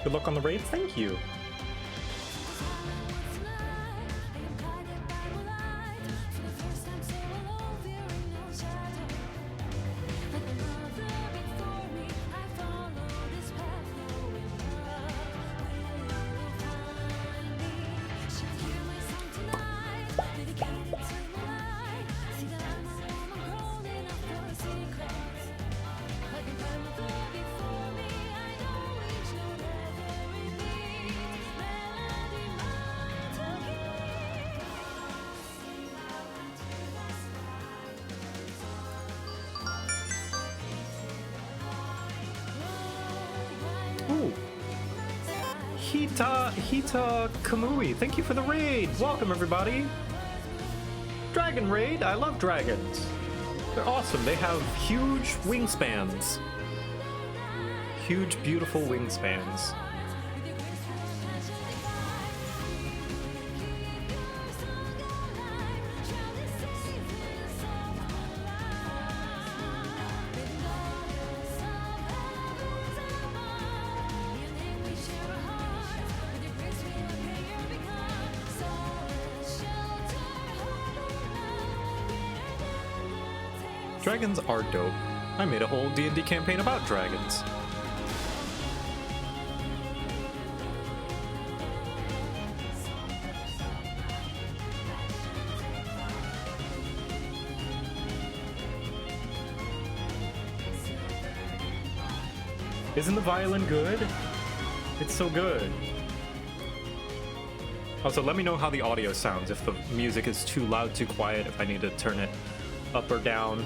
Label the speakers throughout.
Speaker 1: Good luck on the raids. Thank you. Hita Kamui, thank you for the raid. Welcome, everybody. Dragon raid. I love dragons. They're awesome. They have huge wingspans. Huge, beautiful wingspans. Dragons are dope. I made a whole D&D campaign about dragons. Isn't the violin good? It's so good. Also, let me know how the audio sounds, if the music is too loud, too quiet, if I need to turn it up or down.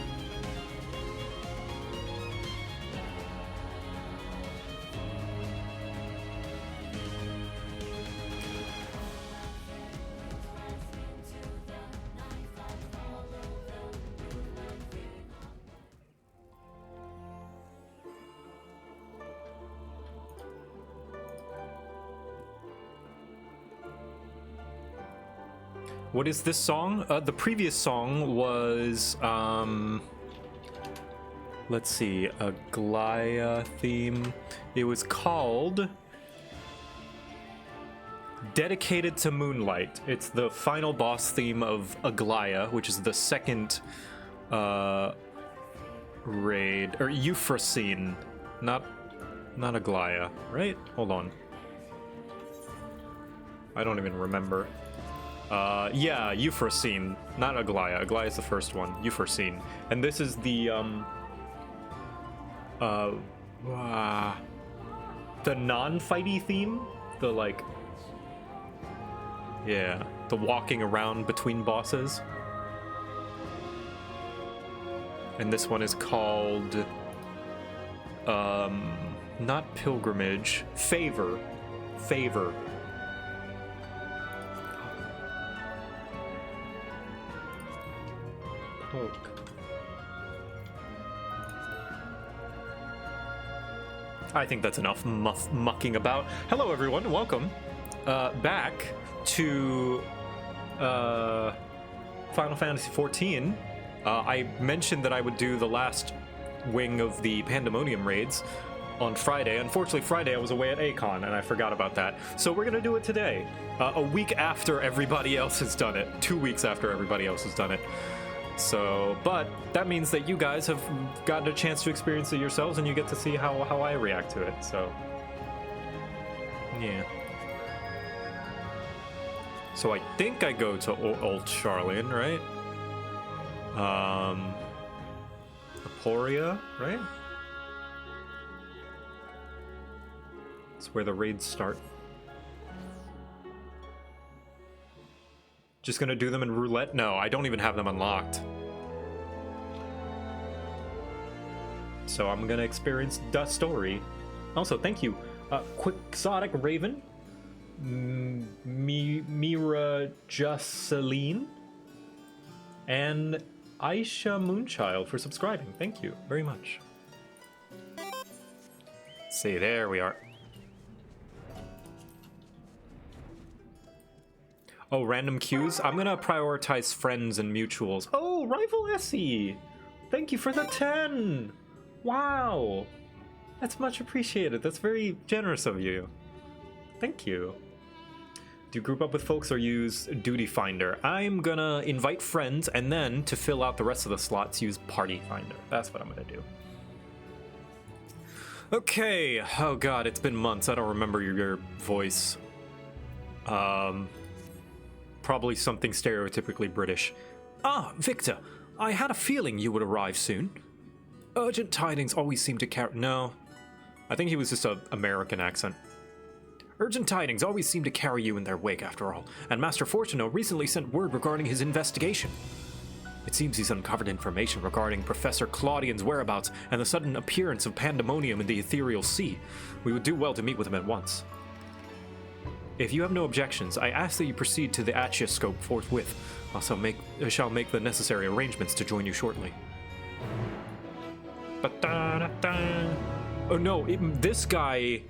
Speaker 1: What is this song? The previous song was, let's see, a Glaya theme. It was called Dedicated to Moonlight. It's the final boss theme of Aglaya, which is the second raid, or Euphrosyne, not Aglaya, right? Hold on. I don't even remember. Yeah, Euphrosyne, not Aglaya. Aglaya is the first one. Euphrosyne, and this is the non-fighty theme. The like, yeah, the walking around between bosses. And this one is called not Pilgrimage, Favor. Poke. I think that's enough mucking about. Hello everyone, welcome back to Final Fantasy XIV. I mentioned that I would do the last wing of the Pandæmonium raids on Friday. Unfortunately, Friday I was away at A-Kon and I forgot about that. So we're gonna do it today, a week after everybody else has done it, 2 weeks after everybody else has done it. So, but that means that you guys have gotten a chance to experience it yourselves, and you get to see how I react to it. So, yeah. So I think I go to Old Charlian, right? Aporia, right? It's where the raids start. Just gonna do them in roulette? No, I don't even have them unlocked. So I'm gonna experience the story. Also, thank you, Quixotic Raven, Mira Jocelyn, and Aisha Moonchild for subscribing. Thank you very much. Let's see, there we are. Oh, random queues? I'm gonna prioritize friends and mutuals. Oh, Rival Essie! Thank you for the 10! Wow! That's much appreciated. That's very generous of you. Thank you. Do you group up with folks or use Duty Finder? I'm gonna invite friends, and then to fill out the rest of the slots, use Party Finder. That's what I'm gonna do. Okay. Oh god, it's been months. I don't remember your voice. Probably something stereotypically British. Ah, Victor. I had a feeling you would arrive soon. Urgent tidings always seem to carry... No. I think he was just an American accent. Urgent tidings always seem to carry you in their wake, after all, and Master Fortuno recently sent word regarding his investigation. It seems he's uncovered information regarding Professor Claudian's whereabouts and the sudden appearance of Pandæmonium in the ethereal sea. We would do well to meet with him at once. If you have no objections, I ask that you proceed to the Achioscope forthwith. I shall make the necessary arrangements to join you shortly. Oh no, this guy...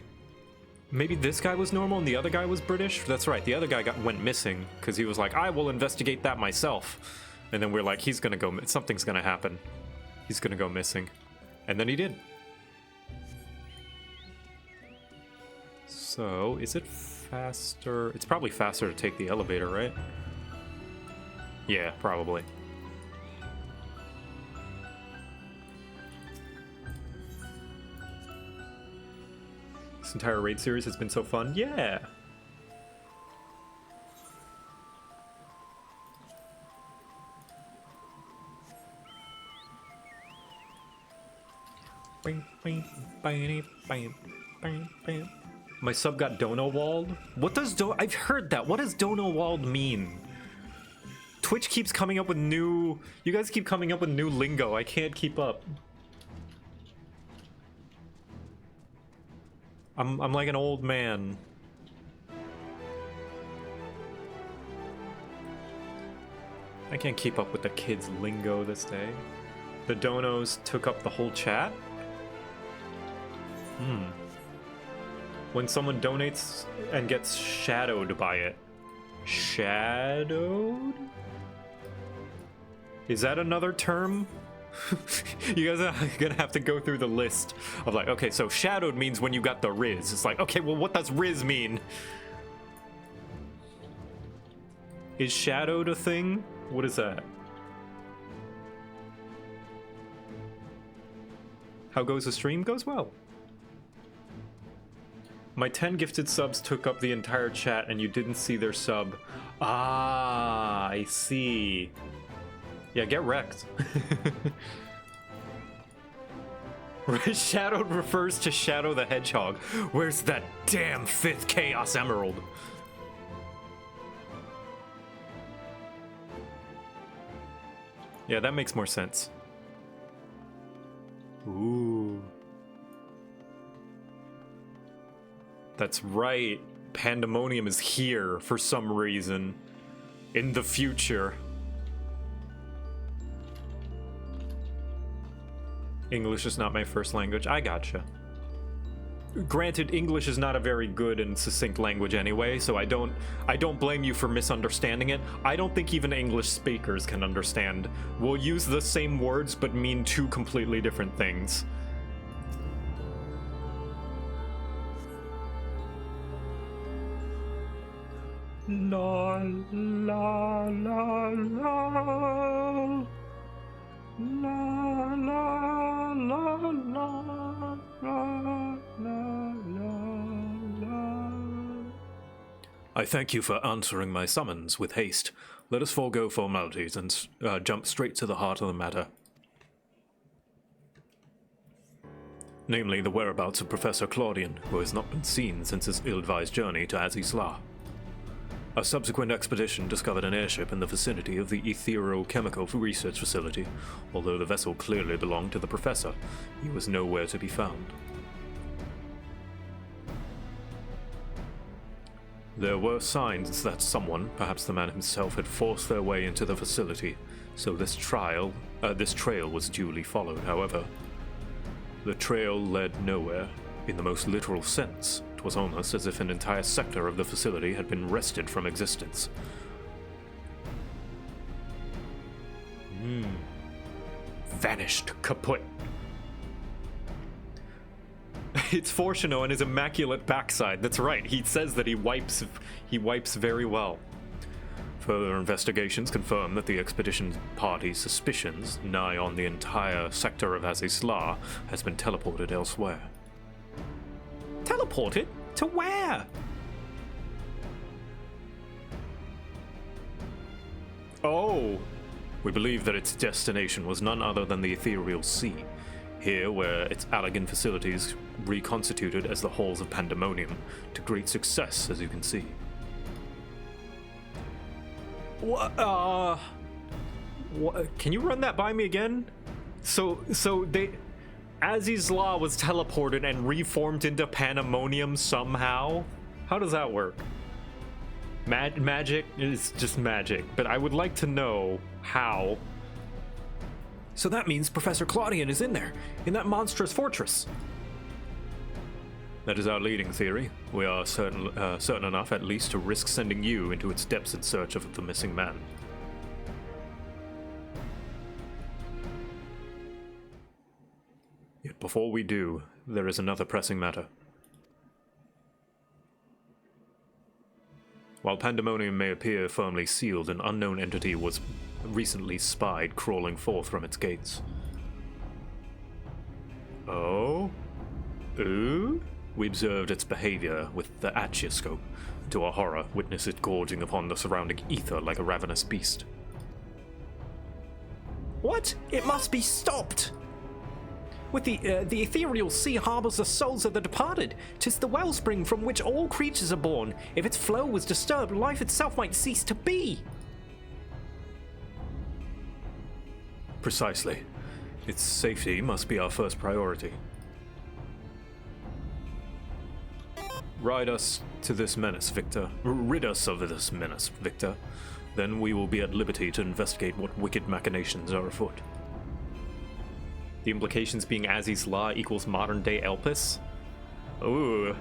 Speaker 1: Maybe this guy was normal and the other guy was British? That's right, the other guy went missing because he was like, I will investigate that myself. And then we're like, he's gonna go, something's gonna happen. He's gonna go missing. And then he did. So, is it faster? It's probably faster to take the elevator, right? Yeah, probably. This entire raid series has been so fun. Yeah. My sub got dono-walled? What does I've heard that. What does dono-walled mean? Twitch keeps coming up with new... You guys keep coming up with new lingo. I can't keep up. I'm like an old man. I can't keep up with the kids' lingo this day. The donos took up the whole chat? When someone donates and gets shadowed by it. Shadowed? Is that another term? You guys are gonna have to go through the list of like, okay, so shadowed means when you got the Riz. It's like, okay, well, what does Riz mean? Is shadowed a thing? What is that? How goes the stream? Goes well. My 10 gifted subs took up the entire chat and you didn't see their sub. Ah, I see. Yeah, get wrecked. Shadowed refers to Shadow the Hedgehog. Where's that damn 5th Chaos Emerald? Yeah, that makes more sense. Ooh. That's right. Pandæmonium is here for some reason. In the future. English is not my first language. I gotcha. Granted, English is not a very good and succinct language anyway, so I don't blame you for misunderstanding it. I don't think even English speakers can understand. We'll use the same words but mean two completely different things. La la la la. La la la la la la la. I thank you for answering my summons with haste. Let us forego formalities and jump straight to the heart of the matter. Namely, the whereabouts of Professor Claudian, who has not been seen since his ill-advised journey to Azisla. A subsequent expedition discovered an airship in the vicinity of the etherochemical research facility. Although the vessel clearly belonged to the professor, he was nowhere to be found. There were signs that someone, perhaps the man himself, had forced their way into the facility, so this trail was duly followed. However, the trail led nowhere, in the most literal sense. It was almost as if an entire sector of the facility had been wrested from existence. Vanished, kaput. It's Fortuno and his immaculate backside. That's right. He says that he wipes very well. Further investigations confirm that the expedition party's suspicions, nigh on the entire sector of Azizla, has been teleported elsewhere. Teleported? To where? Oh! We believe that its destination was none other than the ethereal sea. Here, where its elegant facilities reconstituted as the halls of Pandæmonium, to great success, as you can see. What? Can you run that by me again? So they, Azizla was teleported and reformed into Pandæmonium somehow? How does that work? Magic is just magic, but I would like to know how. So that means Professor Claudian is in there, in that monstrous fortress. That is our leading theory. We are certain enough, at least, to risk sending you into its depths in search of the missing man. Yet before we do, there is another pressing matter. While Pandæmonium may appear firmly sealed, an unknown entity was recently spied crawling forth from its gates. Oh? Ooh? We observed its behavior with the Achioscope. To our horror, witnessed it gorging upon the surrounding ether like a ravenous beast. What? It must be stopped! With the ethereal sea harbors the souls of the departed. 'Tis the wellspring from which all creatures are born. If its flow was disturbed, life itself might cease to be. Precisely. Its safety must be our first priority. Rid us of this menace, Victor. Then we will be at liberty to investigate what wicked machinations are afoot. The implications being Azizla equals modern-day Elpis? Ooh.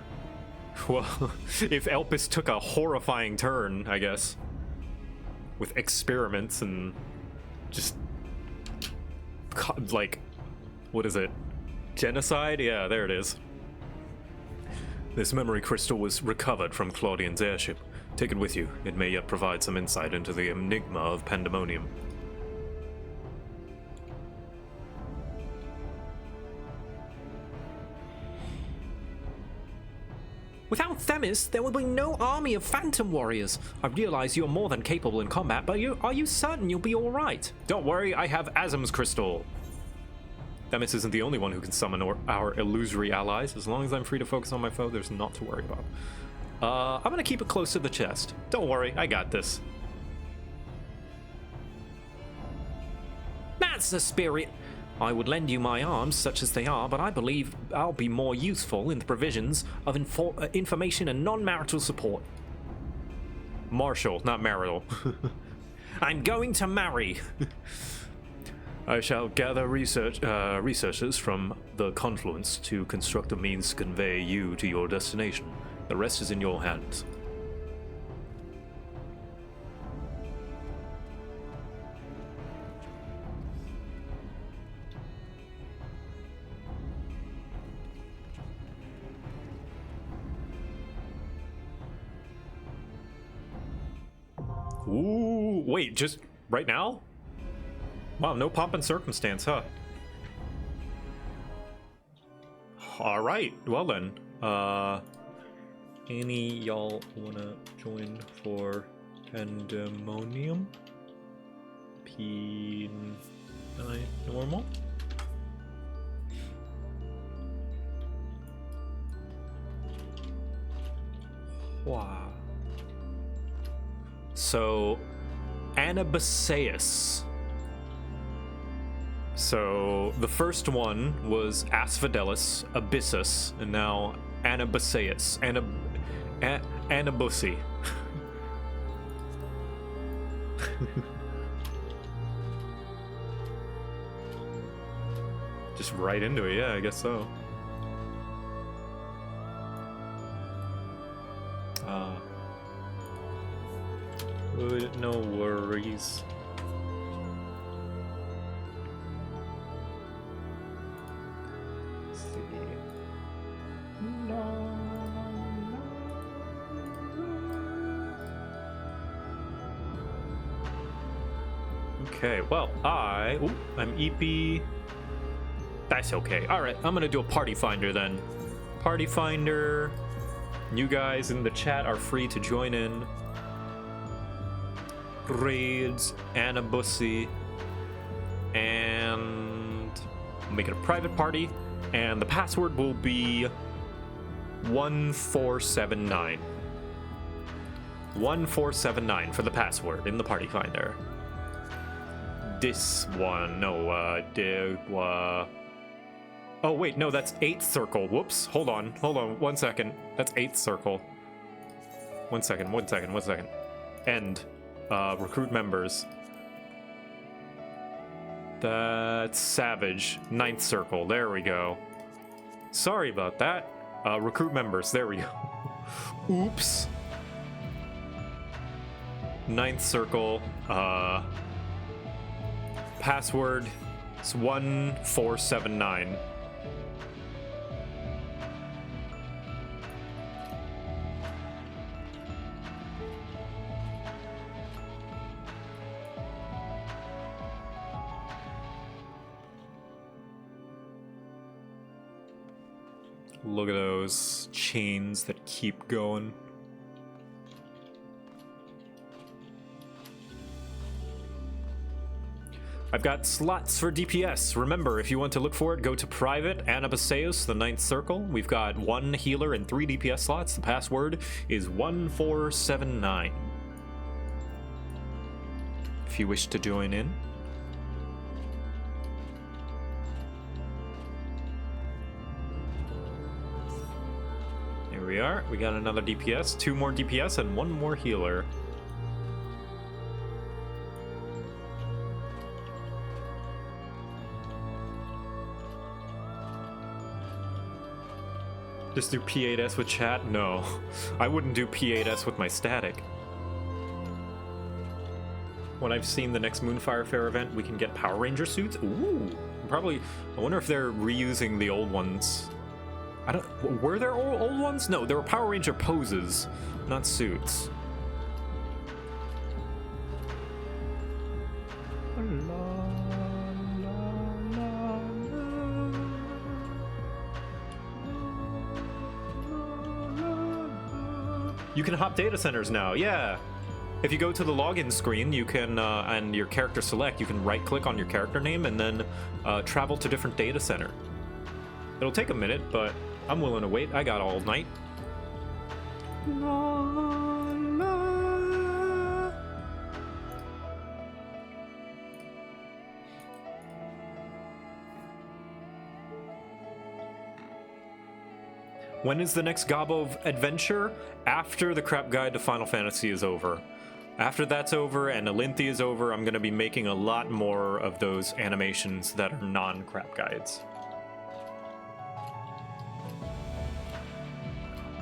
Speaker 1: Well, if Elpis took a horrifying turn, I guess. With experiments and just... like... what is it? Genocide? Yeah, there it is. This memory crystal was recovered from Claudian's airship. Take it with you. It may yet provide some insight into the enigma of Pandæmonium. Without Themis, there will be no army of phantom warriors. I realize you're more than capable in combat, but are you certain you'll be alright? Don't worry, I have Azim's crystal. Themis isn't the only one who can summon our illusory allies. As long as I'm free to focus on my foe, there's naught to worry about. I'm gonna keep it close to the chest. Don't worry, I got this. That's the spirit! I would lend you my arms, such as they are, but I believe I'll be more useful in the provisions of information and non-marital support. Martial, not marital. I'm going to marry! I shall gather researchers from the confluence to construct a means to convey you to your destination. The rest is in your hands. Ooh, wait, just right now? Wow, no pomp and circumstance, huh? Alright, well then. Any y'all wanna join for Pandæmonium? P9 normal? Wow. So, Anabaseus. So, the first one was Asphodelis, Abyssus, and now Anabaseus. Anabusi. Just right into it, yeah, I guess so. Good, no worries. Let's see. Okay, well, I'm EP. That's okay. All right, I'm gonna do a party finder then. Party finder. You guys in the chat are free to join in. Raids, Anna Bussy, and make it a private party, and the password will be 1479. 1479 for the password in the party finder. This one, no, oh wait, no, that's 8th circle. Whoops, hold on, 1 second. That's 8th circle. 1 second. End. Recruit members. That's Savage. 9th circle. There we go. Sorry about that. Recruit members. There we go. Oops. 9th circle. Password is 1479. Look at those chains that keep going. I've got slots for DPS. Remember, if you want to look for it, go to private, Anabaseus, the 9th circle. We've got 1 healer and 3 DPS slots. The password is 1479. If you wish to join in. Here we are. We got another DPS, 2 more DPS, and 1 more healer. Just do P8S with chat? No. I wouldn't do P8S with my static. When I've seen the next Moonfire Fair event, we can get Power Ranger suits? Ooh. Probably. I wonder if they're reusing the old ones. Were there old ones? No, there were Power Ranger poses, not suits. You can hop data centers now, yeah. If you go to the login screen, you can, and your character select, you can right-click on your character name and then travel to different data center. It'll take a minute, but I'm willing to wait. I got all night. La, la. When is the next Gobbo adventure? After the crap guide to Final Fantasy is over. After that's over and Alinthi is over, I'm going to be making a lot more of those animations that are non-crap guides.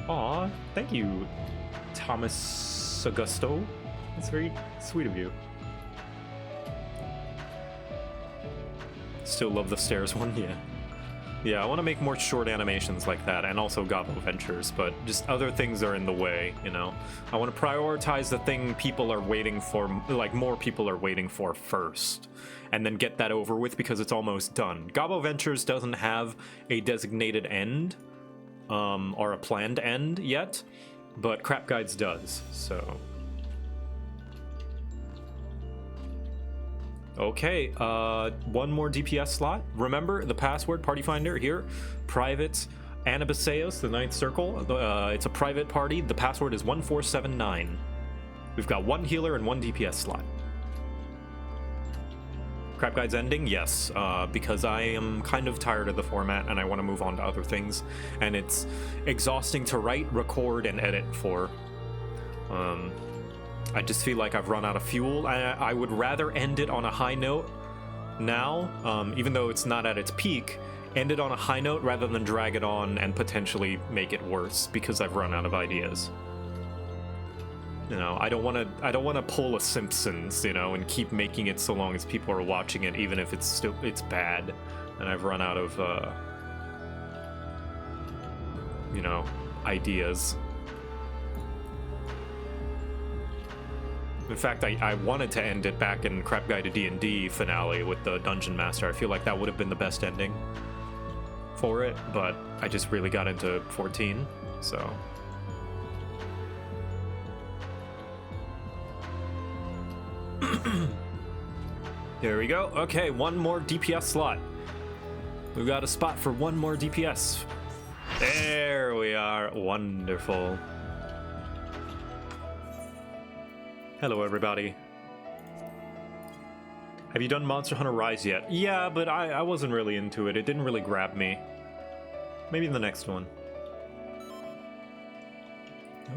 Speaker 1: Aw, thank you, Thomas Augusto. That's very sweet of you. Still love the stairs one, yeah. Yeah, I want to make more short animations like that, and also Gobbo Ventures, but just other things are in the way, you know? I want to prioritize the thing people are waiting for, like more people are waiting for first, and then get that over with because it's almost done. Gobbo Ventures doesn't have a designated end, or a planned end yet, but Crap Guides does, so... Okay, 1 more DPS slot. Remember, the password, Party Finder, here. Private, Anabaseus, the 9th circle. It's a private party. The password is 1479. We've got 1 healer and 1 DPS slot. Crap Guide's ending? Yes, because I am kind of tired of the format and I want to move on to other things. And it's exhausting to write, record, and edit for. I just feel like I've run out of fuel. I would rather end it on a high note now, even though it's not at its peak, end it on a high note rather than drag it on and potentially make it worse because I've run out of ideas. You know, I don't want to pull a Simpsons, you know, and keep making it so long as people are watching it, even if it's bad, and I've run out of, you know, ideas. In fact, I wanted to end it back in Crap Guide to D&D finale with the Dungeon Master. I feel like that would have been the best ending for it, but I just really got into 14, so... There we go. Okay, one more DPS slot. We've got a spot for one more DPS. There we are. Wonderful. Hello, everybody. Have you done Monster Hunter Rise yet? Yeah, but I wasn't really into it. It didn't really grab me. Maybe the next one.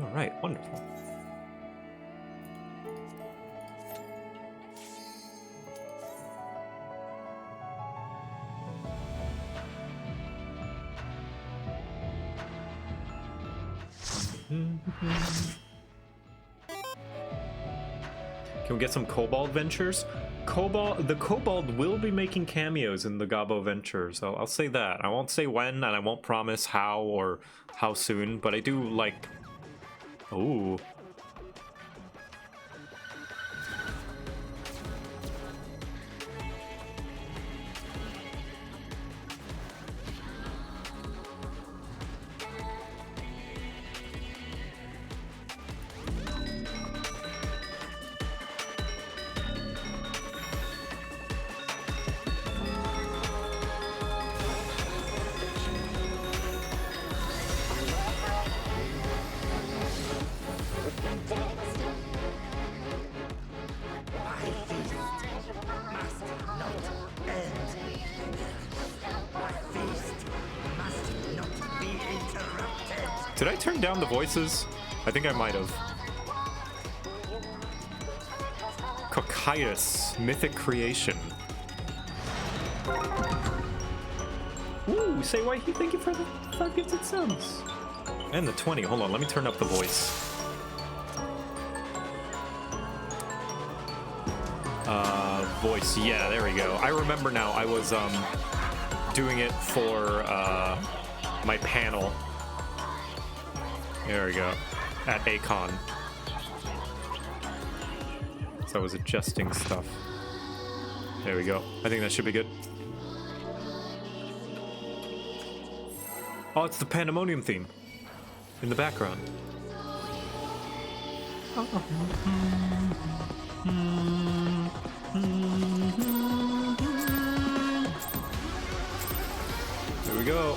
Speaker 1: All right, wonderful. Can we get some Kobold Ventures? The Kobold will be making cameos in the Gabo Ventures. I'll say that. I won't say when, and I won't promise how or how soon, but I do like... Ooh. Did I turn down the voices? I think I might have. Cocytus, mythic creation. Ooh, say why thank you for the 5 gifted subs. And the 20. Hold on, let me turn up the voice. Voice, yeah, there we go. I remember now, I was doing it for my panel. There we go. At Acon. So I was adjusting stuff. There we go. I think that should be good. Oh, it's the Pandæmonium theme in the background. There we go.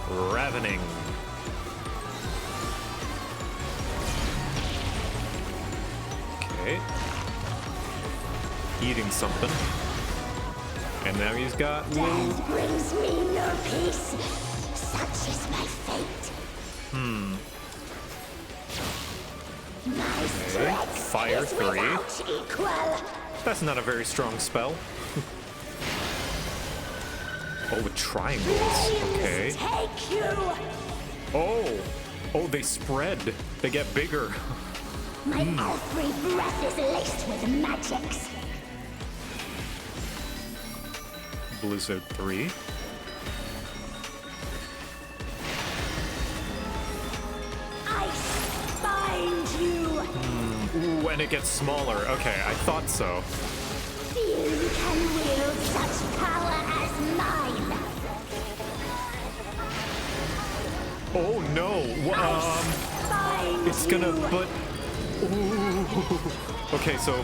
Speaker 1: Ravening. Okay. Eating something. And now he's got...
Speaker 2: Death brings me no peace. Such is my fate. My strength
Speaker 1: Fire
Speaker 2: is
Speaker 1: 3.
Speaker 2: without equal.
Speaker 1: That's not a very strong spell. Oh, with triangles. Okay.
Speaker 2: Take you.
Speaker 1: Oh! Oh, they spread. They get bigger.
Speaker 2: My every breath is laced with magics.
Speaker 1: Blizzard 3.
Speaker 2: I bind you.
Speaker 1: Ooh, and it gets smaller. Okay, I thought so.
Speaker 2: Few can wield such power as mine.
Speaker 1: Oh no!
Speaker 2: Bind
Speaker 1: It's gonna,
Speaker 2: you.
Speaker 1: but... Ooh. Okay, so...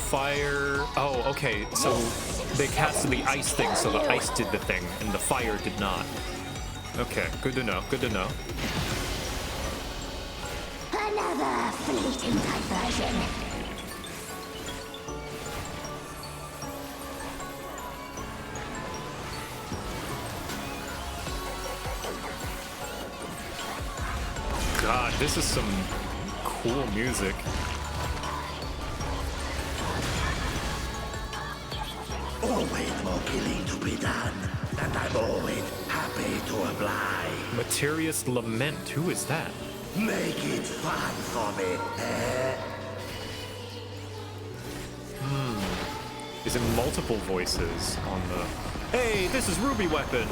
Speaker 1: Fire... Oh, okay, so they casted the ice thing, so the ice did the thing, and the fire did not. Okay, good to know, good to know.
Speaker 2: Another fleeting diversion.
Speaker 1: God, this is some cool music.
Speaker 3: Always more killing to be done, and I'm always happy me to apply.
Speaker 1: Materius Lament. Who is that?
Speaker 3: Make it fun for me, eh?
Speaker 1: Is it multiple voices on the... Hey, this is Ruby Weapon!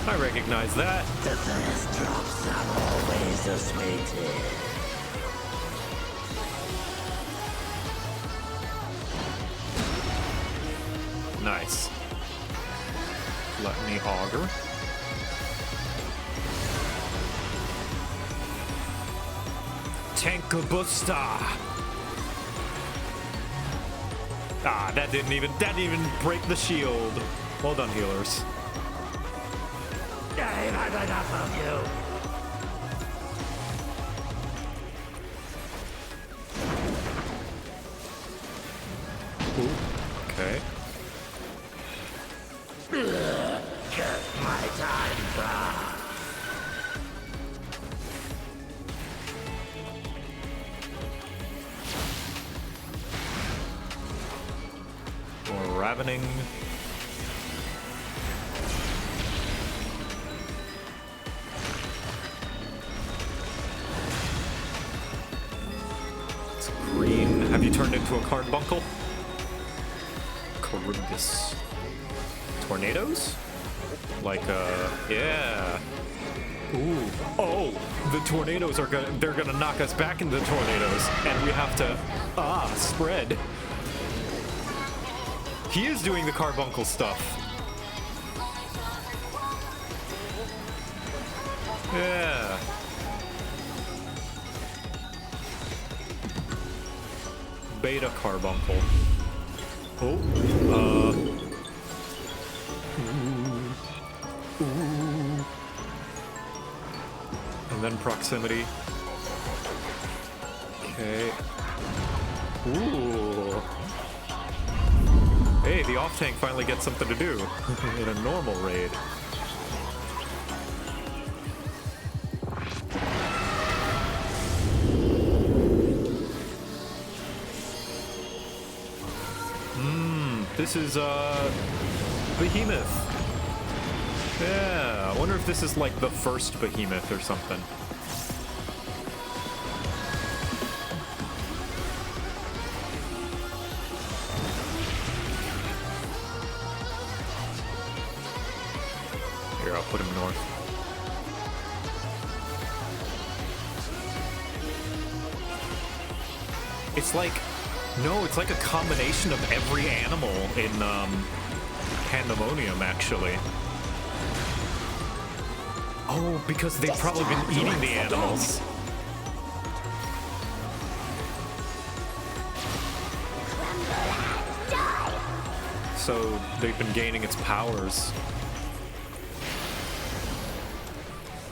Speaker 1: I recognize that.
Speaker 3: The first drops are always the sweetest.
Speaker 1: Nice. Let me auger. Tankabusta! Ah, that didn't even break the shield. Well done, healers.
Speaker 3: I've had enough of you.
Speaker 1: Ooh, okay.
Speaker 3: Just my time, brah.
Speaker 1: More ravening. It's green. Have you turned into a carbuncle? Charybdis. Tornadoes? Like, yeah. Ooh. Oh, the tornadoes are they're gonna knock us back into the tornadoes, and we have to, spread. He is doing the carbuncle stuff. Yeah. Beta carbuncle. Oh, Ooh. And then proximity. Okay. Ooh. Hey, the off-tank finally gets something to do in a normal raid. This is, Behemoth. Yeah, I wonder if this is like the first Behemoth or something. Here, I'll put him north. It's like, no, it's like a combination of every animal in, Pandæmonium, actually. Oh, because they've probably been eating the animals. So they've been gaining its powers.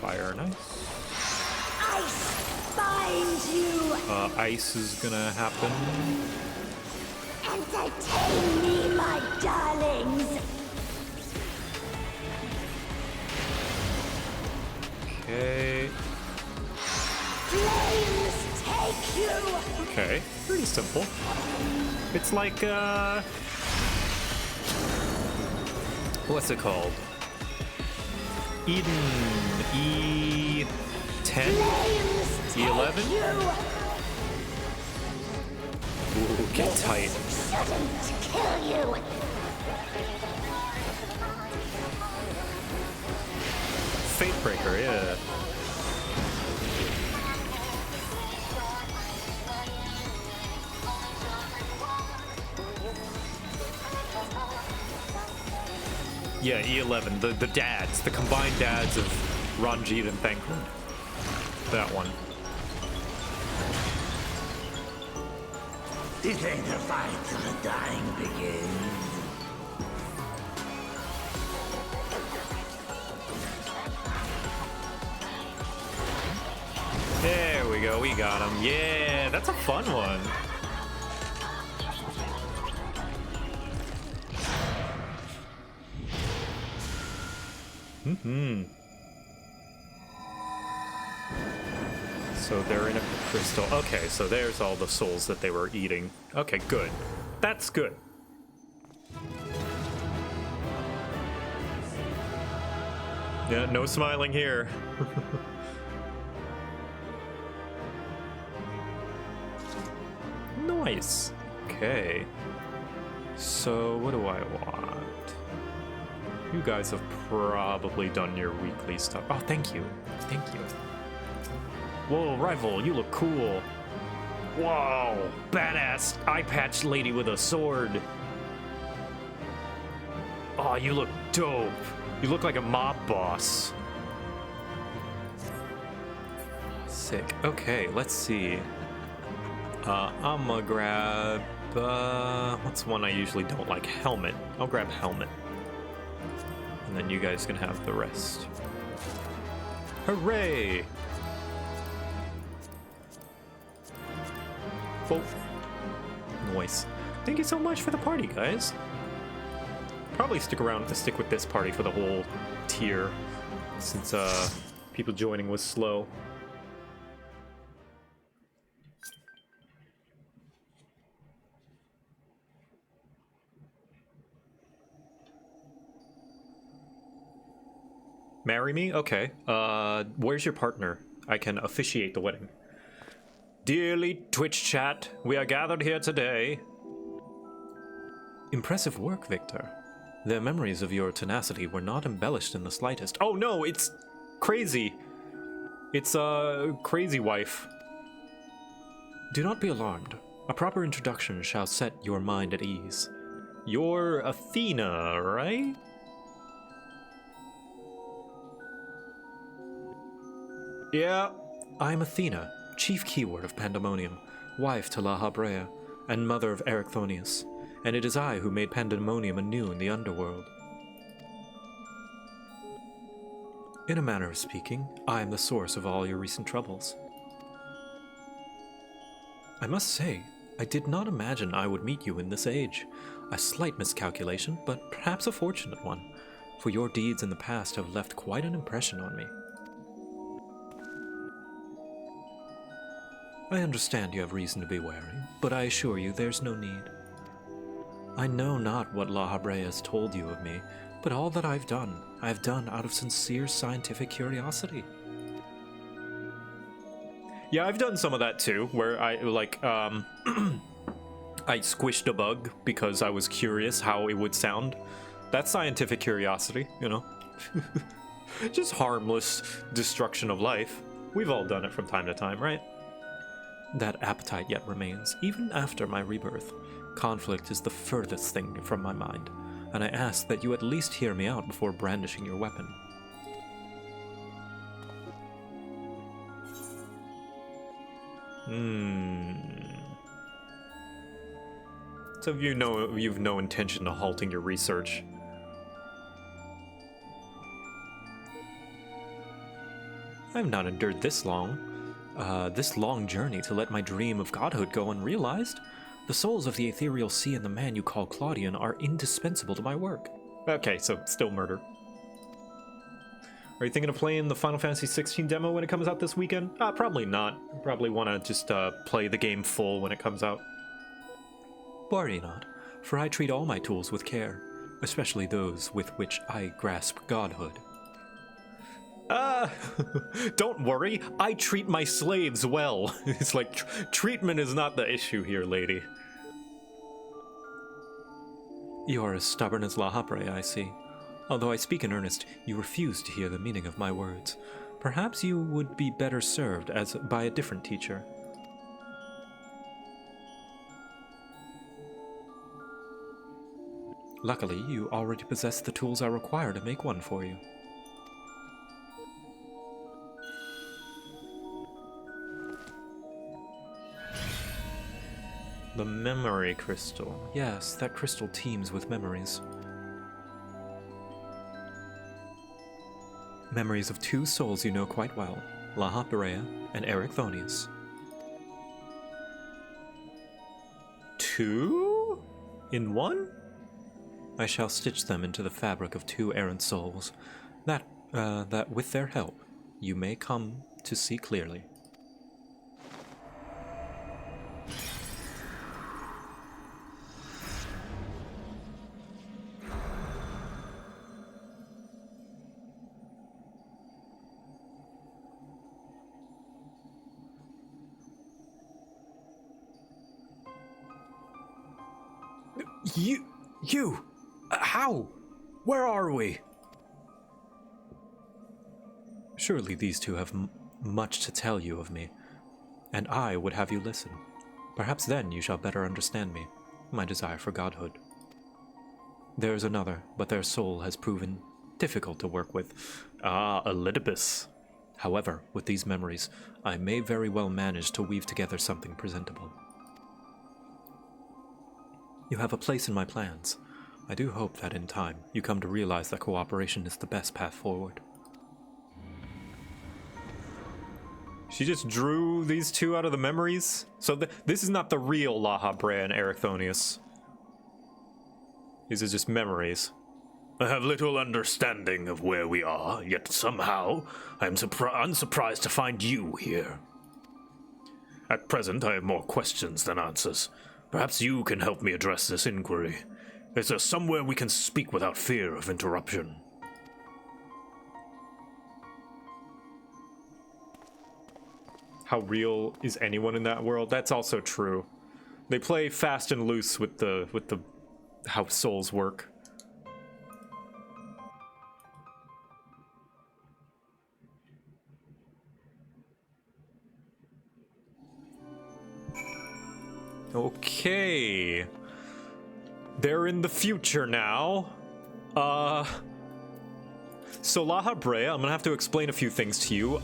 Speaker 1: Fire and ice.
Speaker 2: Ice binds you.
Speaker 1: Ice is gonna happen.
Speaker 2: Entertain me, my darlings.
Speaker 1: Okay.
Speaker 2: Flames take you.
Speaker 1: Okay. Pretty simple. It's like, what's it called? Eden. E10? E11? Ooh, get tight.
Speaker 2: Shouldn't kill you.
Speaker 1: Fatebreaker, yeah. Yeah, E11, the dads, the combined dads of Ranjit and Thankman. That one.
Speaker 3: This ain't a fight till the dying begins.
Speaker 1: There we go, we got him. Yeah, that's a fun one. So they're in a crystal. Okay, so there's all the souls that they were eating. Okay, good. That's good. Yeah, no smiling here. Nice. Okay. So, what do I want? You guys have probably done your weekly stuff. Oh, thank you. Thank you. Whoa, rival, you look cool. Whoa, badass eye patch lady with a sword. Oh, you look dope. You look like a mob boss. Sick. Okay, let's see. I'm gonna grab, what's one I usually don't like? Helmet. I'll grab helmet. And then you guys can have the rest. Hooray! Oh. Nice. Thank you so much for the party, guys. Probably stick with this party for the whole tier, since people joining was slow. Marry me? Okay. Where's your partner? I can officiate the wedding. Dearly Twitch chat, we are gathered here today. Impressive work, Victor. Their memories of your tenacity were not embellished in the slightest. Oh no, it's crazy. It's crazy wife. Do not be alarmed. A proper introduction shall set your mind at ease. You're Athena, right? Yeah, I'm Athena, chief keyword of Pandæmonium, wife to La Habrea, and mother of Erechthonius, and it is I who made Pandæmonium anew in the underworld. In a manner of speaking, I am the source of all your recent troubles. I must say, I did not imagine I would meet you in this age. A slight miscalculation, but perhaps a fortunate one, for your deeds in the past have left quite an impression on me. I understand you have reason to be wary, but I assure you there's no need. I know not what La Habrea has told you of me, but all that I have done out of sincere scientific curiosity. Yeah, I've done some of that too, where I, I squished a bug because I was curious how it would sound. That's scientific curiosity, you know? Just harmless destruction of life. We've all done it from time to time, right? That appetite yet remains, even after my rebirth. Conflict is the furthest thing from my mind, and I ask that you at least hear me out before brandishing your weapon. So you've no intention of halting your research. I have not endured this long journey to let my dream of godhood go unrealized. The souls of the ethereal sea and the man you call Claudian are indispensable to my work. Okay, so still murder. Are you thinking of playing the Final Fantasy XVI demo when it comes out this weekend? Probably not. Probably want to just play the game full when it comes out. Worry not, for I treat all my tools with care, especially those with which I grasp godhood. Don't worry, I treat my slaves well. It's like, treatment is not the issue here, lady. You are as stubborn as La Habrea, I see. Although I speak in earnest, you refuse to hear the meaning of my words. Perhaps you would be better served by a different teacher. Luckily, you already possess the tools I require to make one for you. The memory crystal. Yes, that crystal teems with memories. Memories of two souls you know quite well, La Habrea and Erechthonius. Two? In one? I shall stitch them into the fabric of two errant souls, that with their help, you may come to see clearly. You! How? Where are we? Surely these two have much to tell you of me, and I would have you listen. Perhaps then you shall better understand me, my desire for godhood. There is another, but their soul has proven difficult to work with. Ah, Elidibus. However, with these memories, I may very well manage to weave together something presentable. You have a place in my plans. I do hope that in time, you come to realize that cooperation is the best path forward. She just drew these two out of the memories? So this is not the real La Habrea and Erechthonius. These are just memories.
Speaker 4: I have little understanding of where we are, yet somehow I am unsurprised to find you here. At present, I have more questions than answers. Perhaps you can help me address this inquiry. Is there somewhere we can speak without fear of interruption?
Speaker 1: How real is anyone in that world? That's also true. They play fast and loose with the how souls work. Okay. They're in the future now. So La Habrea, I'm gonna have to explain a few things to you.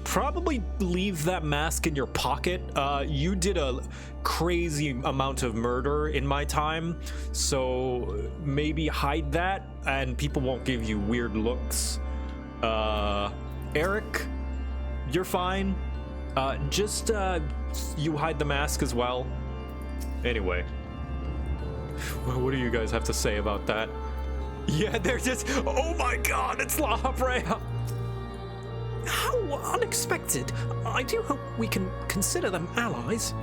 Speaker 1: Probably leave that mask in your pocket. You did a crazy amount of murder in my time, so maybe hide that and people won't give you weird looks. Eric, you're fine. Just you hide the mask as well. Anyway, what do you guys have to say about that? Yeah, they're just, oh my god, it's La Habrea!
Speaker 5: How unexpected. I do hope we can consider them allies.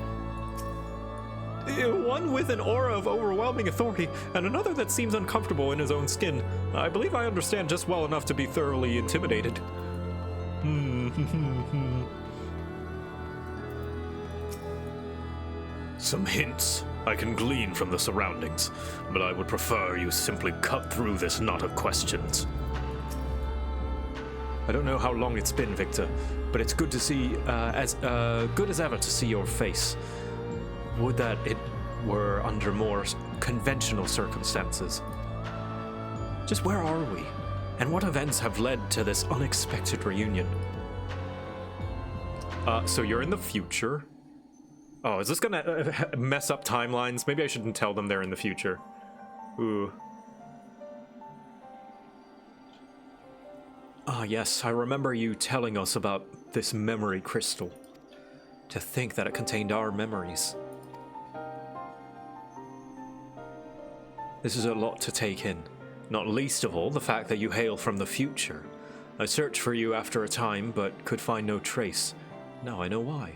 Speaker 1: One with an aura of overwhelming authority, and another that seems uncomfortable in his own skin. I believe I understand just well enough to be thoroughly intimidated.
Speaker 4: Some hints I can glean from the surroundings, but I would prefer you simply cut through this knot of questions.
Speaker 1: I don't know how long it's been, Victor, but it's good to see, as good as ever to see your face. Would that it were under more conventional circumstances. Just where are we? And what events have led to this unexpected reunion? So you're in the future. Oh, is this gonna mess up timelines? Maybe I shouldn't tell them they're in the future. Ooh. Ah, yes, I remember you telling us about this memory crystal. To think that it contained our memories. This is a lot to take in, not least of all the fact that you hail from the future. I searched for you after a time, but could find no trace. Now I know why.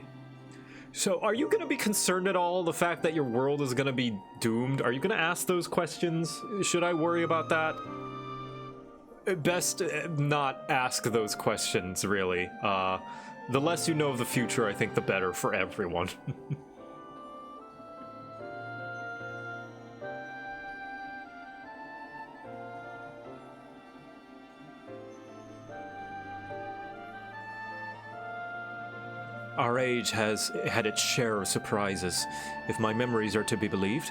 Speaker 1: So, are you gonna be concerned at all, the fact that your world is gonna be doomed? Are you gonna ask those questions? Should I worry about that? Best not ask those questions, really. The less you know of the future, I think the better for everyone. Our age has had its share of surprises. If my memories are to be believed,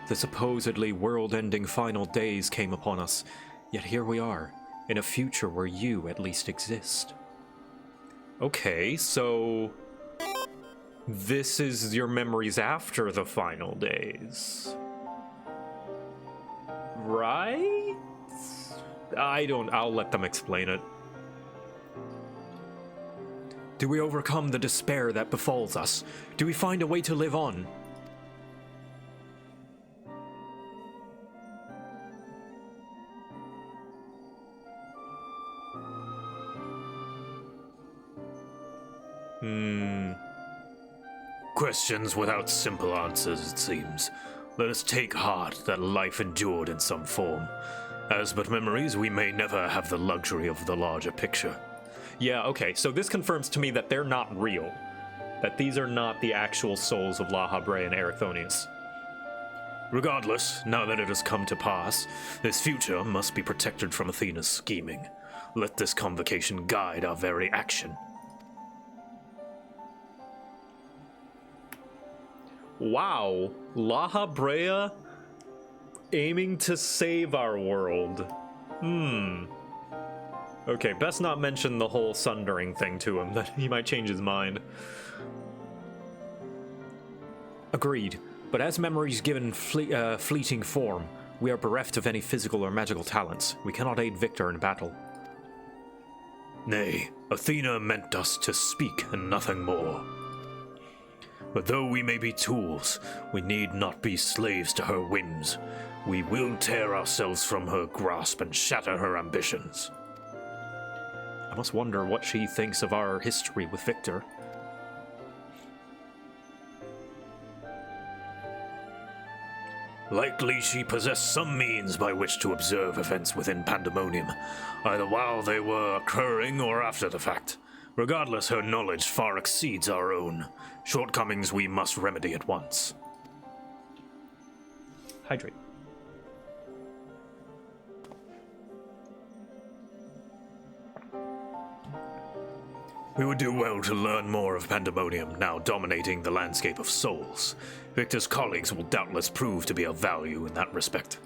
Speaker 1: the supposedly world-ending final days came upon us. Yet here we are, in a future where you at least exist. Okay, so this is your memories after the final days. Right? I'll let them explain it. Do we overcome the despair that befalls us? Do we find a way to live on?
Speaker 4: Questions without simple answers, it seems. Let us take heart that life endured in some form. As but memories, we may never have the luxury of the larger picture.
Speaker 1: Yeah, okay, so this confirms to me that they're not real. That these are not the actual souls of La Habrea and Erechthonius.
Speaker 4: Regardless, now that it has come to pass, this future must be protected from Athena's scheming. Let this convocation guide our very action.
Speaker 1: Wow, La Habrea aiming to save our world. Okay, best not mention the whole sundering thing to him, that he might change his mind.
Speaker 5: Agreed, but as memories given fleeting form, we are bereft of any physical or magical talents. We cannot aid Victor in battle.
Speaker 4: Nay, Athena meant us to speak and nothing more. But though we may be tools, we need not be slaves to her whims. We will tear ourselves from her grasp and shatter her ambitions.
Speaker 5: I must wonder what she thinks of our history with Victor.
Speaker 4: Likely she possessed some means by which to observe events within Pandæmonium, either while they were occurring or after the fact. Regardless, her knowledge far exceeds our own. Shortcomings we must remedy at once.
Speaker 1: Hydrate.
Speaker 4: We would do well to learn more of Pandæmonium, now dominating the landscape of souls. Victor's colleagues will doubtless prove to be of value in that respect.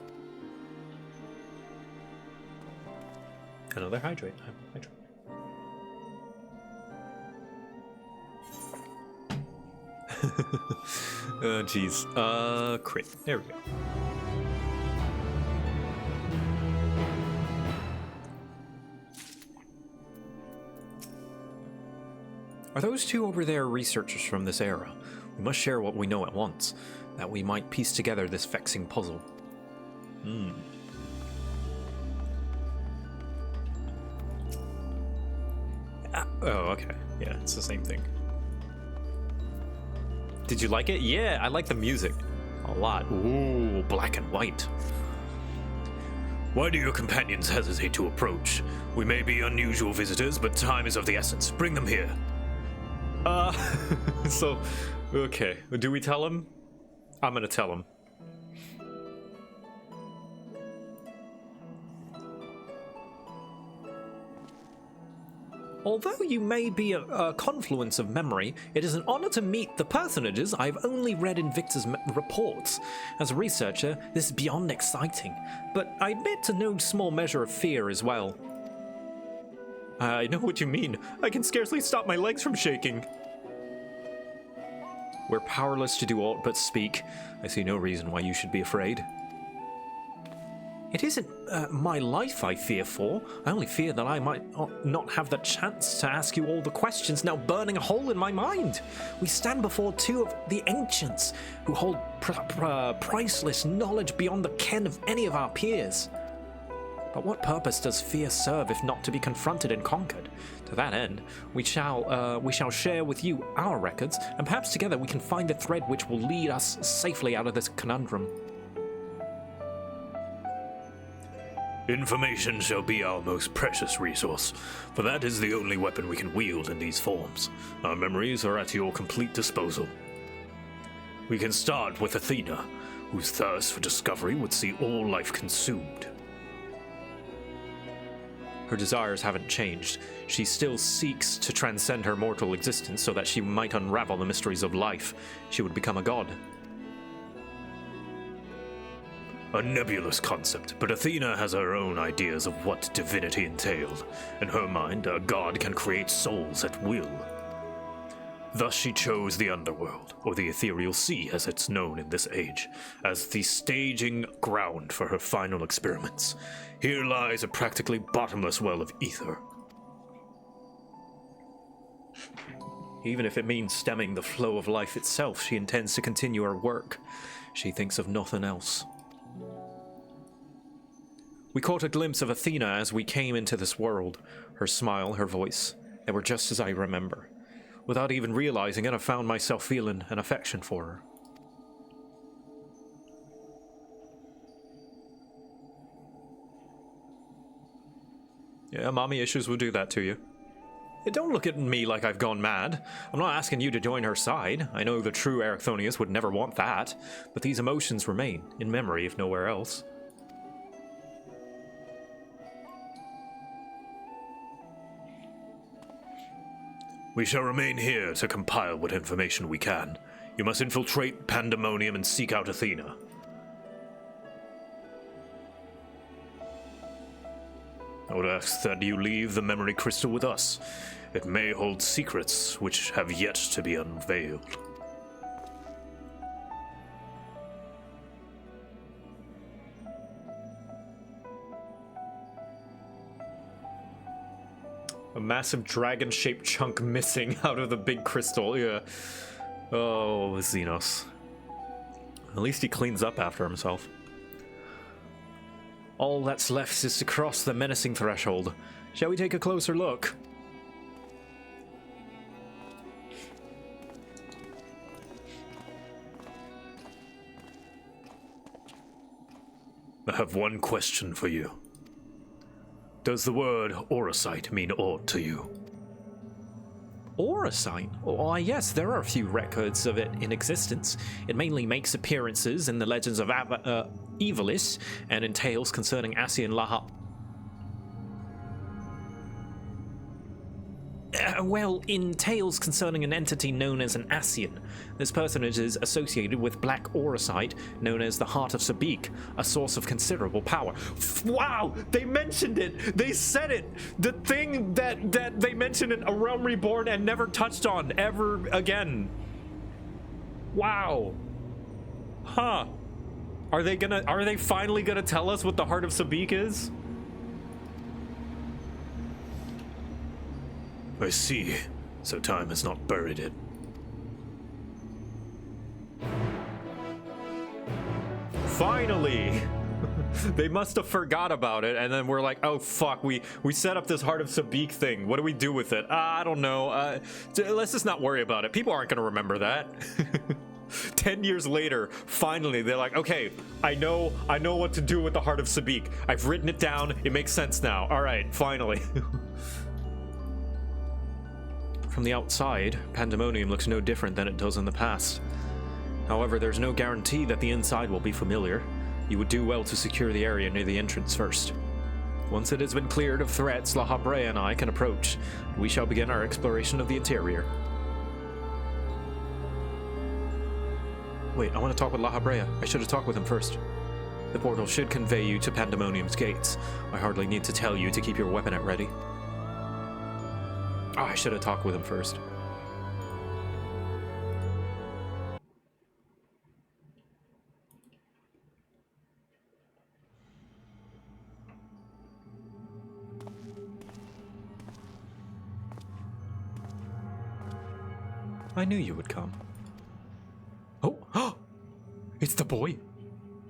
Speaker 1: Another hydrate. Hydrate. Jeez. Crit. There we go.
Speaker 5: Are those two over there researchers from this era? We must share what we know at once, that we might piece together this vexing puzzle.
Speaker 1: Oh, okay. Yeah, it's the same thing. Did you like it? Yeah, I like the music a lot. Ooh, black and white.
Speaker 4: Why do your companions hesitate to approach? We may be unusual visitors, but time is of the essence. Bring them here.
Speaker 1: So, okay. Do we tell him? I'm gonna tell him.
Speaker 5: Although you may be a confluence of memory, it is an honor to meet the personages I've only read in Victor's reports. As a researcher, this is beyond exciting, but I admit to no small measure of fear as well.
Speaker 1: I know what you mean. I can scarcely stop my legs from shaking.
Speaker 5: We're powerless to do aught but speak. I see no reason why you should be afraid. It isn't my life I fear for. I only fear that I might not have the chance to ask you all the questions now burning a hole in my mind. We stand before two of the ancients who hold priceless knowledge beyond the ken of any of our peers. But what purpose does fear serve if not to be confronted and conquered? To that end, we shall share with you our records, and perhaps together we can find the thread which will lead us safely out of this conundrum.
Speaker 4: Information shall be our most precious resource, for that is the only weapon we can wield in these forms. Our memories are at your complete disposal. We can start with Athena, whose thirst for discovery would see all life consumed.
Speaker 5: Her desires haven't changed. She still seeks to transcend her mortal existence so that she might unravel the mysteries of life. She would become a god.
Speaker 4: A nebulous concept, but Athena has her own ideas of what divinity entailed. In her mind, a god can create souls at will. Thus she chose the underworld, or the ethereal sea as it's known in this age, as the staging ground for her final experiments. Here lies a practically bottomless well of ether.
Speaker 5: Even if it means stemming the flow of life itself, she intends to continue her work. She thinks of nothing else. We caught a glimpse of Athena as we came into this world. Her smile, her voice, they were just as I remember. Without even realizing it, I found myself feeling an affection for her.
Speaker 1: Yeah, mommy issues will do that to you.
Speaker 5: Don't look at me like I've gone mad. I'm not asking you to join her side. I know the true Erechthonius would never want that, but these emotions remain, in memory if nowhere else.
Speaker 4: We shall remain here to compile what information we can. You must infiltrate Pandæmonium and seek out Athena. I would ask that you leave the memory crystal with us. It may hold secrets which have yet to be unveiled.
Speaker 1: A massive dragon-shaped chunk missing out of the big crystal. Yeah. Oh, Xenos. At least he cleans up after himself.
Speaker 5: All that's left is to cross the menacing threshold. Shall we take a closer look?
Speaker 4: I have one question for you. Does the word Orosite mean aught to you?
Speaker 5: Orosite? Oh, yes, there are a few records of it in existence. It mainly makes appearances in the legends of Evilis and in tales concerning Assi and Laha. Well, in tales concerning an entity known as an Ascian. This personage is associated with black Orosite, known as the Heart of Sabik, a source of considerable power.
Speaker 1: Wow! They mentioned it! They said it! The thing that they mentioned in A Realm Reborn and never touched on ever again. Wow. Huh. Are they finally gonna tell us what the Heart of Sabik is?
Speaker 4: I see. So time has not buried it.
Speaker 1: Finally! They must have forgot about it, and then we're like, oh fuck, we set up this Heart of Sabik thing. What do we do with it? I don't know. Let's just not worry about it. People aren't gonna remember that. 10 years later, finally, they're like, okay, I know what to do with the Heart of Sabik. I've written it down. It makes sense now. All right, finally.
Speaker 5: From the outside, Pandæmonium looks no different than it does in the past. However, there's no guarantee that the inside will be familiar. You would do well to secure the area near the entrance first. Once it has been cleared of threats, La Habrea and I can approach. We shall begin our exploration of the interior. Wait, I want to talk with La Habrea. I should have talked with him first. The portal should convey you to Pandæmonium's gates. I hardly need to tell you to keep your weapon at ready. Oh, I should have talked with him first. I knew you would come. Oh, it's the boy.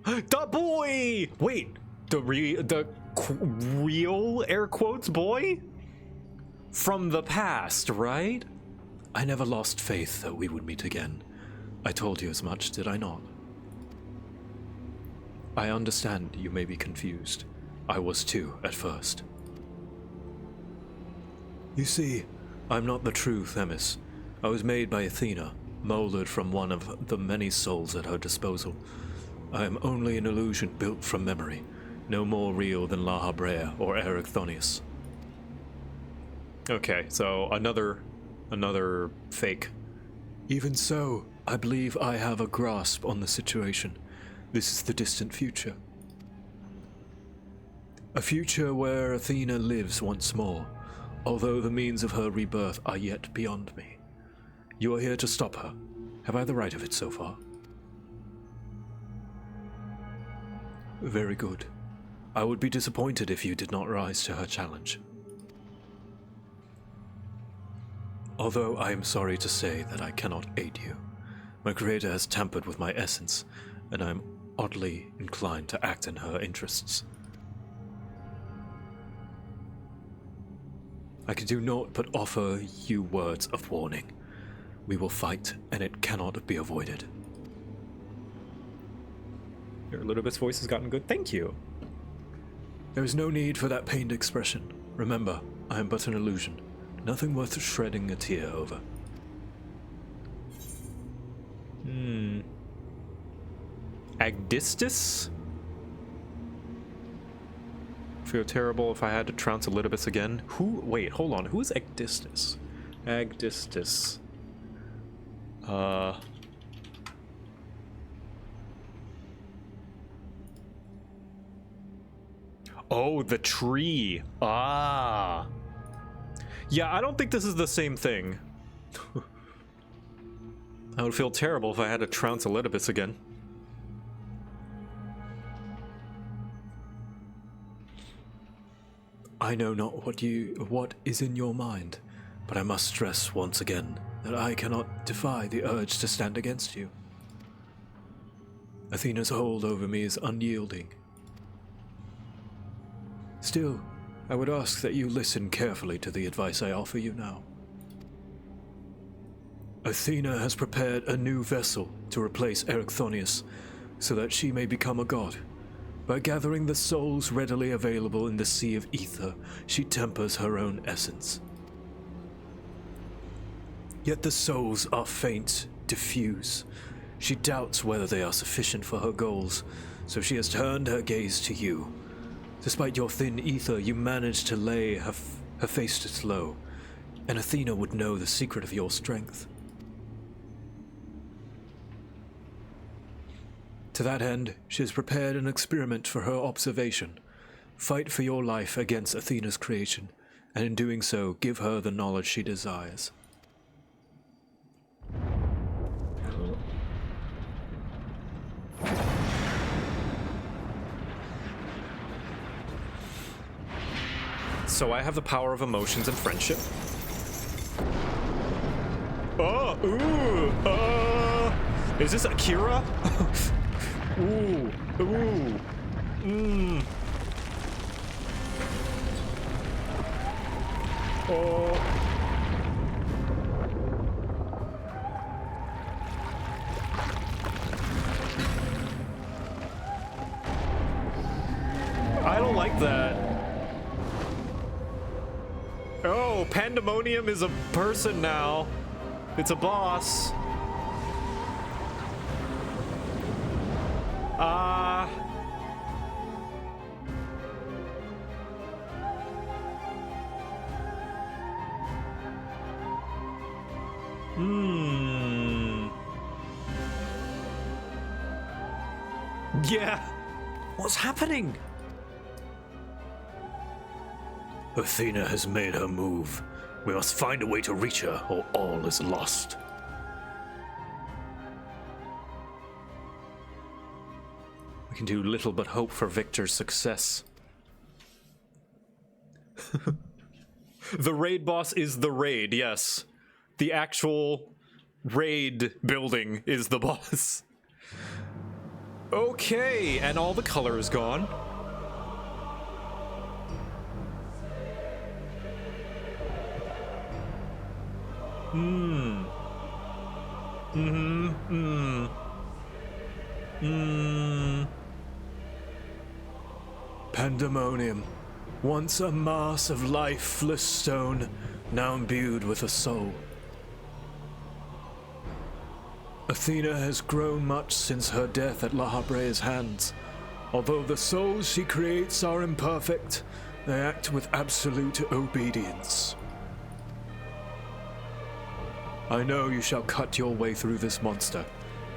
Speaker 1: The boy! Wait, the real air quotes boy?
Speaker 5: From the past, right? I never lost faith that we would meet again. I told you as much, did I not? I understand you may be confused. I was too, at first. You see, I'm not the true Themis. I was made by Athena, molded from one of the many souls at her disposal. I am only an illusion built from memory, no more real than La Habrea or Erechthonius.
Speaker 1: Okay, so another fake.
Speaker 5: Even so, I believe I have a grasp on the situation. This is the distant future. A future where Athena lives once more, although the means of her rebirth are yet beyond me. You are here to stop her. Have I the right of it so far? Very good. I would be disappointed if you did not rise to her challenge. Although I am sorry to say that I cannot aid you. My creator has tampered with my essence, and I am oddly inclined to act in her interests. I can do naught but offer you words of warning. We will fight, and it cannot be avoided.
Speaker 1: Your little bit's voice has gotten good. Thank you.
Speaker 5: There is no need for that pained expression. Remember, I am but an illusion. Nothing worth shredding a tear over.
Speaker 1: Agdistis? Feel terrible if I had to trounce Elidibus again. Wait, hold on. Who is Agdistis? Agdistis. Oh, the tree. Ah. Yeah, I don't think this is the same thing. I would feel terrible if I had to trounce Elidibus again.
Speaker 5: I know not what is in your mind, but I must stress once again that I cannot defy the urge to stand against you. Athena's hold over me is unyielding. Still, I would ask that you listen carefully to the advice I offer you now. Athena has prepared a new vessel to replace Erichthonius, so that she may become a god. By gathering the souls readily available in the sea of ether, she tempers her own essence. Yet the souls are faint, diffuse. She doubts whether they are sufficient for her goals, so she has turned her gaze to you. Despite your thin ether, you manage to lay her face low, and Athena would know the secret of your strength. To that end, she has prepared an experiment for her observation. Fight for your life against Athena's creation, and in doing so, give her the knowledge she desires.
Speaker 1: So I have the power of emotions and friendship. Oh, ooh, is this Akira? Ooh, ooh, Oh. I don't like that. Oh, Pandæmonium is a person now. It's a boss. Yeah.
Speaker 5: What's happening?
Speaker 4: Athena has made her move. We must find a way to reach her, or all is lost.
Speaker 1: We can do little but hope for Victor's success. The raid boss is the raid, yes. The actual raid building is the boss. Okay, and all the color is gone.
Speaker 5: Pandæmonium, once a mass of lifeless stone, now imbued with a soul. Athena has grown much since her death at La Habrea's hands. Although the souls she creates are imperfect, they act with absolute obedience. I know you shall cut your way through this monster,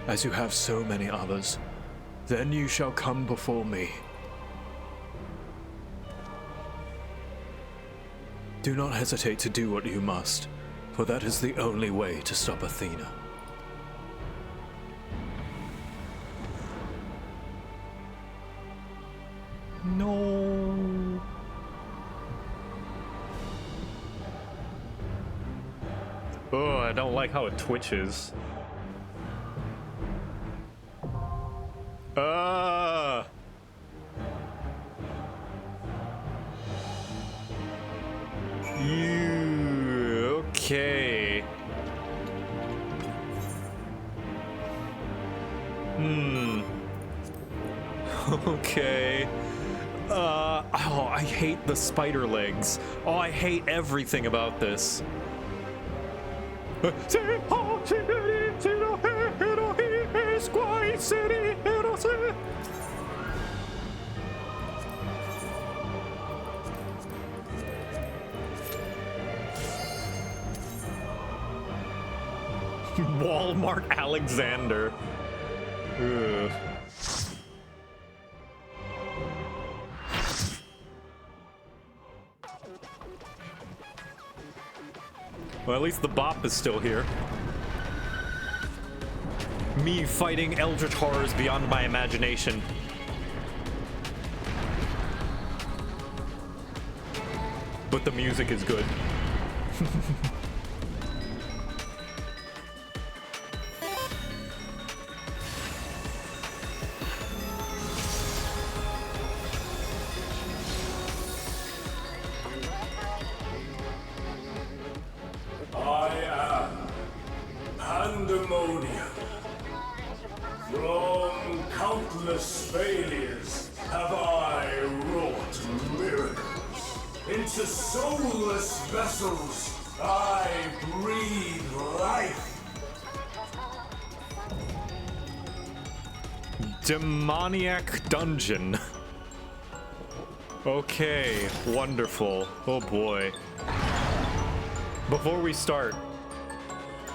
Speaker 5: as you have so many others. Then you shall come before me. Do not hesitate to do what you must, for that is the only way to stop Athena.
Speaker 1: No. Oh, I don't like how it twitches. Okay. Okay. Oh, I hate the spider legs. Oh, I hate everything about this. Walmart Alexander. Ugh. Well, at least the bop is still here. Me fighting eldritch horrors beyond my imagination. But the music is good.
Speaker 6: Pandæmonium. From countless failures have I wrought miracles. Into soulless vessels I breathe life.
Speaker 1: Demoniac dungeon. Okay, wonderful. Oh boy. Before we start...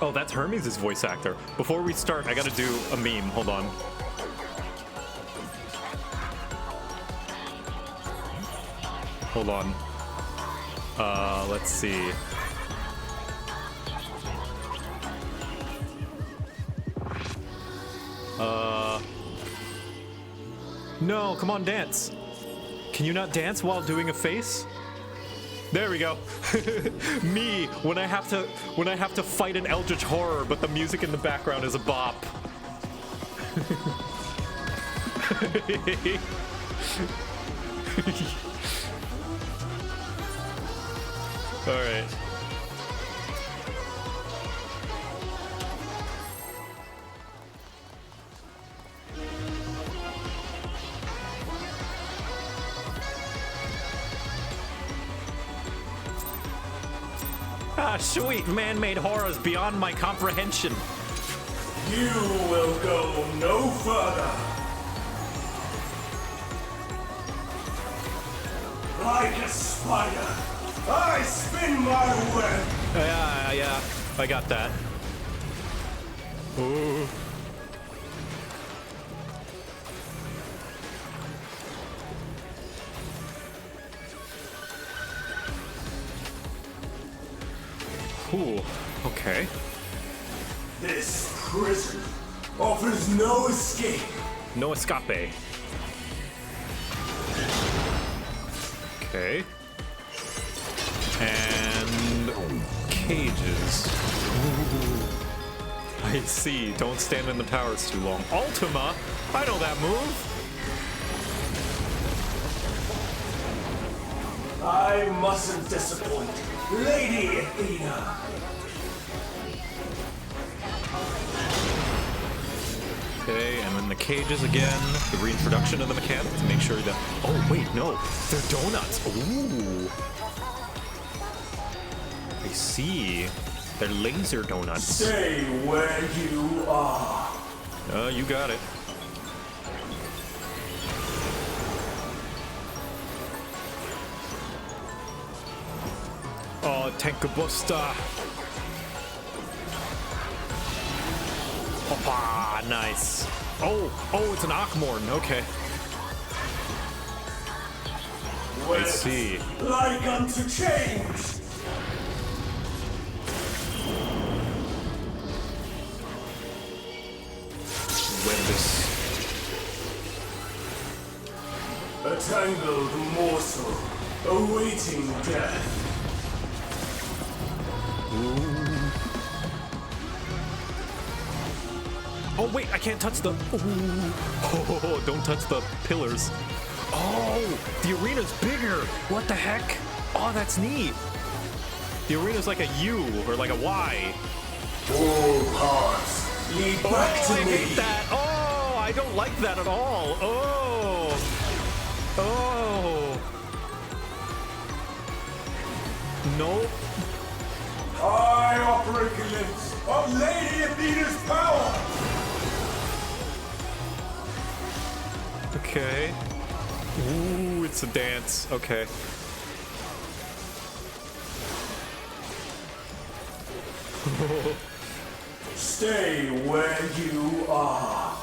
Speaker 1: Oh, that's Hermes' voice actor. Before we start, I gotta do a meme. Hold on. Hold on. Let's see. No, come on, dance. Can you not dance while doing a face? There we go. Me when I have to fight an eldritch horror, but the music in the background is a bop. All right. Ah, sweet man-made horrors beyond my comprehension.
Speaker 6: You will go no further. Like a spider, I spin my web.
Speaker 1: Yeah, I got that. Ooh. Ooh, okay.
Speaker 6: This prison offers no escape.
Speaker 1: No escape. Okay. And cages. Ooh. I see. Don't stand in the towers too long. Ultima? I know that move.
Speaker 6: I mustn't disappoint Lady Athena.
Speaker 1: Okay, and then the cages again. The reintroduction of the mechanic to make sure that... Oh, wait, no. They're donuts. Ooh. I see. They're laser donuts.
Speaker 6: Stay where you are.
Speaker 1: You got it. Oh, Tankabusta. Opa, nice. Oh, it's an Akmorn. Okay. I see.
Speaker 6: Like unto change.
Speaker 1: Webs.
Speaker 6: A tangled morsel awaiting death.
Speaker 1: Oh wait, I can't touch the... Oh, don't touch the pillars. Oh, the arena's bigger. What the heck? Oh, that's neat. The arena's like a U or like a Y.
Speaker 6: All paths lead back to
Speaker 1: I
Speaker 6: me.
Speaker 1: hate that. Oh, I don't like that at all. Oh. No.
Speaker 6: I operate a glimpse of Lady Athena's power!
Speaker 1: Okay. Ooh, it's a dance. Okay.
Speaker 6: Stay where you are.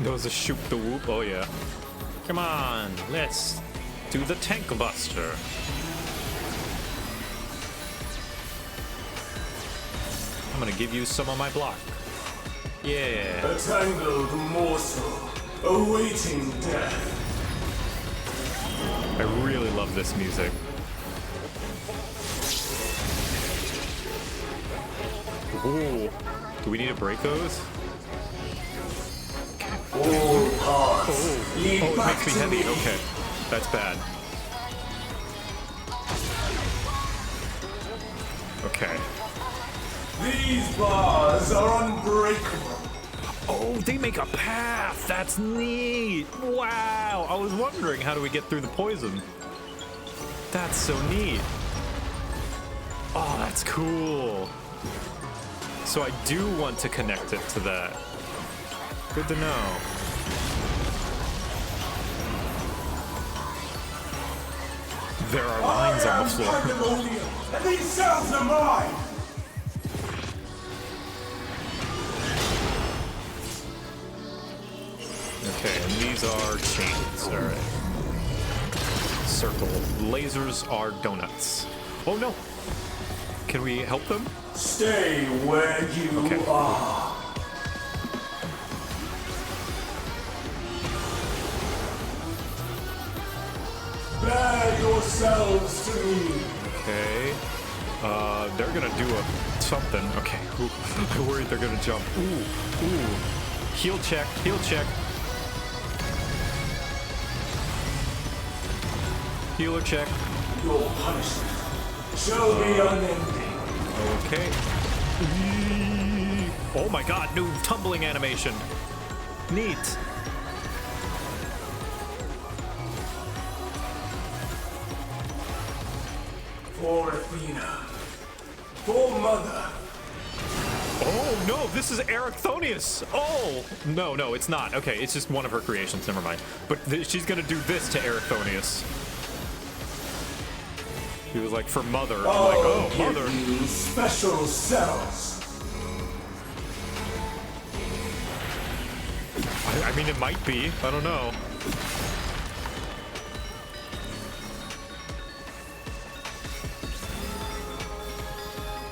Speaker 1: Those a shoot the whoop. Oh yeah. Come on, let's do the tank buster. I'm gonna give you some of my block. Yeah.
Speaker 6: A tangled morsel, awaiting death.
Speaker 1: I really love this music. Ooh. Do we need to break those?
Speaker 6: All paths lead
Speaker 1: Oh, it
Speaker 6: back
Speaker 1: makes me
Speaker 6: to
Speaker 1: heavy.
Speaker 6: me.
Speaker 1: Okay. That's bad. Okay.
Speaker 6: These bars are unbreakable.
Speaker 1: Oh, they make a path. That's neat. Wow. I was wondering, how do we get through the poison? That's so neat. Oh, that's cool. So I do want to connect it to that. Good to know. There are lines on the floor.
Speaker 6: Pandæmonium, and these cells are mine.
Speaker 1: Okay, and these are chains. All right. Circle. Lasers are donuts. Oh no! Can we help them?
Speaker 6: Stay where you
Speaker 1: Okay.
Speaker 6: are. Bear yourselves to me.
Speaker 1: Okay. They're gonna do a something. Okay. Ooh, I'm worried they're gonna jump. Ooh, ooh. Heal check. Heal check. Healer check.
Speaker 6: Your punishment shall be unending.
Speaker 1: Okay. Oh my god, new tumbling animation. Neat.
Speaker 6: For Athena. For Mother.
Speaker 1: Oh no, this is Ericthonius. Oh no, no, it's not. Okay, it's just one of her creations. Never mind. But she's gonna do this to Ericthonius. He was like, for Mother. I'm like, oh,
Speaker 6: Give
Speaker 1: Mother.
Speaker 6: you special cells.
Speaker 1: I mean, it might be. I don't know.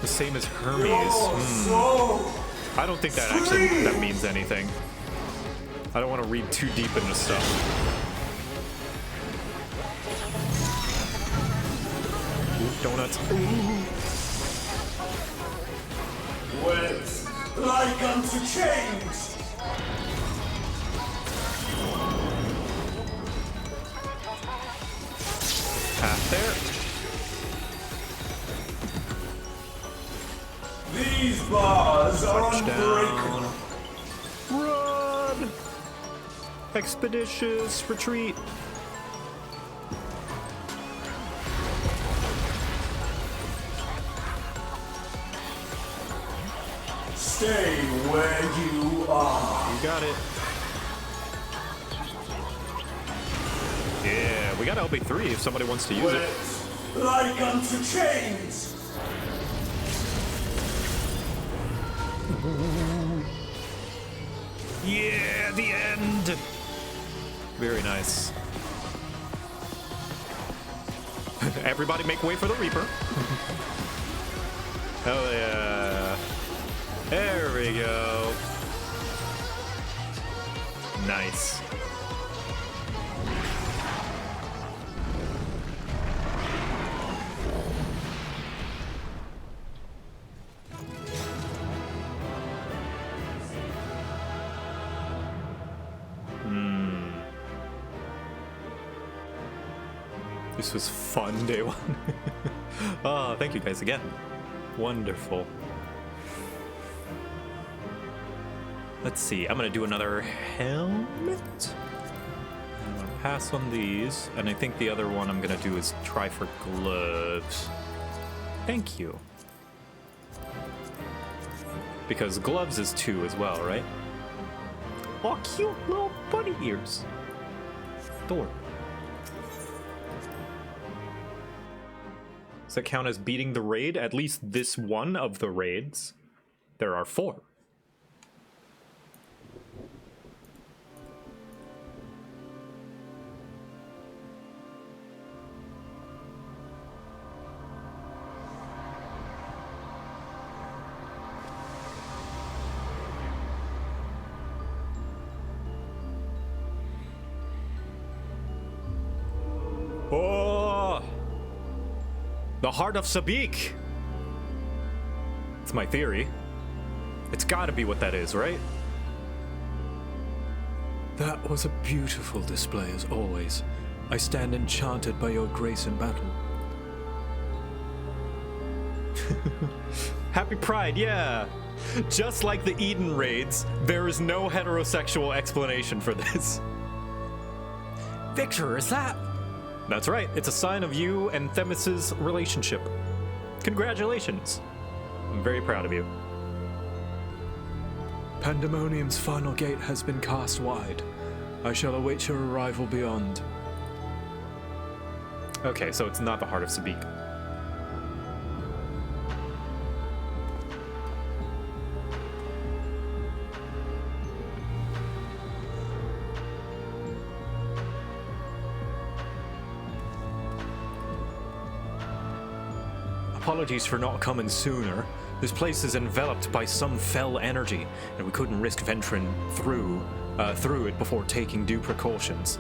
Speaker 1: The same as Hermes.
Speaker 6: Your soul.
Speaker 1: I don't think that actually that means anything. I don't want to read too deep into stuff. Ooh, donuts.
Speaker 6: Wet like unto chains.
Speaker 1: Path there.
Speaker 6: These bars are
Speaker 1: Touchdown.
Speaker 6: unbreakable.
Speaker 1: Run! Expeditious retreat.
Speaker 6: Stay where you are.
Speaker 1: You got it. Yeah, we got LB3 if somebody wants to use it.
Speaker 6: Wet like unto chains.
Speaker 1: Yeah, the end. Very nice. Everybody make way for the Reaper. Hell yeah. There we go. Nice. This was fun, day one. Oh, thank you guys again. Wonderful. Let's see, I'm gonna do another helmet. pass on these, and I think the other one I'm gonna do is try for gloves. Thank you. Because gloves is 2 as well, right? Oh, cute little bunny ears. Adorable. Does that count as beating the raid? At least this one of the raids. There are 4. Oh! The Heart of Sabik! It's my theory. It's gotta be what that is, right?
Speaker 5: That was a beautiful display as always. I stand enchanted by your grace in battle.
Speaker 1: Happy Pride, yeah! Just like the Eden raids, there is no heterosexual explanation for this.
Speaker 5: Victor, is that?
Speaker 1: That's right, it's a sign of you and Themis's relationship. Congratulations. I'm very proud of you.
Speaker 5: Pandemonium's final gate has been cast wide. I shall await your arrival beyond.
Speaker 1: Okay, so it's not the Heart of Sabik.
Speaker 5: Apologies for not coming sooner. This place is enveloped by some fell energy, and we couldn't risk venturing through it before taking due precautions.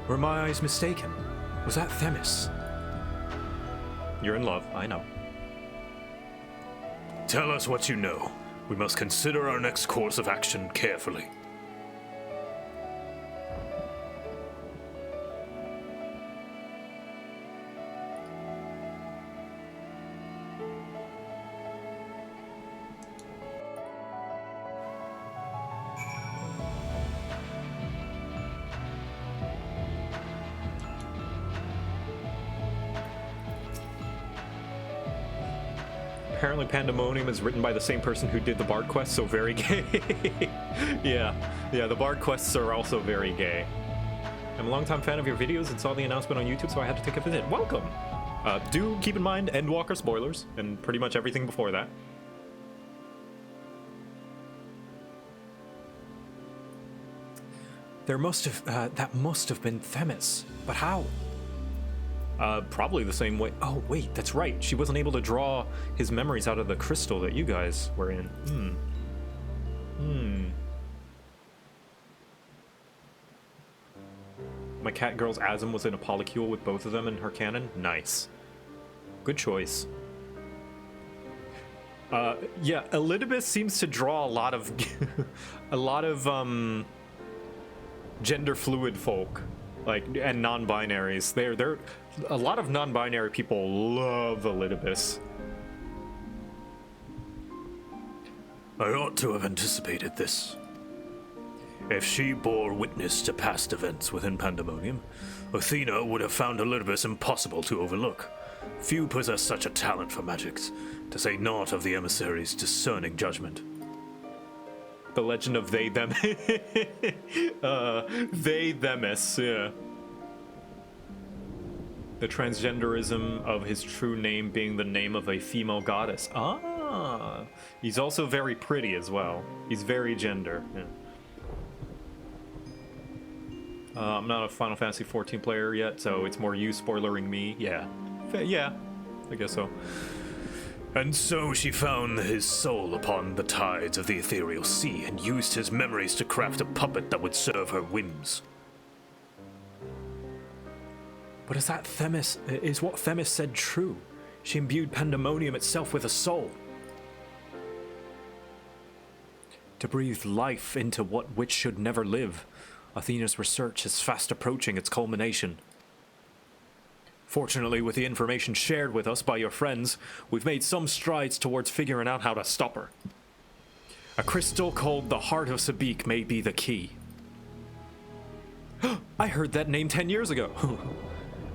Speaker 5: Were my eyes mistaken? Was that Themis?
Speaker 1: You're in love, I know.
Speaker 4: Tell us what you know. We must consider our next course of action carefully.
Speaker 1: Apparently Pandæmonium is written by the same person who did the Bard quests, so very gay. Yeah, the Bard quests are also very gay. I'm a longtime fan of your videos and saw the announcement on YouTube, so I had to take a visit. Welcome! Do keep in mind Endwalker spoilers, and pretty much everything before that.
Speaker 5: There must have, that must have been Themis. But how?
Speaker 1: Probably the same way. Oh, wait, that's right. She wasn't able to draw his memories out of the crystal that you guys were in. My cat girl's Asm was in a polycule with both of them in her canon. Nice. Good choice. Yeah, Elidibus seems to draw a lot of gender fluid folk, like, and non-binaries. They're a lot of non-binary people love Elidibus.
Speaker 4: I ought to have anticipated this. If she bore witness to past events within Pandæmonium, Athena would have found Elidibus impossible to overlook. Few possess such a talent for magics, to say naught of the emissary's discerning judgment.
Speaker 1: The legend of they, them. They, themis, yeah. The transgenderism of his true name being the name of a female goddess. Ah, he's also very pretty as well. He's very gender. Yeah. I'm not a Final Fantasy XIV player yet, so it's more you spoilering me. Yeah, yeah, I guess so.
Speaker 4: And so she found his soul upon the tides of the ethereal sea and used his memories to craft a puppet that would serve her whims.
Speaker 5: But is what Themis said true? She imbued Pandæmonium itself with a soul. To breathe life into which should never live. Athena's research is fast approaching its culmination. Fortunately, with the information shared with us by your friends, we've made some strides towards figuring out how to stop her. A crystal called the Heart of Sabik may be the key. I heard that name 10 years ago.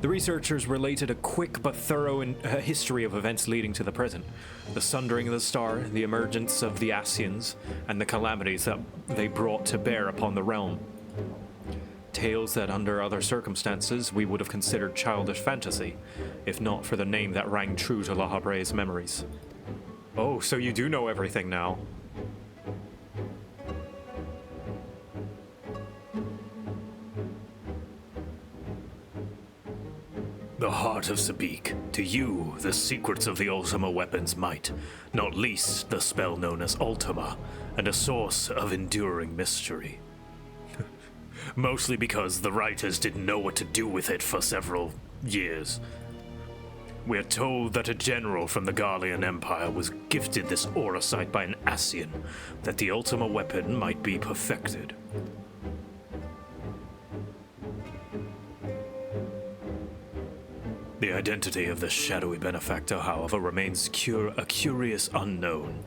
Speaker 5: The researchers related a quick but thorough history of events leading to the present. The sundering of the star, the emergence of the Asians, and the calamities that they brought to bear upon the realm. Tales that under other circumstances we would have considered childish fantasy, if not for the name that rang true to La Habre's memories. Oh, so you do know everything now.
Speaker 4: The Heart of Sabik. To you, the secrets of the Ultima weapons might, not least the spell known as Ultima, and a source of enduring mystery. Mostly because the writers didn't know what to do with it for several years. We're told that a general from the Garlean Empire was gifted this aura sight by an Asian, that the Ultima weapon might be perfected. The identity of the shadowy benefactor, however, remains a curious unknown.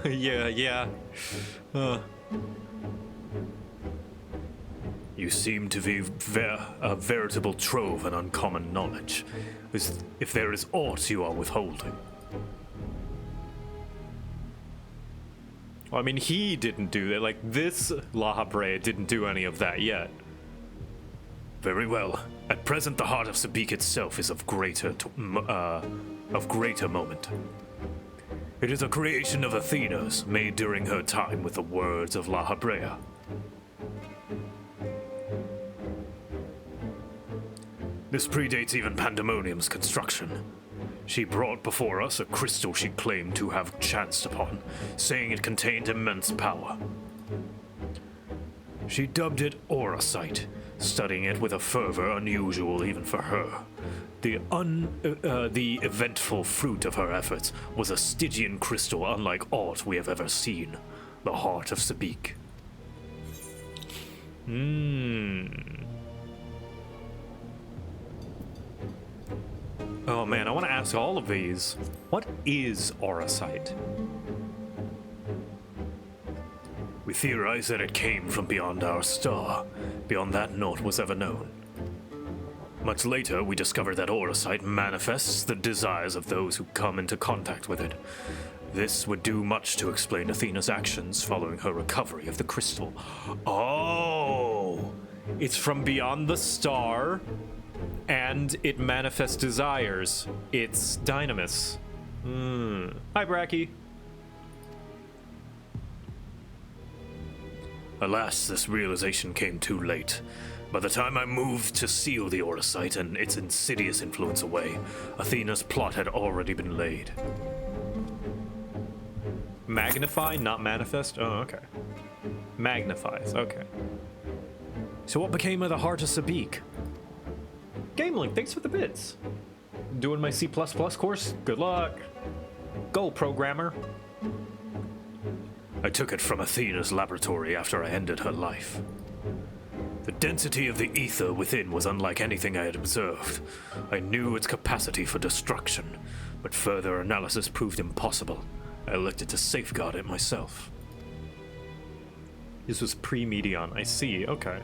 Speaker 5: Yeah.
Speaker 4: You seem to be a veritable trove of uncommon knowledge, as if there is aught you are withholding.
Speaker 5: Well, I mean, he didn't do that. Like, this La Habre didn't do any of that yet.
Speaker 4: Very well. At present, the Heart of Sabik itself is of greater moment. It is a creation of Athena's, made during her time with the words of La Habrea. This predates even Pandæmonium's construction. She brought before us a crystal she claimed to have chanced upon, saying it contained immense power. She dubbed it Aura Sight, studying it with a fervor unusual even for her. The eventful fruit of her efforts was a Stygian crystal unlike aught we have ever seen, the Heart of Sabik.
Speaker 5: Oh man, I want to ask all of these. What is Aura Sight?
Speaker 4: We theorize that it came from beyond our star. Beyond that, naught was ever known. Much later, we discovered that Aura Sight manifests the desires of those who come into contact with it. This would do much to explain Athena's actions following her recovery of the crystal.
Speaker 5: Oh! It's from beyond the star, and it manifests desires. It's Dynamis. Hi, Bracky.
Speaker 4: Alas, this realization came too late. By the time I moved to seal the Aura Sight and its insidious influence away, Athena's plot had already been laid.
Speaker 5: Magnify, not manifest? Oh, okay. Magnifies, okay. So what became of the Heart of Sabik? GameLink, thanks for the bits. Doing my C++ course? Good luck. Go, programmer.
Speaker 4: I took it from Athena's laboratory after I ended her life. The density of the ether within was unlike anything I had observed. I knew its capacity for destruction, but further analysis proved impossible. I elected to safeguard it myself.
Speaker 5: This was pre-Medion, I see, okay.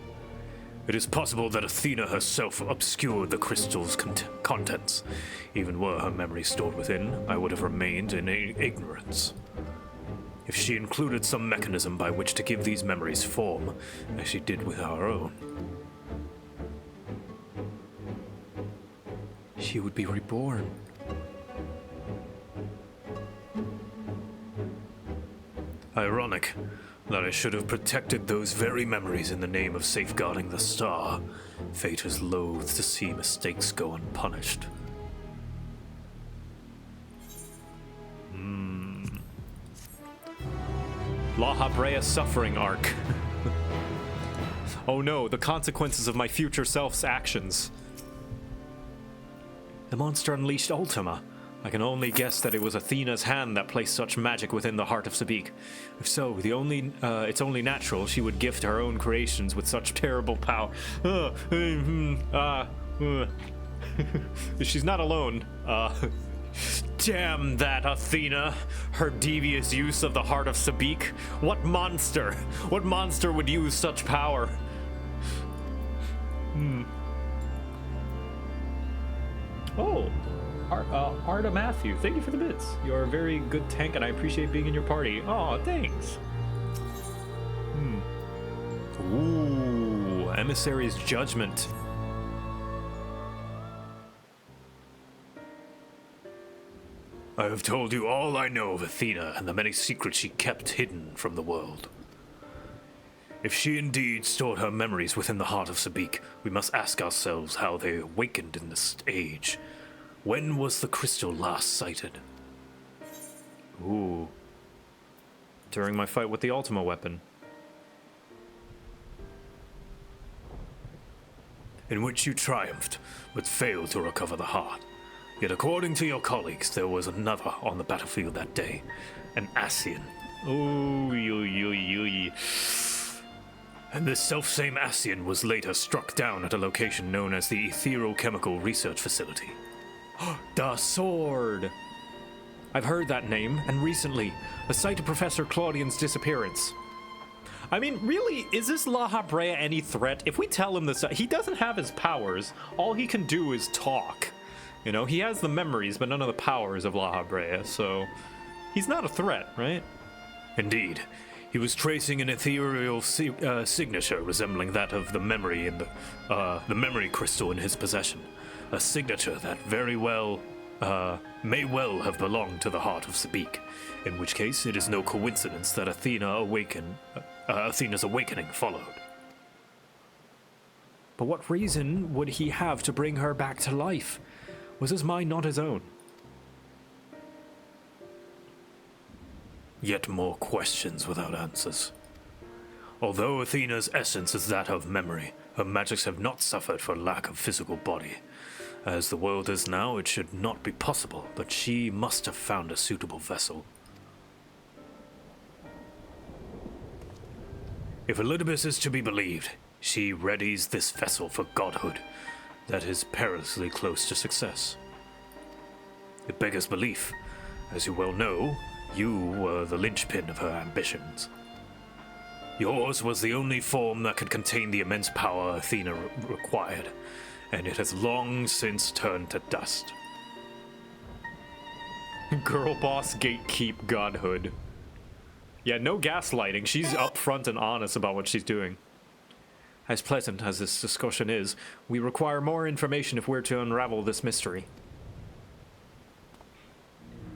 Speaker 4: It is possible that Athena herself obscured the crystal's contents. Even were her memory stored within, I would have remained in ignorance. If she included some mechanism by which to give these memories form, as she did with our own,
Speaker 5: she would be reborn.
Speaker 4: Ironic that I should have protected those very memories in the name of safeguarding the star. Fate is loath to see mistakes go unpunished.
Speaker 5: La Habrea suffering arc. Oh no, the consequences of my future self's actions. The monster unleashed Ultima. I can only guess that it was Athena's hand that placed such magic within the Heart of Sabik. If so, it's only natural she would gift her own creations with such terrible power. She's not alone.
Speaker 1: Damn that Athena! Her devious use of the heart of Sabik. What monster? What monster would use such power? Oh, Arda Matthew, thank you for the bits. You're a very good tank and I appreciate being in your party. Oh, thanks. Ooh, Emissary's Judgment.
Speaker 4: I have told you all I know of Athena and the many secrets she kept hidden from the world. If she indeed stored her memories within the heart of Sabik, we must ask ourselves how they awakened in this age. When was the crystal last sighted?
Speaker 1: Ooh. During my fight with the Ultima weapon.
Speaker 4: In which you triumphed, but failed to recover the heart. Yet according to your colleagues, there was another on the battlefield that day, an Ascian. And this selfsame Ascian was later struck down at a location known as the Etherochemical Research Facility.
Speaker 1: The Sword! I've heard that name, and recently, the site of Professor Claudian's disappearance. I mean, really, is this La Habrea any threat? If we tell him this, he doesn't have his powers. All he can do is talk. You know, he has the memories, but none of the powers of La Habrea, so he's not a threat, right?
Speaker 4: Indeed. He was tracing an ethereal signature resembling that of the memory in the memory crystal in his possession. A signature that very well, may well have belonged to the heart of Sabik, in which case it is no coincidence that Athena's awakening followed.
Speaker 1: But what reason would he have to bring her back to life? Was his mind not his own?
Speaker 4: Yet more questions without answers. Although Athena's essence is that of memory, her magics have not suffered for lack of physical body. As the world is now, it should not be possible, but she must have found a suitable vessel. If Elidibus is to be believed, she readies this vessel for godhood that is perilously close to success. It beggars belief. As you well know, you were the linchpin of her ambitions. Yours was the only form that could contain the immense power Athena required, and it has long since turned to dust.
Speaker 1: Girl boss gatekeep godhood. Yeah, no gaslighting. She's upfront and honest about what she's doing. As pleasant as this discussion is, we require more information if we're to unravel this mystery.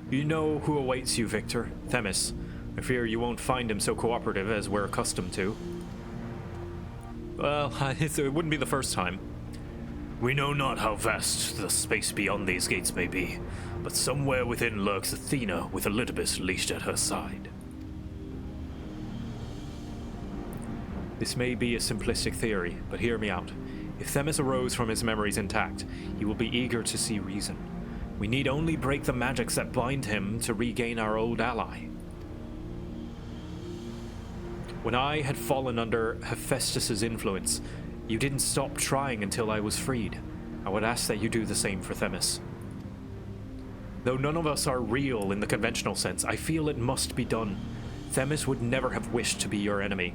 Speaker 1: You know who awaits you, Victor. Themis. I fear you won't find him so cooperative as we're accustomed to. Well, it wouldn't be the first time.
Speaker 4: We know not how vast the space beyond these gates may be, but somewhere within lurks Athena with Elidibus leashed at her side.
Speaker 1: This may be a simplistic theory, but hear me out. If Themis arose from his memories intact, he will be eager to see reason. We need only break the magics that bind him to regain our old ally. When I had fallen under Hephaestus's influence, you didn't stop trying until I was freed. I would ask that you do the same for Themis. Though none of us are real in the conventional sense, I feel it must be done. Themis would never have wished to be your enemy.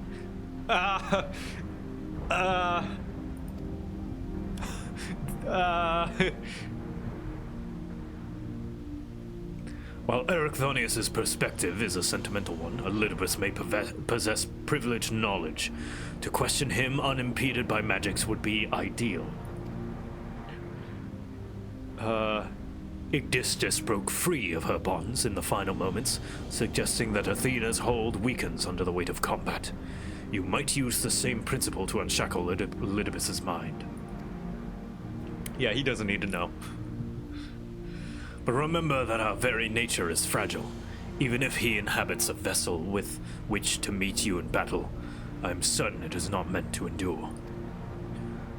Speaker 4: While Erechthonius's perspective is a sentimental one, Elidibus may possess privileged knowledge. To question him unimpeded by magics would be ideal. Igdistis broke free of her bonds in the final moments, suggesting that Athena's hold weakens under the weight of combat. You might use the same principle to unshackle Elidibus's mind.
Speaker 1: Yeah, he doesn't need to know.
Speaker 4: But remember that our very nature is fragile. Even if he inhabits a vessel with which to meet you in battle, I am certain it is not meant to endure.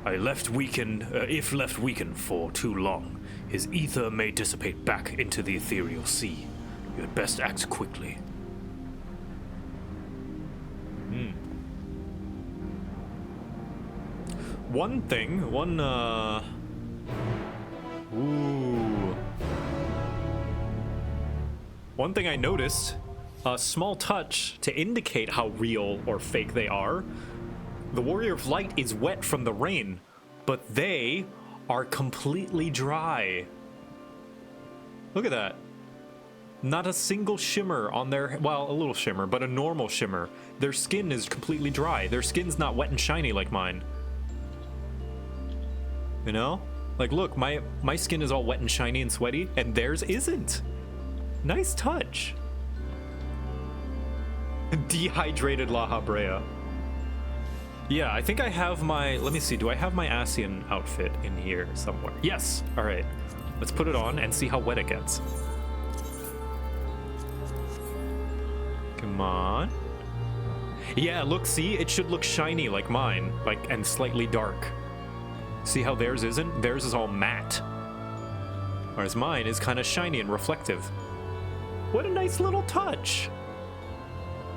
Speaker 4: If left weakened for too long, his ether may dissipate back into the ethereal sea. You had best act quickly.
Speaker 1: Ooh. One thing I noticed, a small touch to indicate how real or fake they are. The Warrior of Light is wet from the rain, but they are completely dry. Look at that. Not a single shimmer on their, well, a little shimmer, but a normal shimmer. Their skin is completely dry. Their skin's not wet and shiny like mine. You know? Like, look, my skin is all wet and shiny and sweaty, and theirs isn't. Nice touch. Dehydrated La Habrea. Yeah, I think I have my, let me see, do I have my Asian outfit in here somewhere? Yes, all right. Let's put it on and see how wet it gets. Come on. Yeah, look, see, it should look shiny like mine, like, and slightly dark. See how theirs isn't? Theirs is all matte. Whereas mine is kind of shiny and reflective. What a nice little touch.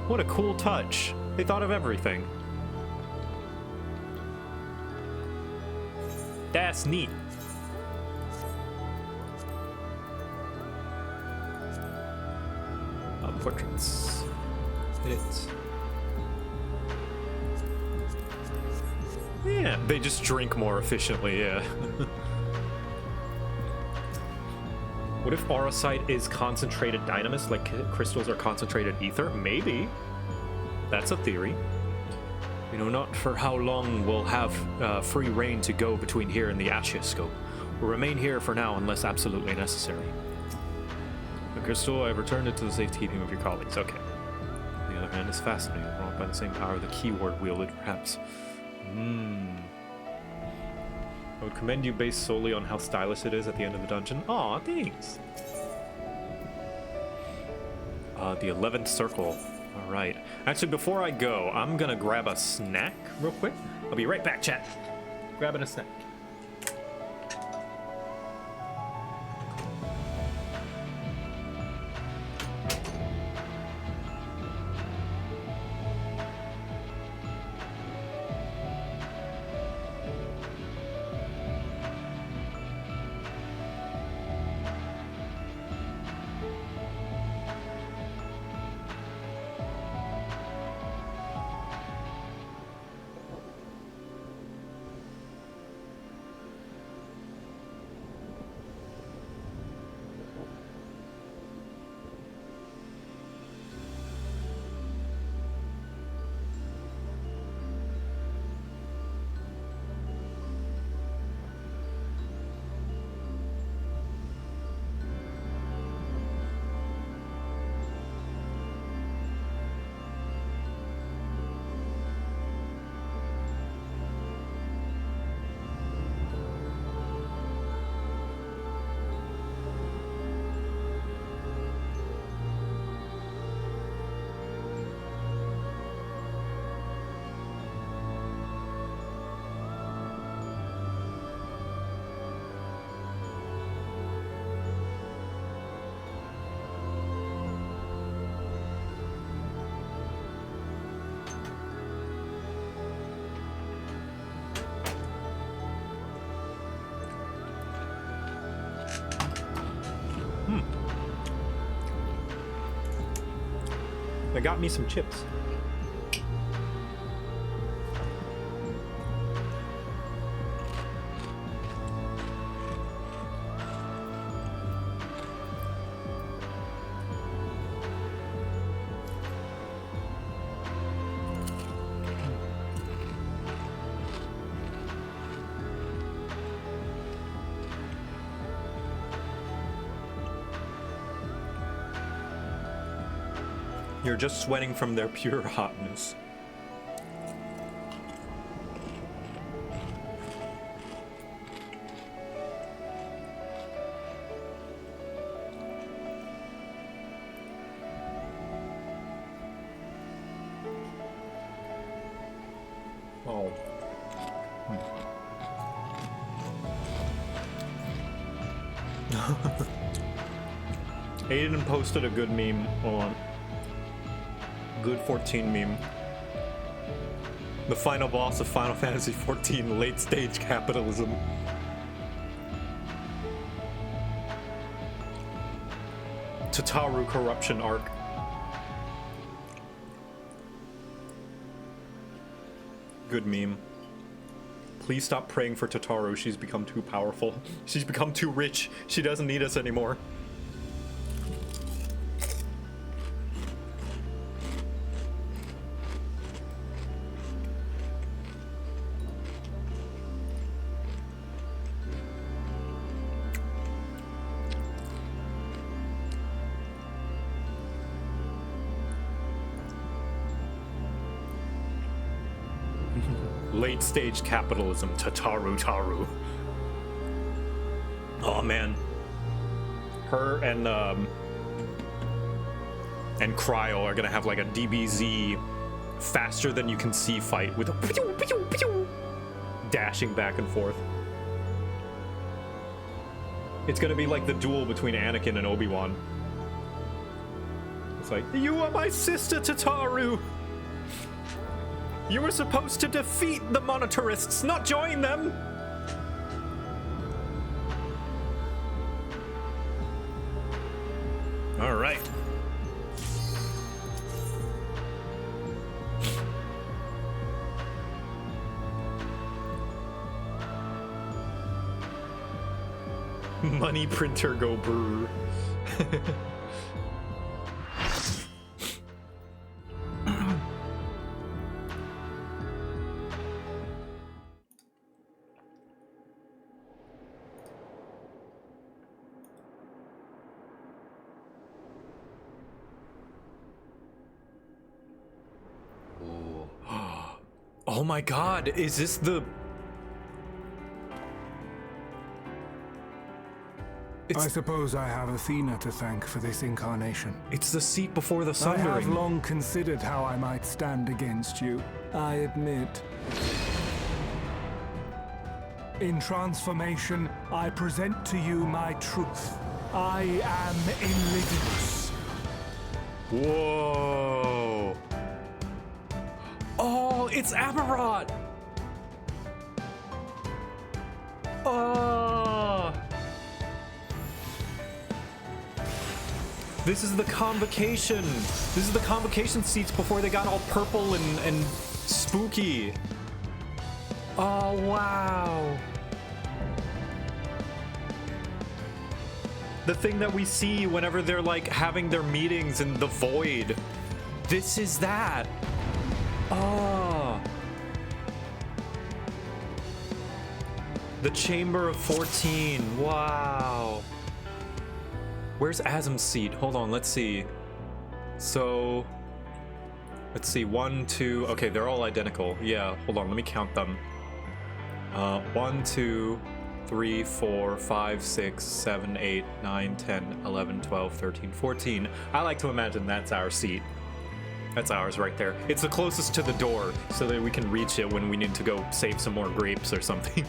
Speaker 1: What a cool touch. They thought of everything. That's neat. Portraits. Hit it. Yeah, they just drink more efficiently, yeah. What if Auracite is concentrated dynamis, like crystals are concentrated ether? Maybe. That's a theory. We know not for how long we'll have free reign to go between here and the Ashioscope. We'll remain here for now unless absolutely necessary. The crystal, I've returned it to the safekeeping of your colleagues. Okay. On the other hand, it's fascinating. Wrought by the same power the keyword wielded, perhaps. I would commend you based solely on how stylish it is at the end of the dungeon. Aw, thanks. The 11th circle. All right. Actually, before I go, I'm gonna grab a snack real quick. I'll be right back, chat. Grabbing a snack. I got me some chips. You're just sweating from their pure hotness. Oh. Aiden posted a good meme on good 14 meme. The final boss of Final Fantasy XIV, late stage capitalism. Tataru corruption arc. Good meme. Please stop praying for Tataru. She's become too powerful. She's become too rich. She doesn't need us anymore. Late stage capitalism, Tataru Taru. Oh man. Her and Cryo are gonna have like a DBZ faster than you can see fight with a pew, pew, pew, dashing back and forth. It's gonna be like the duel between Anakin and Obi-Wan. It's like, you are my sister, Tataru! You were supposed to defeat the Monetarists, not join them! Alright. Money printer go brr. Oh my god, is this the...
Speaker 7: I suppose I have Athena to thank for this incarnation.
Speaker 1: It's the seat before the
Speaker 7: I
Speaker 1: sundering.
Speaker 7: have long considered how I might stand against you, I admit. In transformation, I present to you my truth. I am Illidius.
Speaker 1: Whoa. Oh, it's Amarot! Oh. This is the convocation. This is the convocation seats before they got all purple and spooky. Oh, wow. The thing that we see whenever they're like having their meetings in the void. This is that. Oh. The Chamber of 14. Wow. Where's Azim's seat? Hold on, let's see. So, let's see. 1, 2. Okay, they're all identical. Yeah, hold on, let me count them. 1, 2, 3, 4, 5, 6, 7, 8, 9, 10, 11, 12, 13, 14. I like to imagine that's our seat. That's ours right there. It's the closest to the door, so that we can reach it when we need to go save some more grapes or something.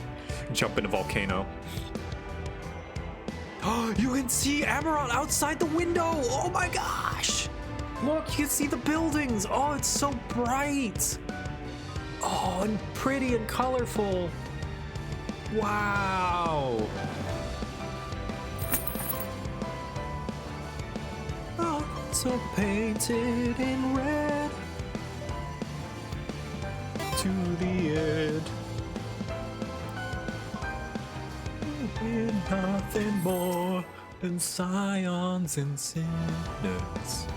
Speaker 1: Jump in a volcano. Oh, you can see Amarot outside the window! Oh my gosh! Look, you can see the buildings! Oh, it's so bright! Oh, and pretty and colorful! Wow! So painted in red to the end. We're nothing more than scions and sinners.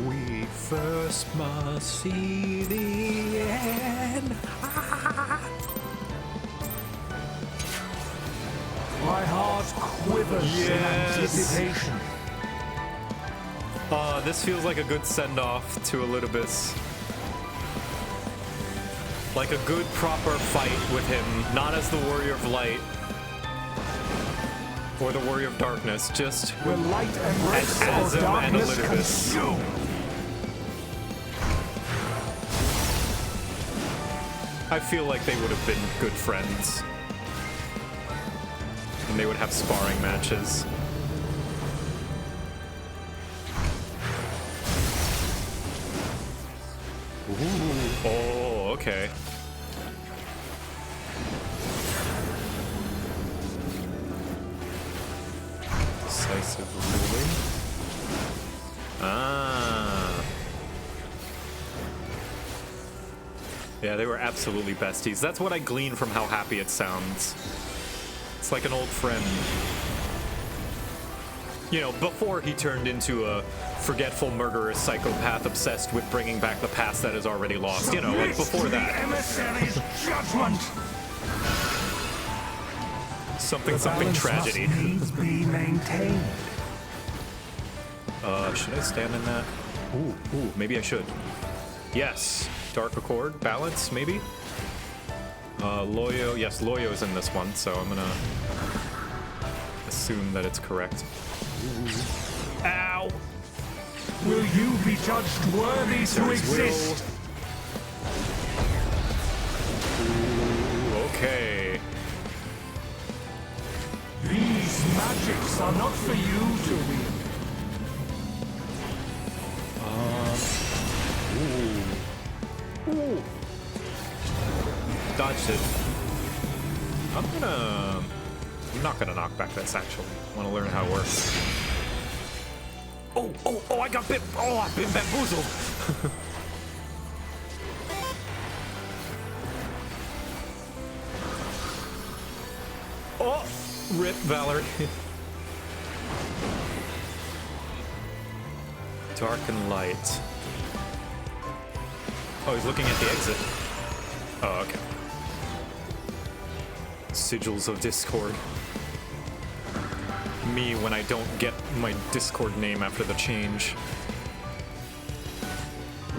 Speaker 1: We first must see the end.
Speaker 7: My heart quivers in anticipation.
Speaker 1: This feels like a good send-off to Elidibus. Like a good proper fight with him, not as the Warrior of Light or the Warrior of Darkness, just
Speaker 7: Will light embrace or
Speaker 1: Azim and
Speaker 7: darkness
Speaker 1: Elidibus.
Speaker 7: consume?
Speaker 1: I feel like they would have been good friends. And they would have sparring matches. Ooh, oh, okay. Decisive ruling. Ah. Yeah, they were absolutely besties. That's what I glean from how happy it sounds. It's like an old friend. You know, before he turned into a forgetful, murderous psychopath obsessed with bringing back the past that is already lost. You know, like before that.
Speaker 7: Emissary's judgment.
Speaker 1: Something tragedy.
Speaker 7: Must needs be maintained.
Speaker 1: Should I stand in that? Ooh, maybe I should. Yes. Dark Accord, balance, maybe? Loyo, yes, Loyo's in this one, so I'm gonna assume that it's correct. Ow!
Speaker 7: Will you be judged worthy to exist?
Speaker 1: Ooh, okay.
Speaker 7: These magics are not for you to wield.
Speaker 1: Ooh. Dodged it. I'm not gonna knock back this, actually. I want to learn how it works. Oh, I got bit. Oh, I've been bamboozled. Oh, rip, Valerie. Dark and light. Oh, he's looking at the exit. Oh, okay. Sigils of Discord. Me when I don't get my Discord name after the change.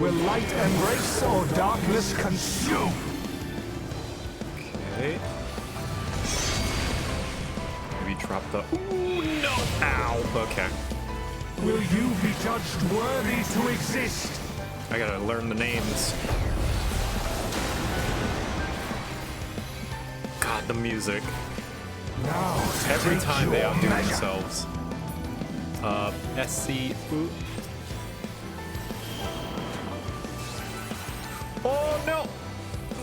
Speaker 7: Will light embrace or darkness consume?
Speaker 1: Okay. Maybe drop the... Ooh, no! Ow! Okay.
Speaker 7: Will you be judged worthy to exist?
Speaker 1: I gotta learn the names. God, the music.
Speaker 7: Now,
Speaker 1: Every time they outdo
Speaker 7: measure.
Speaker 1: themselves. SC. Ooh. Oh no!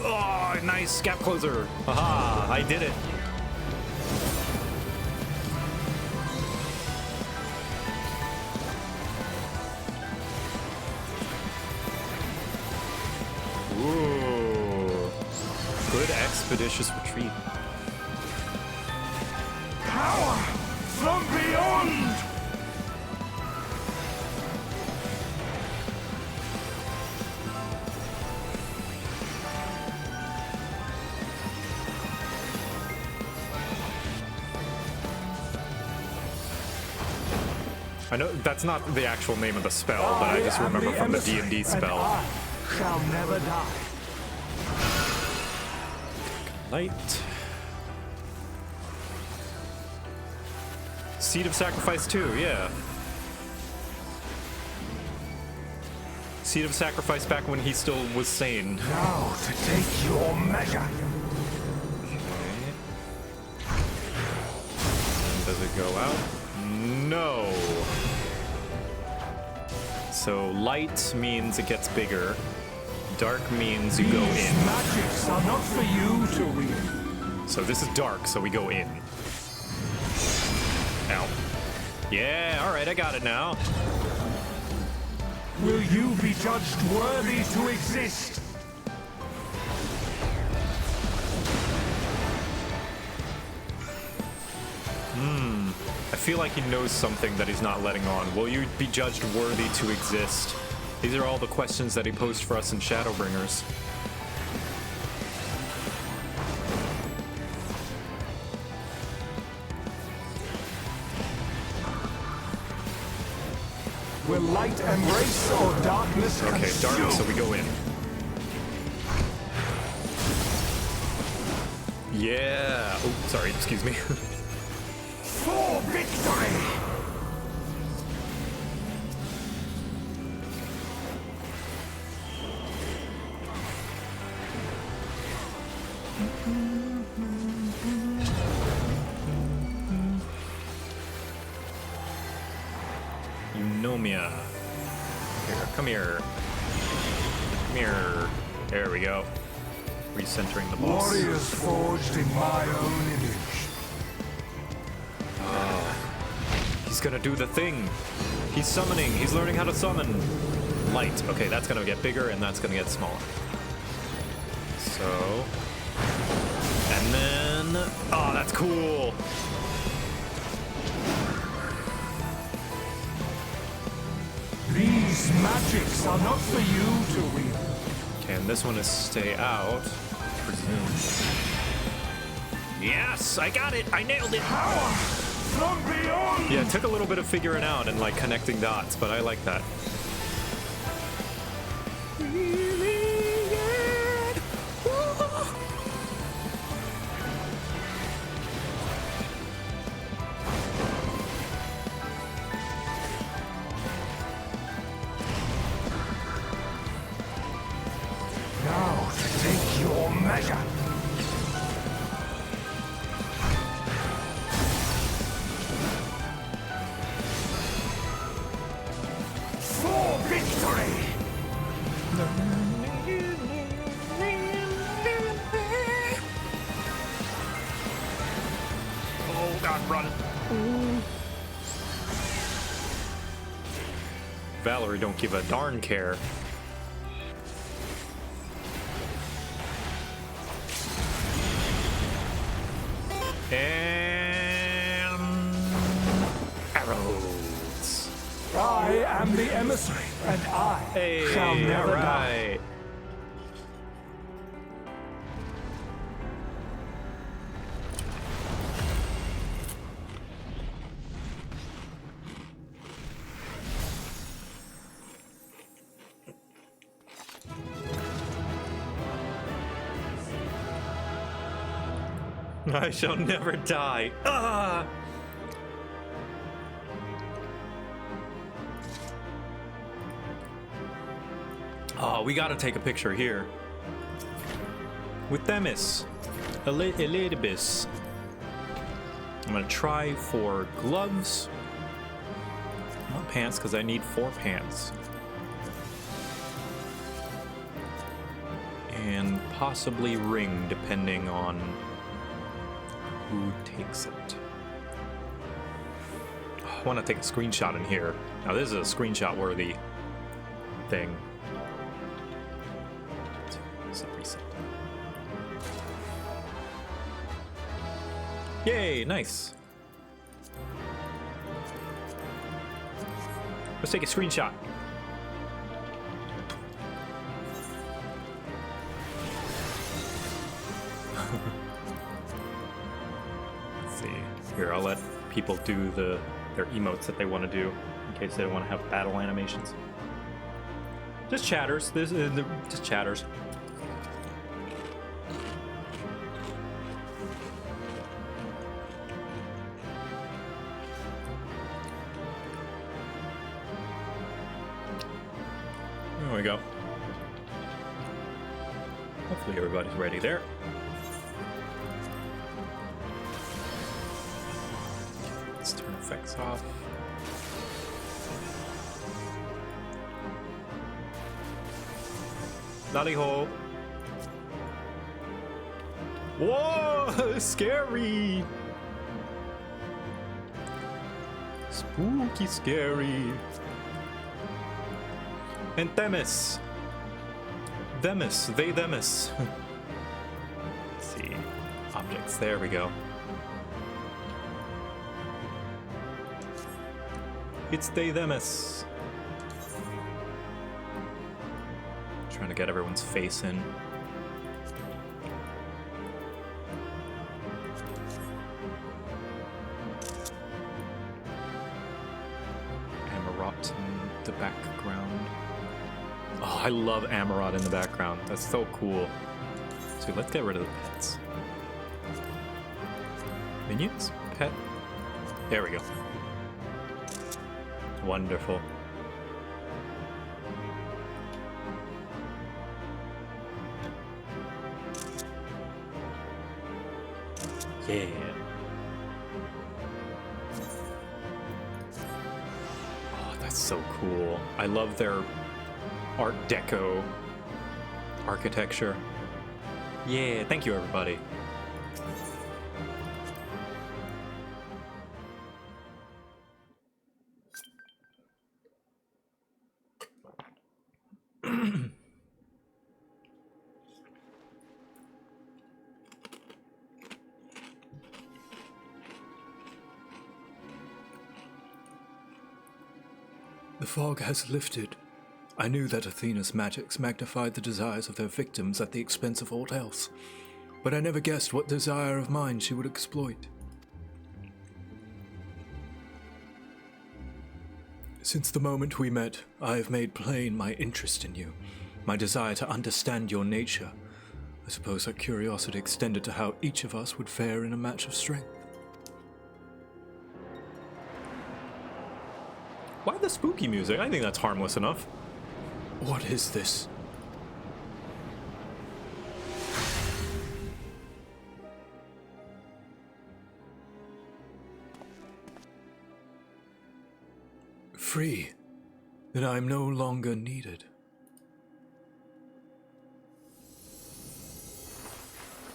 Speaker 1: Oh, nice gap closer. Haha, I did it. Ooh. Good expeditious retreat.
Speaker 7: Power from beyond!
Speaker 1: I know that's not the actual name of the spell, but I just remember from the D&D spell.
Speaker 7: I shall never die.
Speaker 1: Light. Seed of Sacrifice 2, yeah. Seed of Sacrifice back when he still was sane.
Speaker 7: Now to take your measure.
Speaker 1: Does it go out? No. So light means it gets bigger. Dark means you go
Speaker 7: These
Speaker 1: in.
Speaker 7: magics are not for you to wield.
Speaker 1: So this is dark, so we go in. Ow. Yeah, alright, I got it now.
Speaker 7: Will you be judged worthy to exist?
Speaker 1: I feel like he knows something that he's not letting on. Will you be judged worthy to exist? These are all the questions that he posed for us in Shadowbringers.
Speaker 7: Will light embrace or darkness
Speaker 1: Okay,
Speaker 7: consume?
Speaker 1: dark, so we go in. Yeah. Oh, sorry, excuse me.
Speaker 7: For victory!
Speaker 1: Eunomia. Here, come here. Come here. There we go. Recentering the boss.
Speaker 7: Warriors forged in my own image.
Speaker 1: He's gonna do the thing. He's summoning. He's learning how to summon. Light. Okay, that's gonna get bigger and that's gonna get smaller. So... And then... Oh, that's cool.
Speaker 7: These magics are not for you to wield.
Speaker 1: Okay, and this one is stay out. Presume. Yes, I got it. I nailed it.
Speaker 7: Power from beyond.
Speaker 1: Yeah, it took a little bit of figuring out and like connecting dots, but I like that.
Speaker 7: Now to take your measure. For victory!
Speaker 1: Oh god, run. Valerie don't give a darn care. And arrows.
Speaker 7: I am the emissary, and I shall never die.
Speaker 1: Right. I shall never die. Ah! Oh, we gotta take a picture here. With Themis. Elidibus. I'm gonna try for gloves. Not pants, because I need 4 pants. And possibly ring, depending on who takes it. I want to take a screenshot in here. Now this is a screenshot worthy thing. Reset. Yay, nice. Let's take a screenshot. Here, I'll let people do their emotes that they want to do in case they want to have battle animations. Just chatters. This is just chatters. There we go. Hopefully everybody's ready there. Let's turn effects off. Nutty hole. Whoa! Scary! Spooky scary. And Themis. Themis. They Themis. Let's see. Objects. There we go. It's they Themis. Trying to get everyone's face in. Amarot in the background. Oh, I love Amarot in the background. That's so cool. So let's get rid of the pets. Minions? Pet? There we go. Wonderful. Yeah. Oh, that's so cool. I love their Art Deco architecture. Yeah, thank you everybody.
Speaker 8: The fog has lifted. I knew that Athena's magics magnified the desires of their victims at the expense of all else, but I never guessed what desire of mine she would exploit. Since the moment we met, I have made plain my interest in you, my desire to understand your nature. I suppose that curiosity extended to how each of us would fare in a match of strength.
Speaker 1: Why the spooky music? I think that's harmless enough.
Speaker 8: What is this? Free. Then I am no longer needed.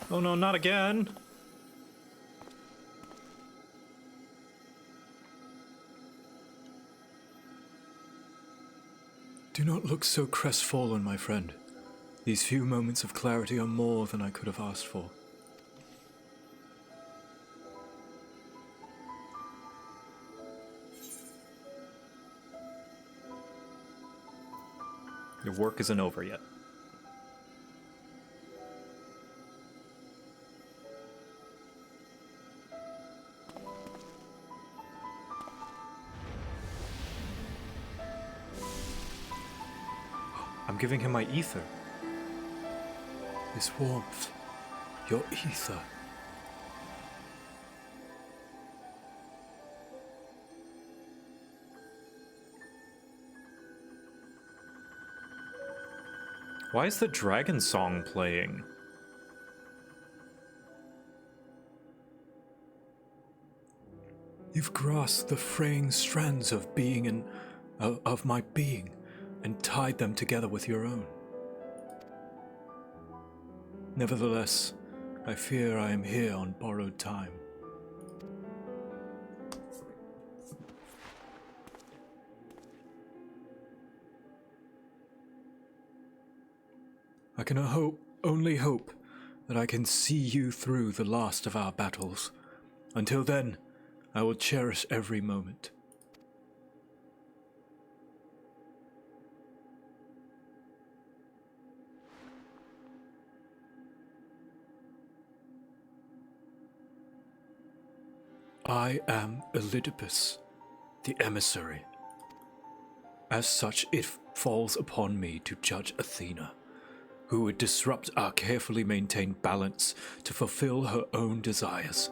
Speaker 1: Oh no, not again.
Speaker 8: Do not look so crestfallen, my friend. These few moments of clarity are more than I could have asked for.
Speaker 1: Your work isn't over yet. I'm giving him my ether.
Speaker 8: This warmth, your ether.
Speaker 1: Why is the dragon song playing?
Speaker 8: You've grasped the fraying strands of being and of my being, and tied them together with your own. Nevertheless, I fear I am here on borrowed time. I can only hope that I can see you through the last of our battles. Until then, I will cherish every moment. I am Elidipus, the emissary. As such, it falls upon me to judge Athena, who would disrupt our carefully maintained balance to fulfill her own desires.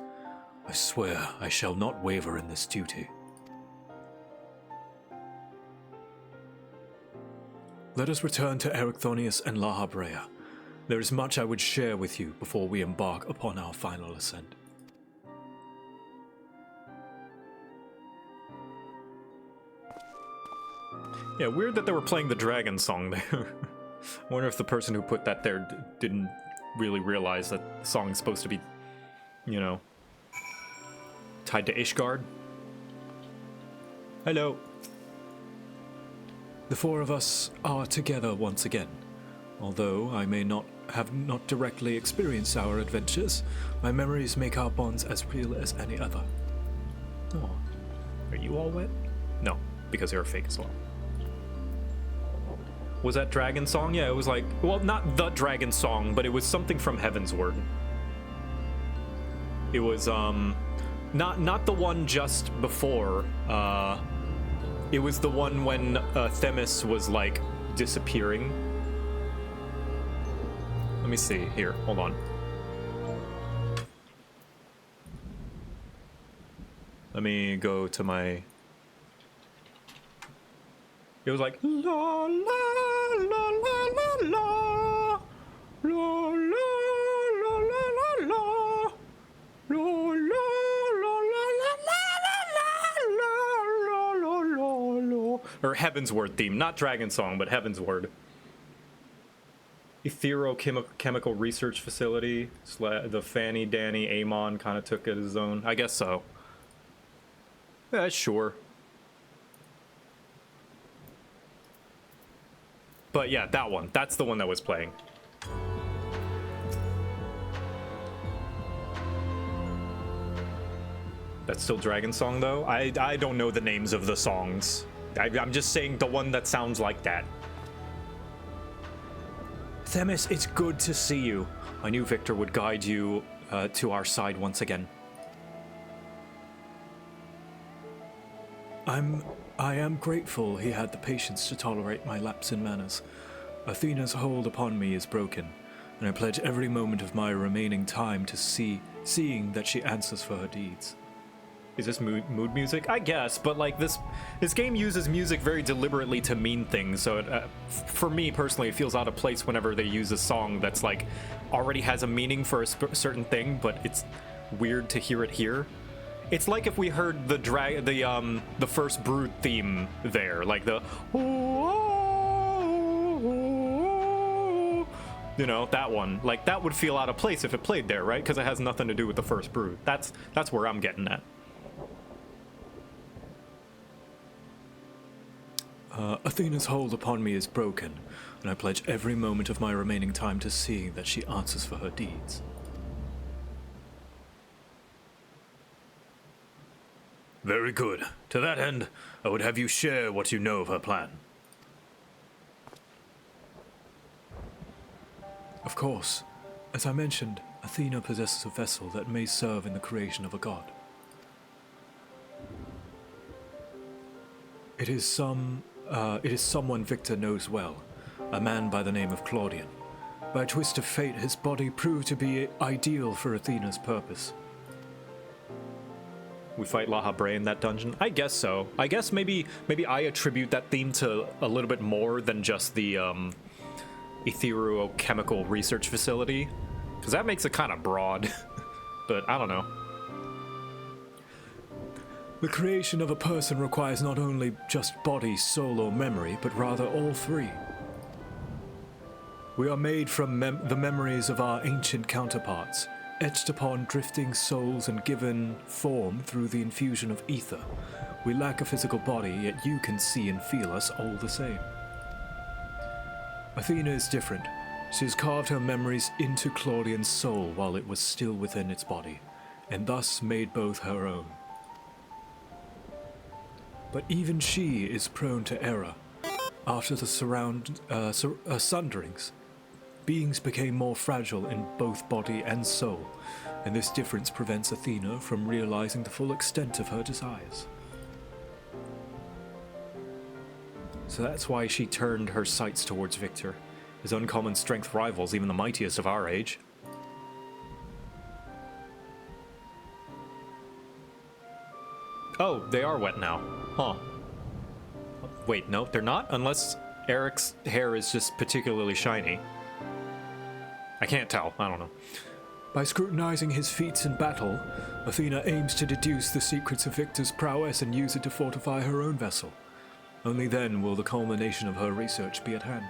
Speaker 8: I swear I shall not waver in this duty. Let us return to Ericthonius and La Habrea. There is much I would share with you before we embark upon our final ascent.
Speaker 1: Yeah, weird that they were playing the dragon song there. I wonder if the person who put that there didn't really realize that the song is supposed to be, you know, tied to Ishgard. Hello.
Speaker 8: The four of us are together once again. Although I may not have directly experienced our adventures, my memories make our bonds as real as any other.
Speaker 1: Oh, are you all wet? No, because you're fake as well. Was that dragon song? Yeah, it was like, well, not the dragon song, but it was something from Heaven's Word. It was not the one just before. It was the one when Themis was like disappearing. Let me see here. Hold on. Let me go to my. It was like la la la la la la la la la la la la. Or Heaven's Word theme, not Dragon Song, but Heaven's Word. Etherochemical Research Facility. The Fanny, Danny, Amon kind of took it as his own. I guess so. Yeah, sure. But yeah, that one. That's the one that was playing. That's still Dragon Song, though? I don't know the names of the songs. I'm just saying the one that sounds like that.
Speaker 5: Themis, it's good to see you. I knew Victor would guide you to our side once again. I am grateful he had the patience to tolerate my lapse in manners. Athena's hold upon me is broken, and I pledge every moment of my remaining time to seeing that she answers for her deeds.
Speaker 1: Is this mood music? I guess, but like this game uses music very deliberately to mean things. So for me personally, it feels out of place whenever they use a song that's like already has a meaning for a certain thing, but it's weird to hear it here. It's like if we heard the first Brood theme there, like the you know, that one. Like that would feel out of place if it played there, right? Because it has nothing to do with the first Brood. That's where I'm getting at.
Speaker 5: Athena's hold upon me is broken, and I pledge every moment of my remaining time to seeing that she answers for her deeds.
Speaker 4: Very good. To that end, I would have you share what you know of her plan.
Speaker 5: Of course. As I mentioned, Athena possesses a vessel that may serve in the creation of a god. It is someone Victor knows well, a man by the name of Claudian. By a twist of fate, his body proved to be ideal for Athena's purpose.
Speaker 1: We fight Laha Bray in that dungeon? I guess so. I guess maybe I attribute that theme to a little bit more than just the etherochemical research facility, because that makes it kind of broad. But I don't know.
Speaker 5: The creation of a person requires not only just body, soul, or memory, but rather all three. We are made from the memories of our ancient counterparts, etched upon drifting souls and given form through the infusion of ether. We lack a physical body, yet you can see and feel us all the same. Athena is different. She has carved her memories into Claudian's soul while it was still within its body, and thus made both her own. But even she is prone to error. After the sunderings, beings became more fragile in both body and soul, and this difference prevents Athena from realizing the full extent of her desires. So that's why she turned her sights towards Victor. His uncommon strength rivals even the mightiest of our age. Oh, they are wet now. Huh. Wait, no, they're not? Unless Eric's hair is just particularly shiny. I can't tell. I don't know. By scrutinizing his feats in battle, Athena aims to deduce the secrets of Victor's prowess and use it to fortify her own vessel. Only then will the culmination of her research be at hand.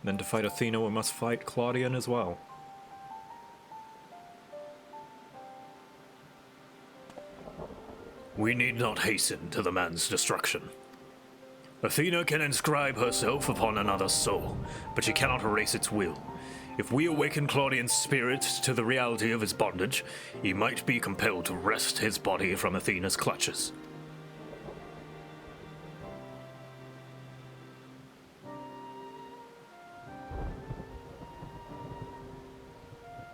Speaker 1: Then to fight Athena, we must fight Claudian as well.
Speaker 4: We need not hasten to the man's destruction. Athena can inscribe herself upon another's soul, but she cannot erase its will. If we awaken Claudian's spirit to the reality of his bondage, he might be compelled to wrest his body from Athena's clutches.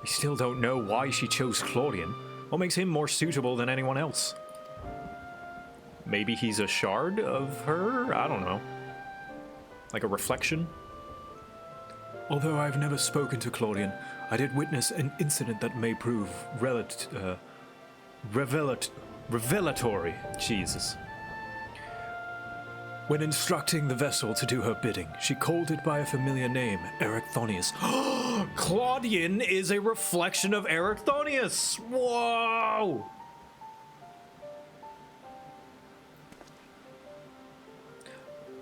Speaker 1: We still don't know why she chose Claudian. What makes him more suitable than anyone else? Maybe he's a shard of her? I don't know. Like a reflection?
Speaker 5: Although I've never spoken to Claudian, I did witness an incident that may prove revelatory.
Speaker 1: Jesus.
Speaker 5: When instructing the vessel to do her bidding, she called it by a familiar name, Erechthonius.
Speaker 1: Claudian is a reflection of Erechthonius! Whoa!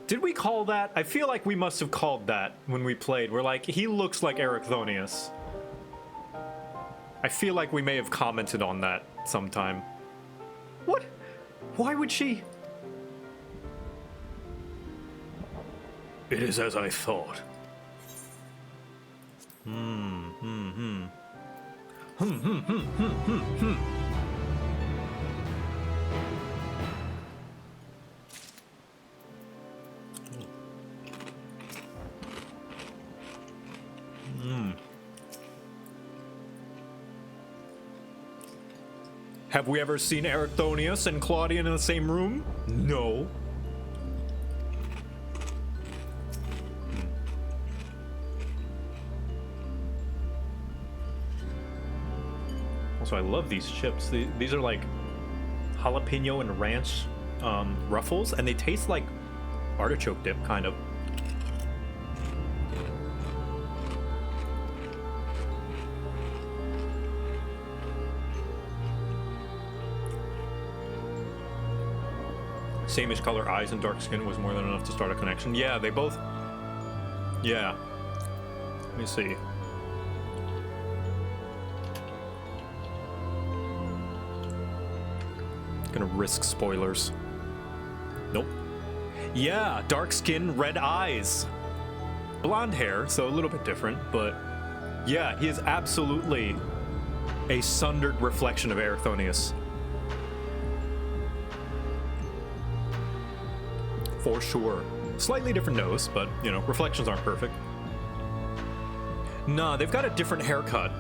Speaker 1: Did we call that? I feel like we must have called that when we played. We're like, he looks like Erechthonius. I feel like we may have commented on that sometime. What? Why would she?
Speaker 4: It is as I thought.
Speaker 1: Have we ever seen Ericthonius and Claudian in the same room? No. Also, I love these chips. These are like jalapeno and ranch ruffles, and they taste like artichoke dip, kind of. Same-ish color eyes and dark skin was more than enough to start a connection. Yeah, they both... Yeah. Let me see. Gonna risk spoilers. Nope. Yeah, dark skin, red eyes. Blonde hair, so a little bit different, but... Yeah, he is absolutely a sundered reflection of Ericthonius. For sure. Slightly different nose, but, you know, reflections aren't perfect. Nah, they've got a different haircut.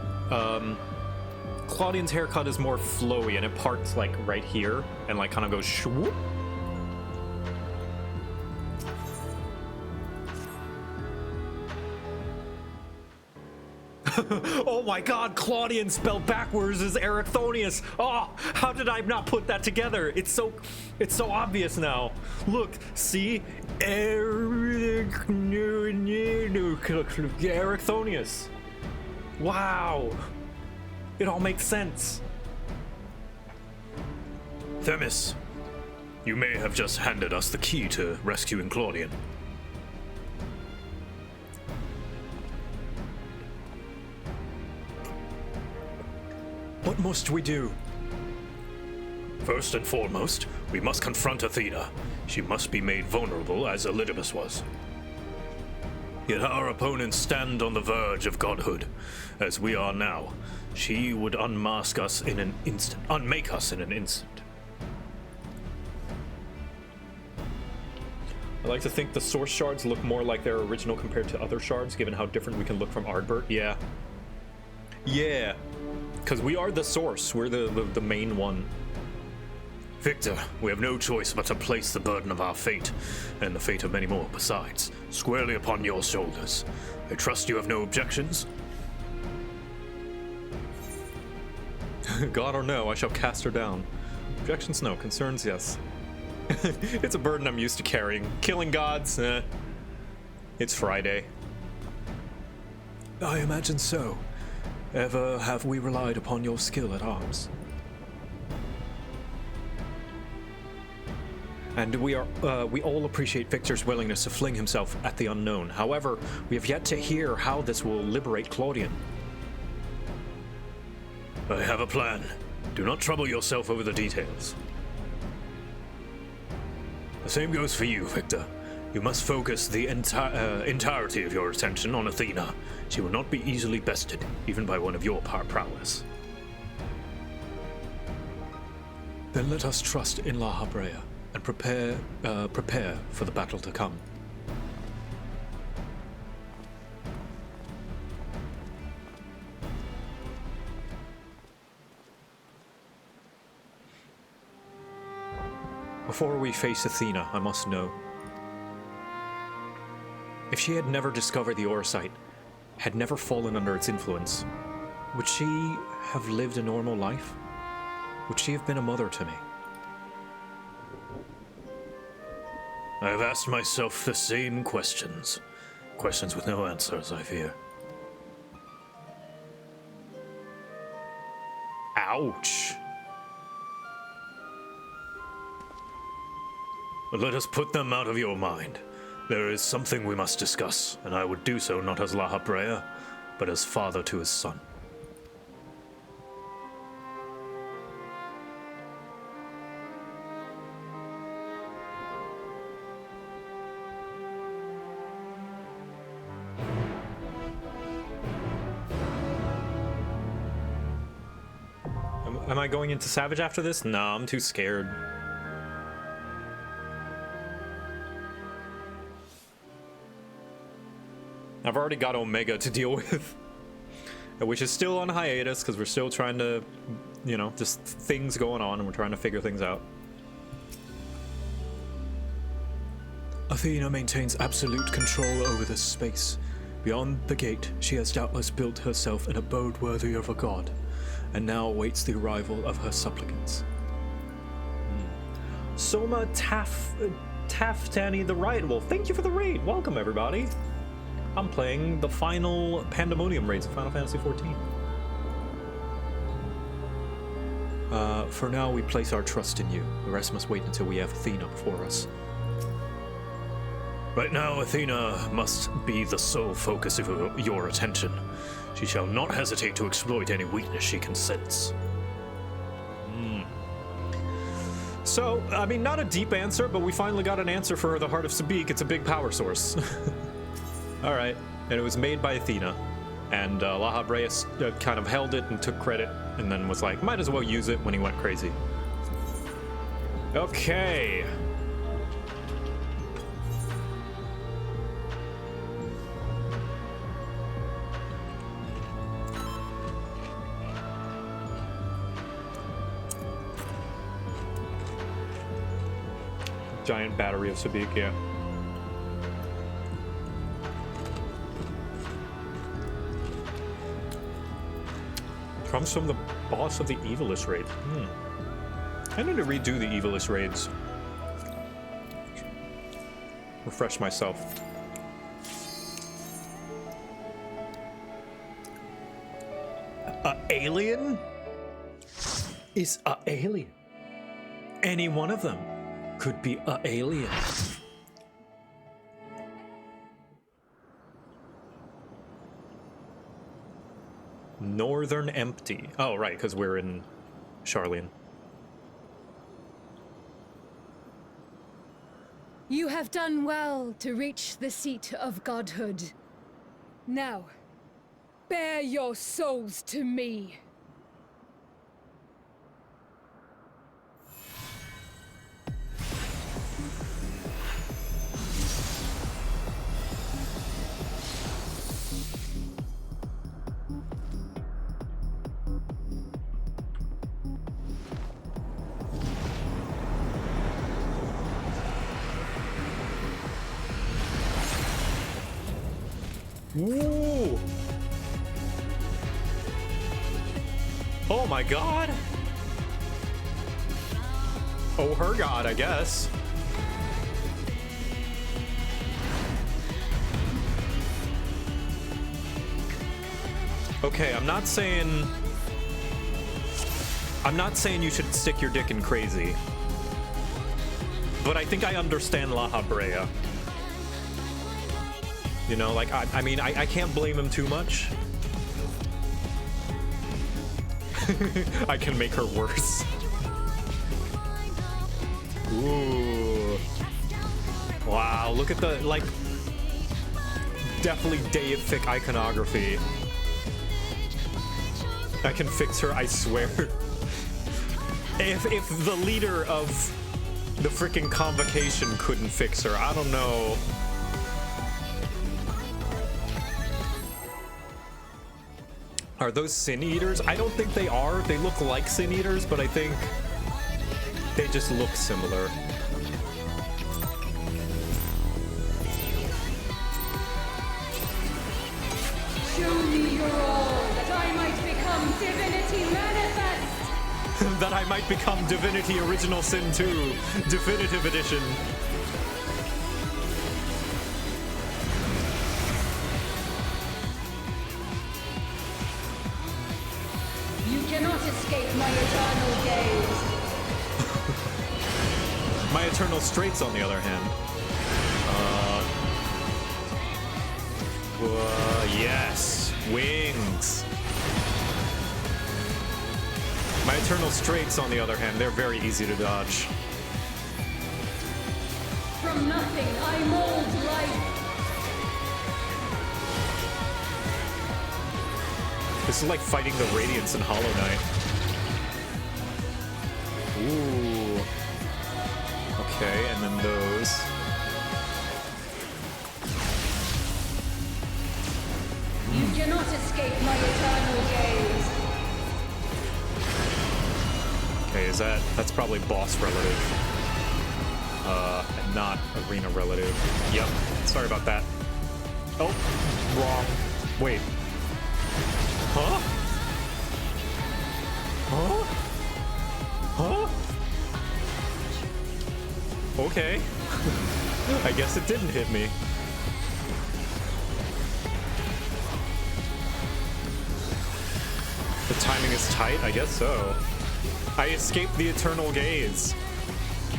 Speaker 1: Claudian's haircut is more flowy, and it parts, like, right here, and, like, kind of goes shwoop. Oh my god, Claudian spelled backwards is Ericthonius. Oh, how did I not put that together? It's so obvious now. Look, see? Ericthonius. Wow. It all makes sense.
Speaker 4: Themis, you may have just handed us the key to rescuing Claudian.
Speaker 5: What must we do?
Speaker 4: First and foremost, we must confront Athena. She must be made vulnerable as Elidibus was. Yet our opponents stand on the verge of godhood, as we are now. She would unmask us in an instant, unmake us in an instant.
Speaker 1: I like to think the source shards look more like their original compared to other shards, given how different we can look from Ardbert. Yeah. Yeah. Because we are the source. We're the main one.
Speaker 4: Victor, we have no choice but to place the burden of our fate, and the fate of many more besides, squarely upon your shoulders. I trust you have no objections?
Speaker 1: God or no, I shall cast her down. Objections no, concerns yes. It's a burden I'm used to carrying. Killing gods, It's Friday.
Speaker 8: I imagine so. Ever have we relied upon your skill at arms?
Speaker 1: And we all appreciate Victor's willingness to fling himself at the unknown. However, we have yet to hear how this will liberate Claudian.
Speaker 4: I have a plan. Do not trouble yourself over the details. The same goes for you, Victor. You must focus the entirety of your attention on Athena. She will not be easily bested, even by one of your prowess.
Speaker 8: Then let us trust in La Habrea and prepare for the battle to come.
Speaker 1: Before we face Athena, I must know. If she had never discovered the Orosite, had never fallen under its influence, would she have lived a normal life? Would she have been a mother to me?
Speaker 4: I have asked myself the same questions. Questions with no answers, I fear.
Speaker 1: Ouch.
Speaker 4: But let us put them out of your mind. There is something we must discuss, and I would do so not as La Habrea, but as father to his son.
Speaker 1: Am I going into Savage after this? No, I'm too scared. I've already got Omega to deal with, which is still on hiatus because we're still trying to, you know, just things going on and we're trying to figure things out.
Speaker 8: Athena maintains absolute control over this space. Beyond the gate, she has doubtless built herself an abode worthy of a god, and now awaits the arrival of her supplicants.
Speaker 1: Soma Taftani the Riot Wolf, thank you for the raid. Welcome, everybody. I'm playing the final Pandæmonium raids of Final Fantasy XIV.
Speaker 8: For now, we place our trust in you. The rest must wait until we have Athena before us.
Speaker 4: Right now, Athena must be the sole focus of your attention. She shall not hesitate to exploit any weakness she can sense.
Speaker 1: So, I mean, not a deep answer, but we finally got an answer for the Heart of Sabik. It's a big power source. All right, and it was made by Athena, and La Habrea kind of held it and took credit, and then was like, might as well use it when he went crazy. Okay. Giant battery of Sabik, yeah. Comes from the boss of the Evilist raid. I need to redo the Evilist raids. Refresh myself. Alien? Is a alien. Any one of them could be a alien. Northern Empty. Oh, right, because we're in Charlene.
Speaker 9: You have done well to reach the seat of godhood. Now, bear your souls to me.
Speaker 1: Ooh. Oh my god. Oh, her god, I guess. Okay, I'm not saying you should stick your dick in crazy. But I think I understand La Habrea. You know, like, I mean, I can't blame him too much. I can make her worse. Ooh. Wow, look at the, like, definitely deific iconography. I can fix her, I swear. If the leader of the freaking convocation couldn't fix her, I don't know. Are those Sin Eaters? I don't think they are. They look like Sin Eaters, but I think they just look similar.
Speaker 9: Show me your all, that I might become divinity manifest!
Speaker 1: That I might become Divinity Original Sin 2, Definitive Edition.
Speaker 9: Escape my eternal gaze.
Speaker 1: My Eternal Straits, on the other hand. Yes, wings. My Eternal Straits, on the other hand, they're very easy to dodge.
Speaker 9: From nothing, I mold life.
Speaker 1: This is like fighting the Radiance in Hollow Knight. Ooh. Okay, and then those.
Speaker 9: You cannot escape my eternal gaze.
Speaker 1: Okay, that's probably boss relative. And not arena relative. Yep, sorry about that. Oh, wrong. Wait. Huh? Huh? Huh? Okay. I guess it didn't hit me. The timing is tight? I guess so. I escaped the eternal gaze.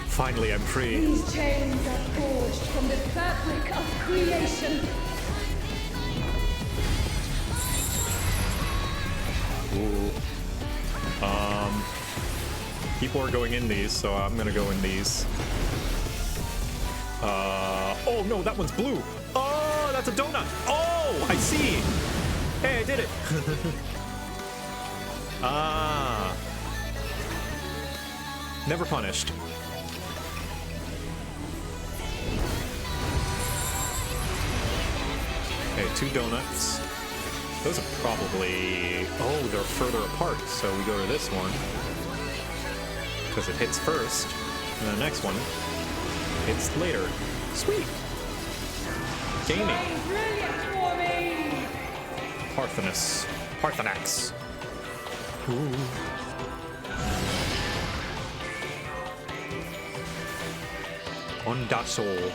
Speaker 1: Finally, I'm free.
Speaker 9: These chains are forged from the fabric of creation.
Speaker 1: Ooh. People are going in these, so I'm gonna go in these. Oh no, that one's blue. Oh, that's a donut. Oh, I see. Hey, I did it. Ah. Never punished. Okay, 2 donuts. Those are probably... Oh, they're further apart, so we go to this one. Because it hits first, and the next one hits later. Sweet! Gaming. Parthenax. Ooh. Ondasol.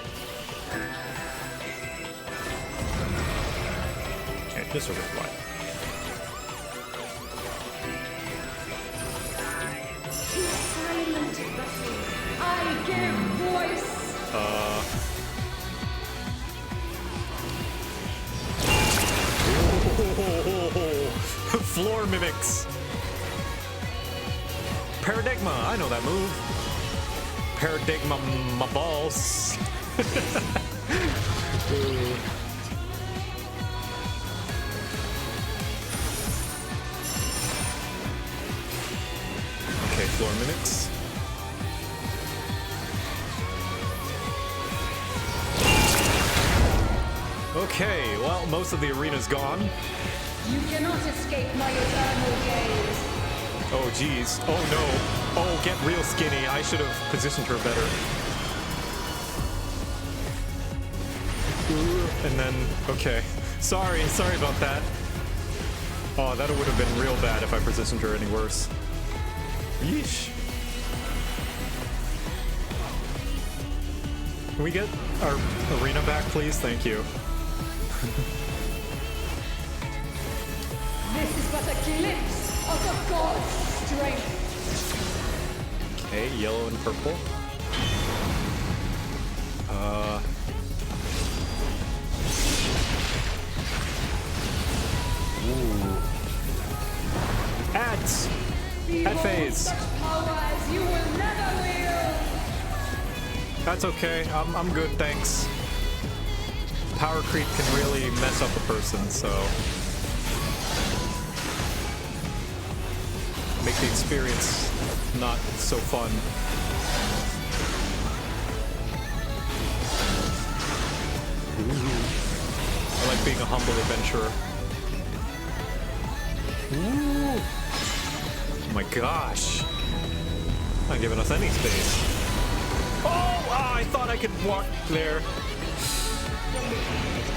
Speaker 1: Okay, just a reply.
Speaker 9: Silent vessel, I give voice.
Speaker 1: Floor mimics. Paradigma, I know that move. Paradigma my balls. Okay, floor mimics. Okay, well, most of the arena's gone.
Speaker 9: You cannot escape my eternal gaze.
Speaker 1: Oh, geez. Oh, no. Oh, get real skinny. I should have positioned her better. And then, okay. Sorry about that. Oh, that would have been real bad if I positioned her any worse. Yeesh. Can we get our arena back, please? Thank you.
Speaker 9: This is but a glimpse of the god's strength.
Speaker 1: Okay, yellow and purple. Ooh. Ads! Ad phase!
Speaker 9: Such power as you will never wield.
Speaker 1: That's okay. I'm good, thanks. Power creep can really mess up a person, so... make the experience not so fun. Ooh. I like being a humble adventurer. Ooh. Oh my gosh. Not giving us any space. Oh, I thought I could walk there.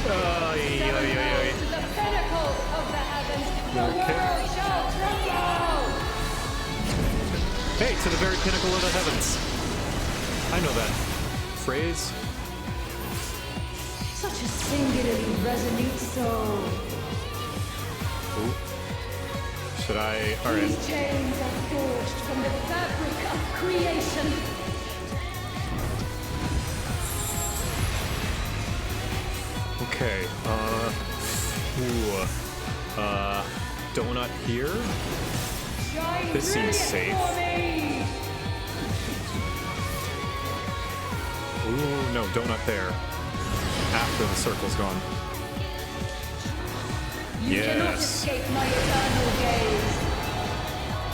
Speaker 9: To the pinnacle of the heavens, the world shall tremble.
Speaker 1: Hey, to the very pinnacle of the heavens. I know that phrase.
Speaker 9: Such a singularly resolute soul.
Speaker 1: Ooh. Should I? All right.
Speaker 9: These chains are forged from the fabric of creation.
Speaker 1: Okay. Donut here.
Speaker 9: Shine
Speaker 1: This seems safe.
Speaker 9: for me.
Speaker 1: Ooh, no, donut there. After the circle's gone.
Speaker 9: You cannot escape my eternal gaze.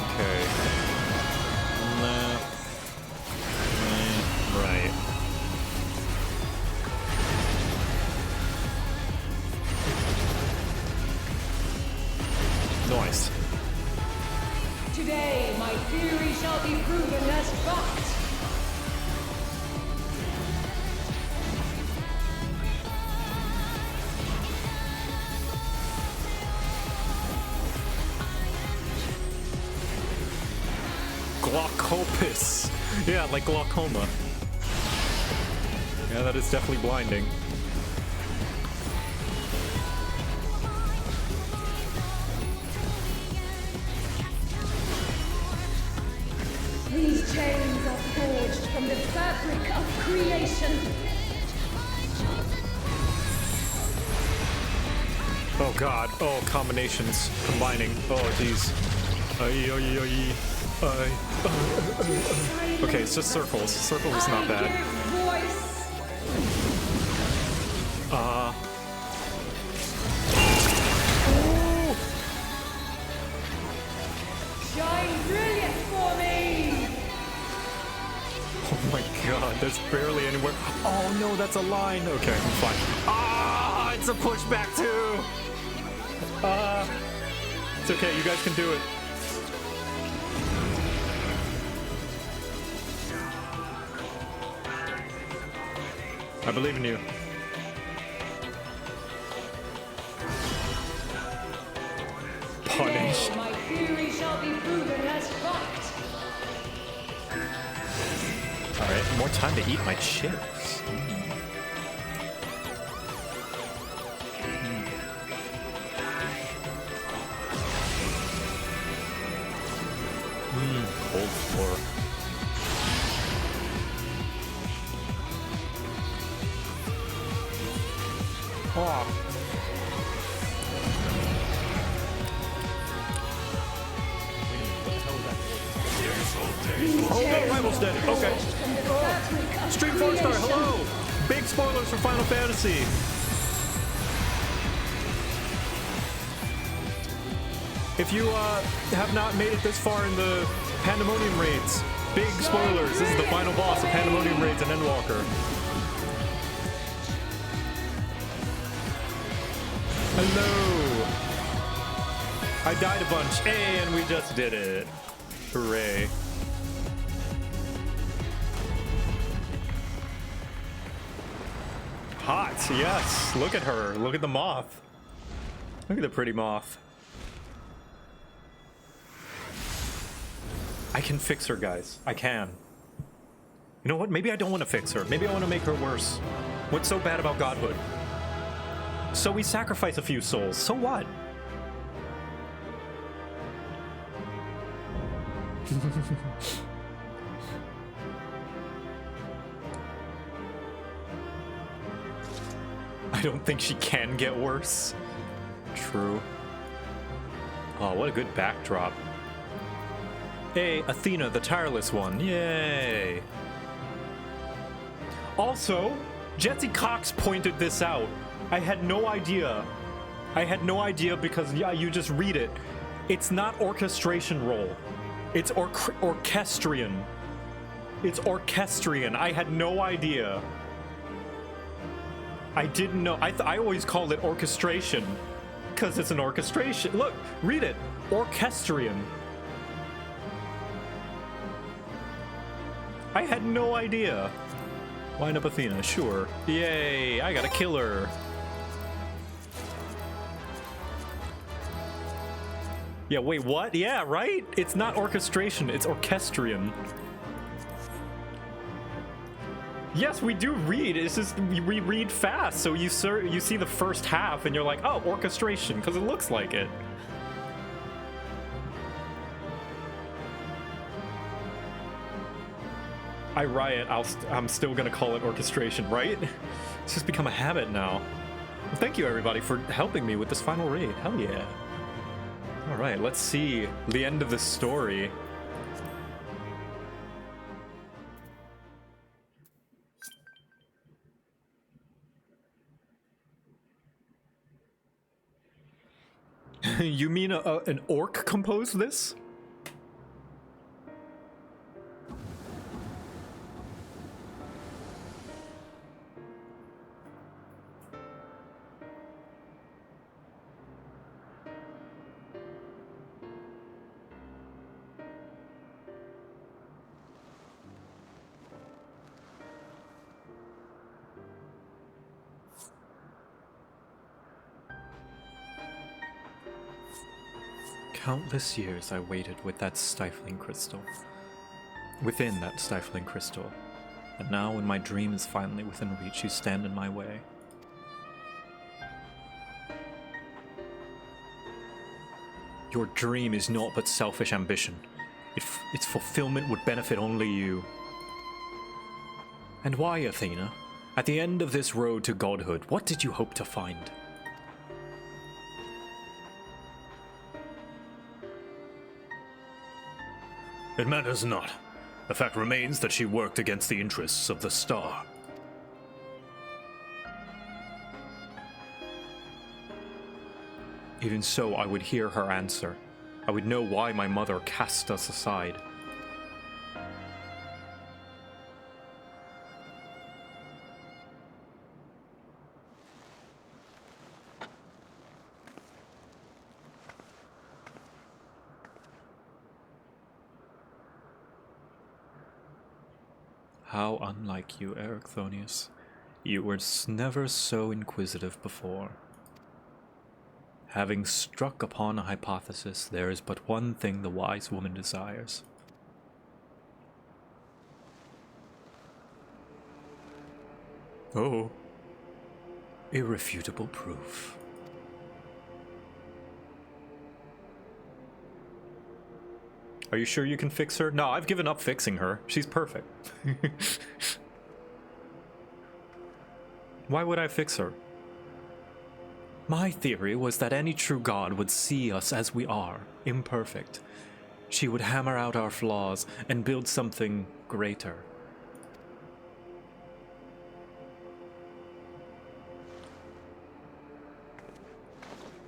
Speaker 1: Okay. Left. Nice.
Speaker 9: Today, my theory shall be proven as fact.
Speaker 1: Glaucopus. Yeah, like glaucoma. Yeah, that is definitely blinding.
Speaker 9: These chains are forged from the fabric of creation.
Speaker 1: Oh god. Oh, combinations combining. Oh jeez. Okay, it's just circles. Circles is not bad.
Speaker 9: Shine brilliant for me!
Speaker 1: Oh my god, there's barely anywhere. Oh no, that's a line. Okay, I'm fine. Ah, it's a pushback too. It's okay, you guys can do it. I believe in you. Punished.
Speaker 9: My theory shall be proven as fact.
Speaker 1: Alright, more time to eat my chips. Cold floor. Oh. Oh, Bible study. Okay. Oh. Stream 4-star, hello! Big spoilers for Final Fantasy. If you have not made it this far in the Pandæmonium raids, big spoilers. This is the final boss of Pandæmonium raids in Endwalker. Hello! I died a bunch. Hey, and we just did it. Hooray. Hot, yes. Look at her. Look at the moth. Look at the pretty moth. I can fix her, guys. I can. You know what? Maybe I don't want to fix her. Maybe I want to make her worse. What's so bad about godhood? So we sacrifice a few souls. So what? I don't think she can get worse. True. Oh, what a good backdrop. Hey, Athena, the tireless one. Yay. Also, Jesse Cox pointed this out. I had no idea. I had no idea because, yeah, you just read it. It's not orchestration role. It's orchestrion. It's orchestrion. I had no idea. I didn't know. I always called it orchestration because it's an orchestration. Look, read it. Orchestrion. I had no idea. Wind up Athena, sure. Yay, I got a killer. Yeah, wait, what? Yeah, right? It's not orchestration, it's orchestrion. Yes, we do read. It's just we read fast, so you see the first half and you're like, oh, orchestration, because it looks like it. I riot, I'm still gonna call it orchestration, right? It's just become a habit now. Well, thank you everybody for helping me with this final raid. Hell yeah. All right, let's see the end of the story. You mean an orc composed this?
Speaker 5: countless years I waited with that stifling crystal. Within that stifling crystal. And now when my dream is finally within reach, you stand in my way. Your dream is naught but selfish ambition. Its fulfillment would benefit only you. And why, Athena? At the end of this road to godhood, what did you hope to find?
Speaker 4: It matters not. The fact remains that she worked against the interests of the star.
Speaker 5: Even so, I would hear her answer. I would know why my mother cast us aside. How unlike you, Ericthonius. You were never so inquisitive before. Having struck upon a hypothesis, there is but one thing the wise woman desires. Oh. Irrefutable proof.
Speaker 1: Are you sure you can fix her? No, I've given up fixing her. She's perfect. Why would I fix her?
Speaker 5: My theory was that any true god would see us as we are, imperfect. She would hammer out our flaws and build something greater.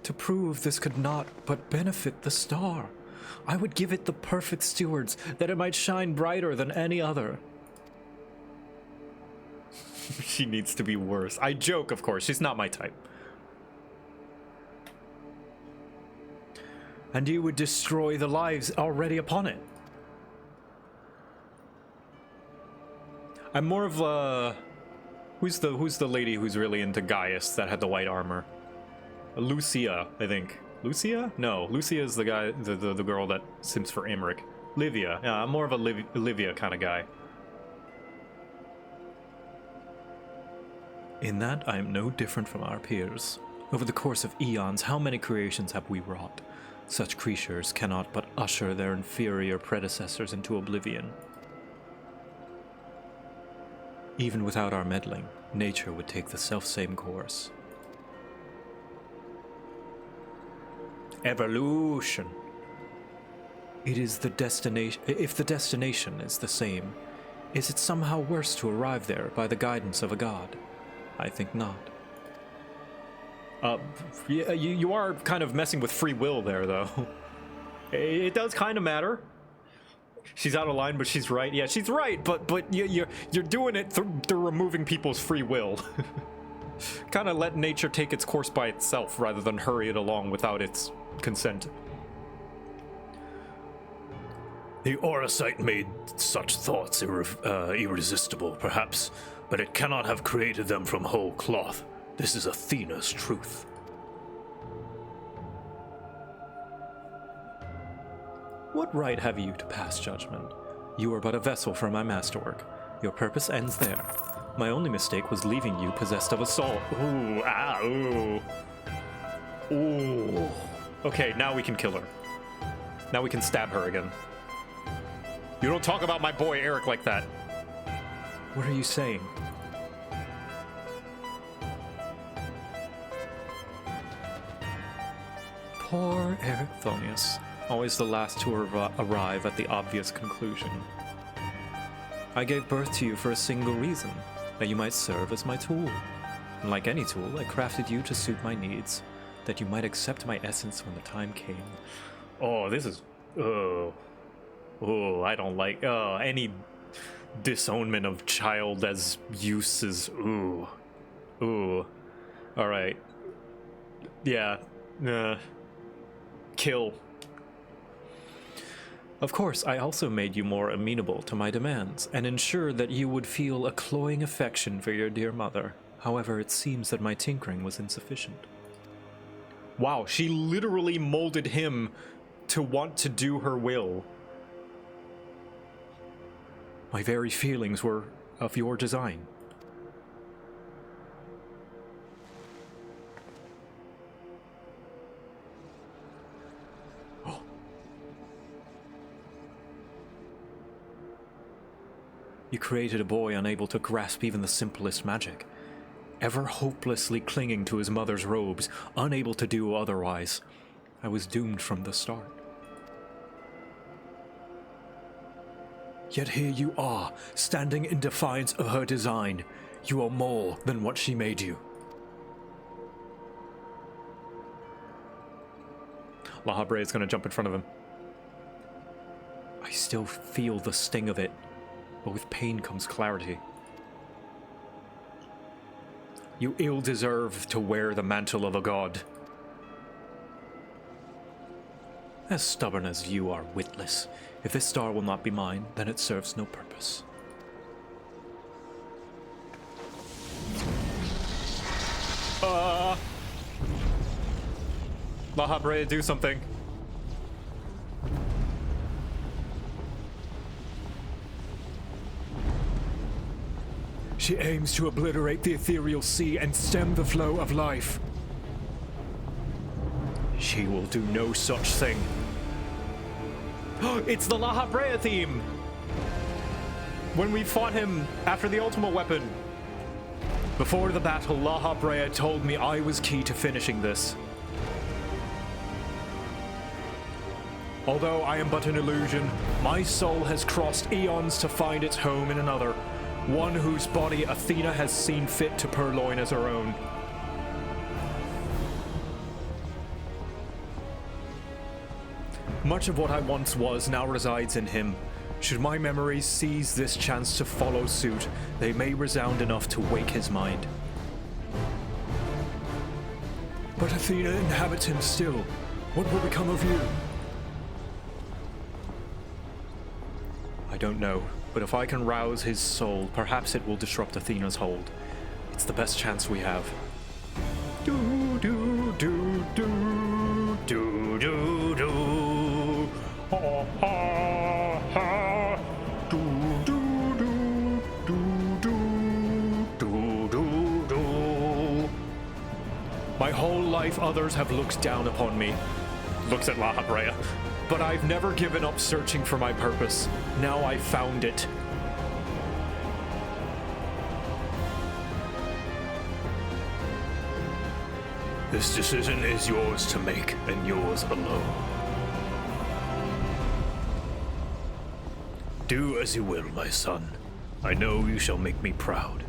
Speaker 5: To prove this could not but benefit the star, I would give it the perfect stewards, that it might shine brighter than any other.
Speaker 1: She needs to be worse. I joke, of course. She's not my type.
Speaker 5: And you would destroy the lives already upon it.
Speaker 1: I'm more of a... Who's the lady who's really into Gaius that had the white armor? Lucia, I think. Lucia? No, Lucia is the guy, the girl that sims for Imric. Livia. Yeah, I'm more of a Livia kind of guy.
Speaker 5: In that, I am no different from our peers. Over the course of eons, how many creations have we wrought? Such creatures cannot but usher their inferior predecessors into oblivion. Even without our meddling, nature would take the selfsame course.
Speaker 1: Evolution.
Speaker 5: It is the destination. If the destination is the same, is it somehow worse to arrive there by the guidance of a god? I think not.
Speaker 1: Yeah, you are kind of messing with free will there, though. It does kind of matter. She's out of line, but she's right. Yeah, she's right, but you're doing it through removing people's free will. Kind of let nature take its course by itself rather than hurry it along without its consent.
Speaker 4: The Orosite made such thoughts irresistible, perhaps, but it cannot have created them from whole cloth. This is Athena's truth.
Speaker 5: What right have you to pass judgment? You are but a vessel for my masterwork. Your purpose ends there. My only mistake was leaving you possessed of a soul.
Speaker 1: Ooh, ah, ooh. Ooh. Okay, now we can kill her. Now we can stab her again. You don't talk about my boy Eric like that.
Speaker 5: What are you saying? Poor Ericthonius, always the last to arrive at the obvious conclusion. I gave birth to you for a single reason, that you might serve as my tool. And like any tool, I crafted you to suit my needs, that you might accept my essence when the time came.
Speaker 1: Oh, this is... Oh, I don't like... any disownment of child as uses... Ooh. Alright. Yeah. Kill.
Speaker 5: Of course, I also made you more amenable to my demands, and ensured that you would feel a cloying affection for your dear mother. However, it seems that my tinkering was insufficient.
Speaker 1: Wow, she literally molded him to want to do her will.
Speaker 5: My very feelings were of your design. You created a boy unable to grasp even the simplest magic, ever hopelessly clinging to his mother's robes, unable to do otherwise. I was doomed from the start. Yet here you are, standing in defiance of her design. You are more than what she made you.
Speaker 1: La Habrea is going to jump in front of him.
Speaker 5: I still feel the sting of it, but with pain comes clarity. You ill deserve to wear the mantle of a god. As stubborn as you are witless, if this star will not be mine, then it serves no purpose.
Speaker 1: La Habrea, do something.
Speaker 7: She aims to obliterate the ethereal sea and stem the flow of life.
Speaker 1: She will do no such thing. It's the La Habrea theme! When we fought him after the ultimate weapon. Before the battle, La Habrea told me I was key to finishing this. Although I am but an illusion, my soul has crossed eons to find its home in another, one whose body Athena has seen fit to purloin as her own. Much of what I once was now resides in him. Should my memories seize this chance to follow suit, they may resound enough to wake his mind.
Speaker 7: But Athena inhabits him still. What will become of you?
Speaker 1: I don't know, but if I can rouse his soul, perhaps it will disrupt Athena's hold. It's the best chance we have. Do do do do do do do. Ha ha ha. Do do do do do do do do. My whole life, others have looked down upon me. Looks at La Habrea. But I've never given up searching for my purpose. Now I've found it.
Speaker 4: This decision is yours to make, and yours alone. Do as you will, my son. I know you shall make me proud.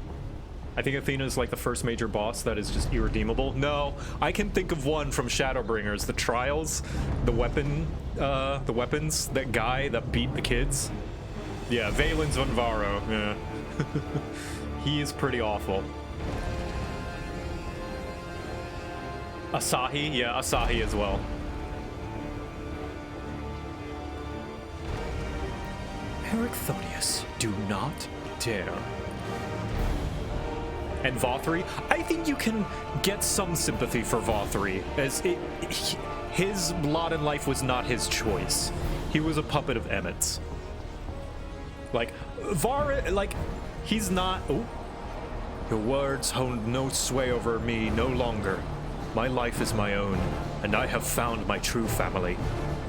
Speaker 4: I think Athena's like the first major boss that is just irredeemable. No, I can think of one from Shadowbringers, the Trials, the weapons, that guy that beat the kids. Yeah, Valens Vanvaro, yeah. He is pretty awful. Asahi, yeah, Asahi as well.
Speaker 5: Ericthonius, do not dare.
Speaker 1: And Vothri, I think you can get some sympathy for Vothri, as his lot in life was not his choice. He was a puppet of Emmett's. Like, he's not... Oh. Your words hold no sway over me no longer. My life is my own, and I have found my true family.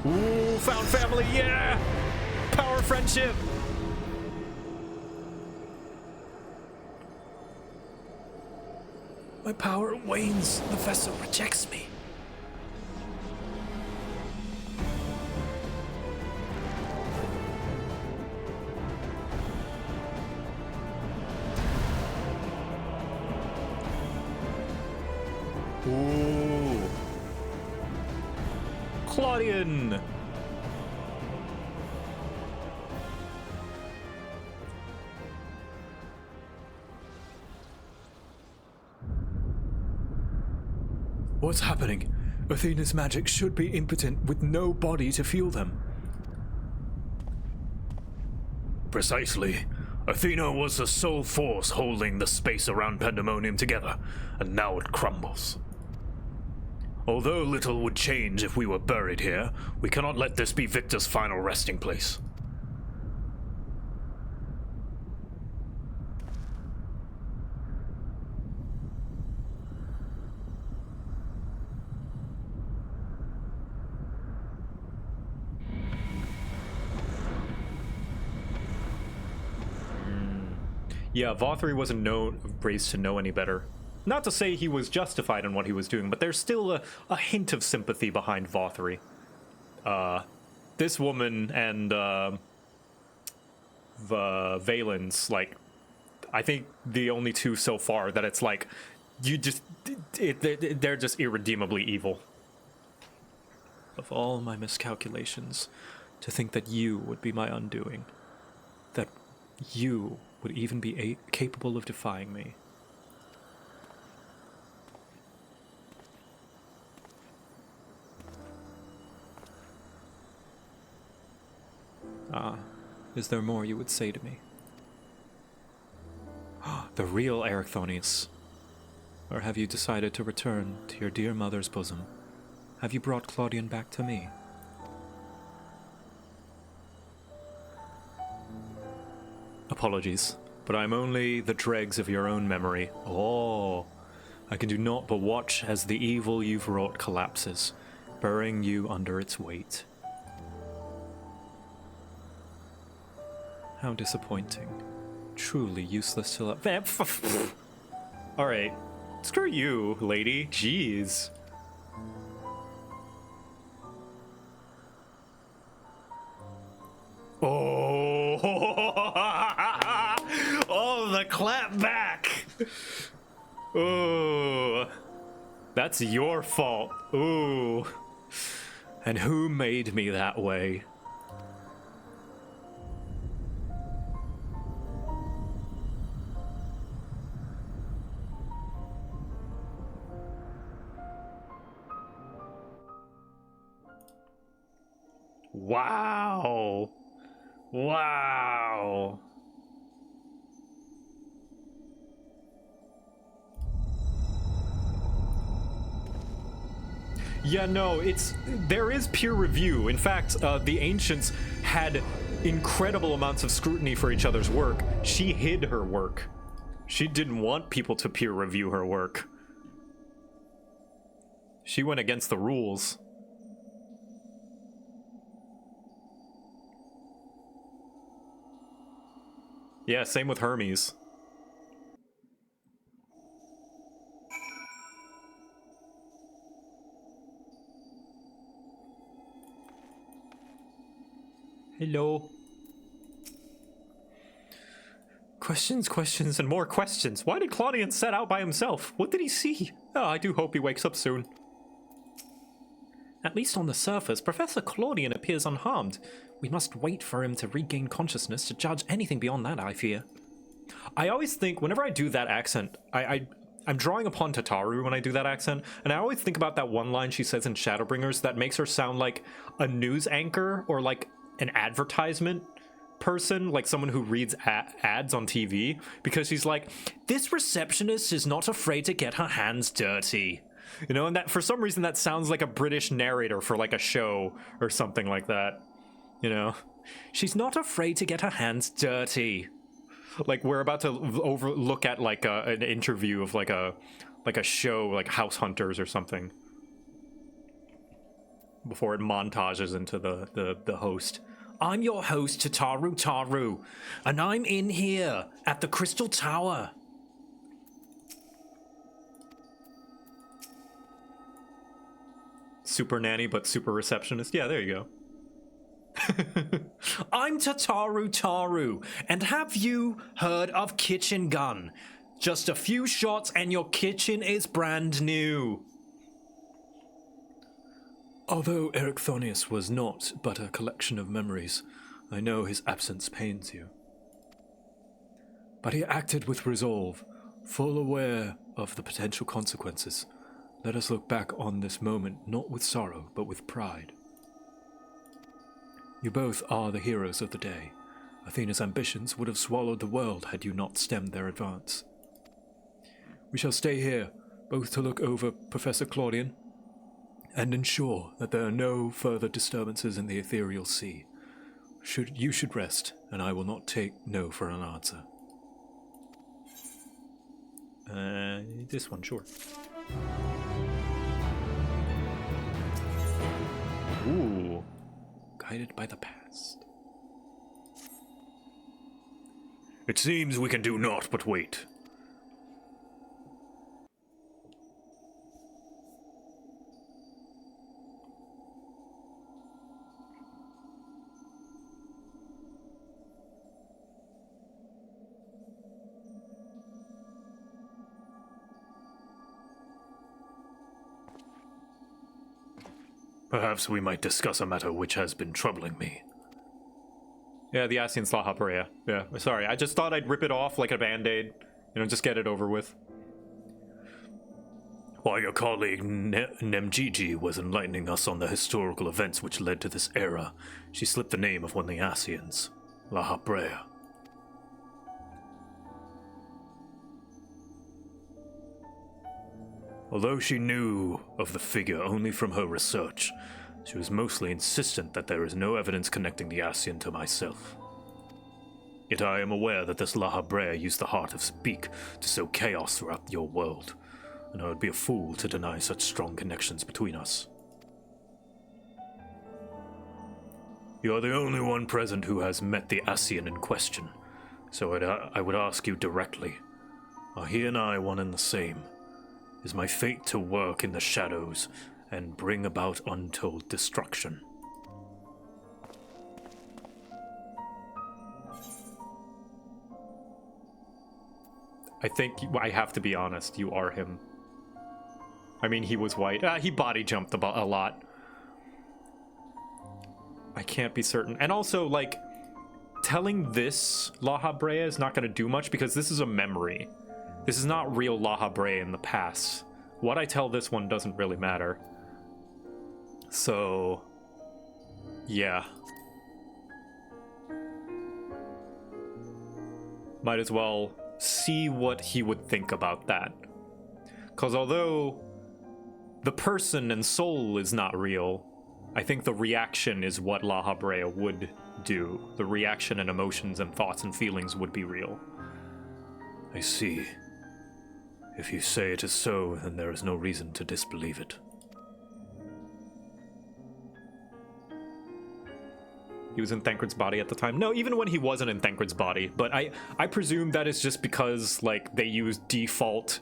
Speaker 1: Ooh, found family, yeah! Power friendship!
Speaker 5: My power wanes, the vessel rejects me.
Speaker 1: Ooh. Claudian!
Speaker 7: What's happening? Athena's magic should be impotent with no body to feel them.
Speaker 4: Precisely. Athena was the sole force holding the space around Pandæmonium together, and now it crumbles. Although little would change if we were buried here, we cannot let this be Victor's final resting place.
Speaker 1: Yeah, Vothri wasn't raised to know any better. Not to say he was justified in what he was doing, but there's still a hint of sympathy behind Vothri. This woman and Valen's, like, I think the only two so far that it's like, they're just irredeemably evil.
Speaker 5: Of all my miscalculations, to think that you would be my undoing. That you would even be capable of defying me. Is there more you would say to me? The real Erechthonius. Or have you decided to return to your dear mother's bosom? Have you brought Claudian back to me? Apologies, but I'm only the dregs of your own memory. Oh, I can do naught but watch as the evil you've wrought collapses, burying you under its weight. How disappointing. Truly useless to love.
Speaker 1: Alright. Screw you, lady. Jeez. Oh, oh, the clap back. Oh, that's your fault. Ooh.
Speaker 5: And who made me that way?
Speaker 1: Wow. Wow. Yeah, no, there is peer review. In fact, the ancients had incredible amounts of scrutiny for each other's work. She hid her work. She didn't want people to peer review her work. She went against the rules. Yeah, same with Hermes. Hello. Questions, questions, and more questions. Why did Claudian set out by himself? What did he see? Oh, I do hope he wakes up soon.
Speaker 5: At least on the surface, Professor Claudian appears unharmed. We must wait for him to regain consciousness to judge anything beyond that, I fear.
Speaker 1: I always think, whenever I do that accent, I'm drawing upon Tataru when I do that accent, and I always think about that one line she says in Shadowbringers that makes her sound like a news anchor or like an advertisement person, like someone who reads ads on TV, because she's like, this receptionist is not afraid to get her hands dirty. You know, and that for some reason that sounds like a British narrator for like a show or something like that. You know, she's not afraid to get her hands dirty. Like we're about to look at like an interview of like a show like House Hunters or something before it montages into the host.
Speaker 5: I'm your host, Taru, and I'm in here at the Crystal Tower.
Speaker 1: Super nanny, but super receptionist. Yeah, there you go.
Speaker 5: I'm Taru, and have you heard of Kitchen Gun? Just a few shots and your kitchen is brand new.
Speaker 8: Although Erechthonius was not but a collection of memories, I know his absence pains you. But he acted with resolve, full aware of the potential consequences. Let us look back on this moment not with sorrow, but with pride. You both are the heroes of the day. Athena's ambitions would have swallowed the world had you not stemmed their advance. We shall stay here, both to look over Professor Claudian, and ensure that there are no further disturbances in the ethereal sea. You should rest, and I will not take no for an answer.
Speaker 1: This one, sure. Ooh. Guided by the past.
Speaker 4: It seems we can do naught but wait. Perhaps we might discuss a matter which has been troubling me.
Speaker 1: Yeah, the Asian La Habrea. Yeah, sorry. I just thought I'd rip it off like a band-aid. You know, just get it over with.
Speaker 4: While your colleague Nemgigi was enlightening us on the historical events which led to this era, she slipped the name of one of the Asians, La Habrea. Although she knew of the figure only from her research, she was mostly insistent that there is no evidence connecting the Asian to myself. Yet I am aware that this La Habrea used the heart of Speak to sow chaos throughout your world, and I would be a fool to deny such strong connections between us. You are the only one present who has met the Asian in question, so I would ask you directly, are he and I one and the same? Is my fate to work in the shadows and bring about untold destruction?
Speaker 1: I think I have to be honest, you are him. I mean, he was white. He body jumped a lot. I can't be certain. And also, like, telling this La Habrea is not going to do much because this is a memory. This is not real La Habrea in the past. What I tell this one doesn't really matter. So, yeah. Might as well see what he would think about that. Because although the person and soul is not real, I think the reaction is what La Habrea would do. The reaction and emotions and thoughts and feelings would be real.
Speaker 4: I see. If you say it is so, then there is no reason to disbelieve it.
Speaker 1: He was in Thancred's body at the time. No, even when he wasn't in Thancred's body. But I presume that is just because, like, they use default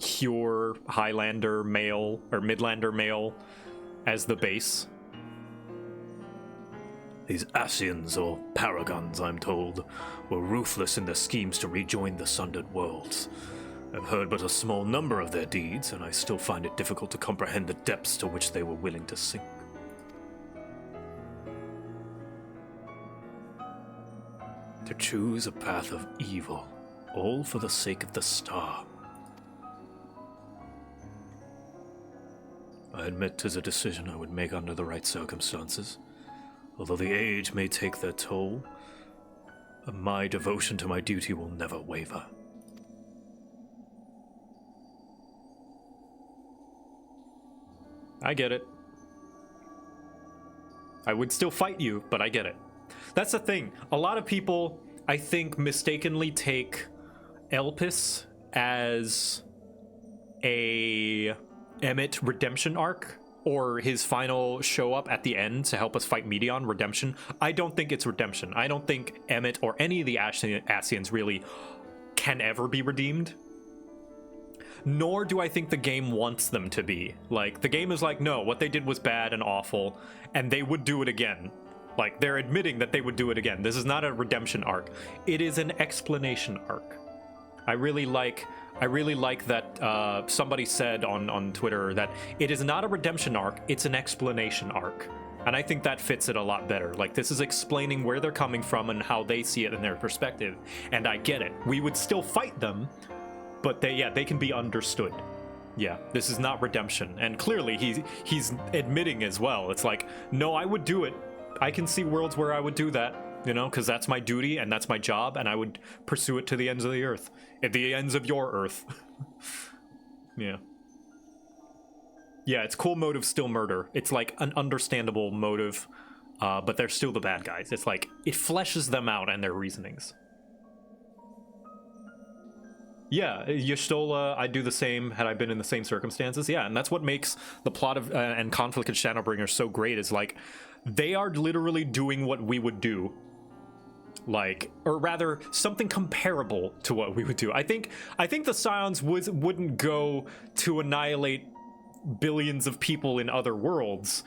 Speaker 1: Pure Highlander male or Midlander male as the base.
Speaker 4: These Asians, or Paragons, I'm told, were ruthless in their schemes to rejoin the Sundered Worlds. I've heard but a small number of their deeds, and I still find it difficult to comprehend the depths to which they were willing to sink. To choose a path of evil, all for the sake of the star. I admit 'tis a decision I would make under the right circumstances. Although the age may take their toll, my devotion to my duty will never waver.
Speaker 1: I get it. I would still fight you, but I get it. That's the thing. A lot of people, I think, mistakenly take Elpis as a Emmett redemption arc, or his final show up at the end to help us fight Meteon redemption. I don't think it's redemption. I don't think Emmett or any of the Asians really can ever be redeemed. Nor do I think the game wants them to be. Like, the game is like, no, what they did was bad and awful, and they would do it again. Like, they're admitting that they would do it again. This is not a redemption arc. It is an explanation arc. I really like that somebody said on Twitter that it is not a redemption arc, it's an explanation arc. And I think that fits it a lot better. Like, this is explaining where they're coming from and how they see it in their perspective. And I get it. We would still fight them, but they can be understood. Yeah, this is not redemption. And clearly he's admitting as well. It's like, no, I would do it. I can see worlds where I would do that, you know, because that's my duty and that's my job, and I would pursue it to the ends of the earth. At the ends of your earth. Yeah. Yeah, it's cool motive, still murder. It's like an understandable motive, but they're still the bad guys. It's like, it fleshes them out and their reasonings. Yeah, Y'shtola, I'd do the same had I been in the same circumstances. Yeah, and that's what makes the plot of and conflict of Shadowbringer so great, is like, they are literally doing what we would do. Like, or rather, something comparable to what we would do. I think the Scions wouldn't go to annihilate billions of people in other worlds,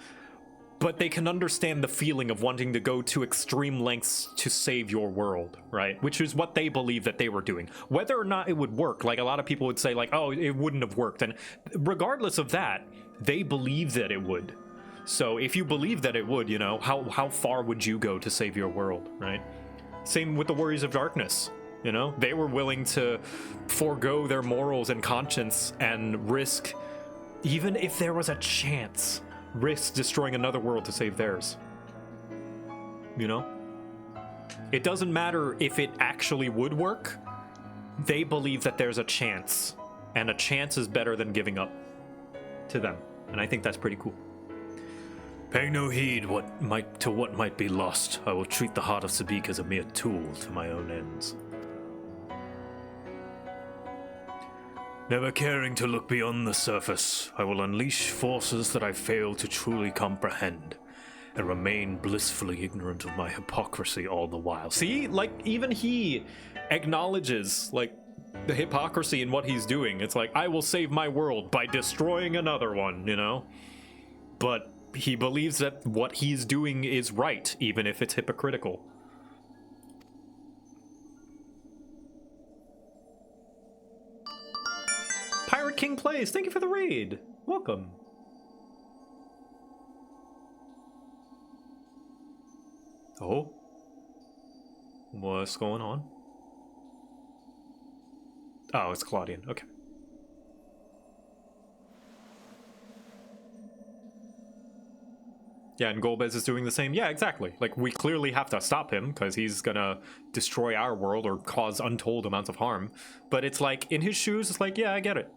Speaker 1: but they can understand the feeling of wanting to go to extreme lengths to save your world, right? Which is what they believe that they were doing. Whether or not it would work, like a lot of people would say, like, oh, it wouldn't have worked. And regardless of that, they believe that it would. So if you believe that it would, you know, how far would you go to save your world, right? Same with the Warriors of Darkness, you know? They were willing to forego their morals and conscience and risk, even if there was a chance, risk destroying another world to save theirs. You know? It doesn't matter if it actually would work. They believe that there's a chance, and a chance is better than giving up to them. And I think that's pretty cool.
Speaker 4: Paying no heed what might be lost, I will treat the heart of Sabik as a mere tool to my own ends. Never caring to look beyond the surface, I will unleash forces that I fail to truly comprehend, and remain blissfully ignorant of my hypocrisy all the while.
Speaker 1: See, like, even he acknowledges, like, the hypocrisy in what he's doing. It's like, I will save my world by destroying another one, you know? But he believes that what he's doing is right, even if it's hypocritical. Pirate King Plays, thank you for the raid. Welcome. Oh? What's going on? Oh, it's Claudian. Okay. Yeah, and Golbez is doing the same. Yeah, exactly. Like, we clearly have to stop him because he's gonna destroy our world or cause untold amounts of harm. But it's like, in his shoes, it's like, yeah, I get it.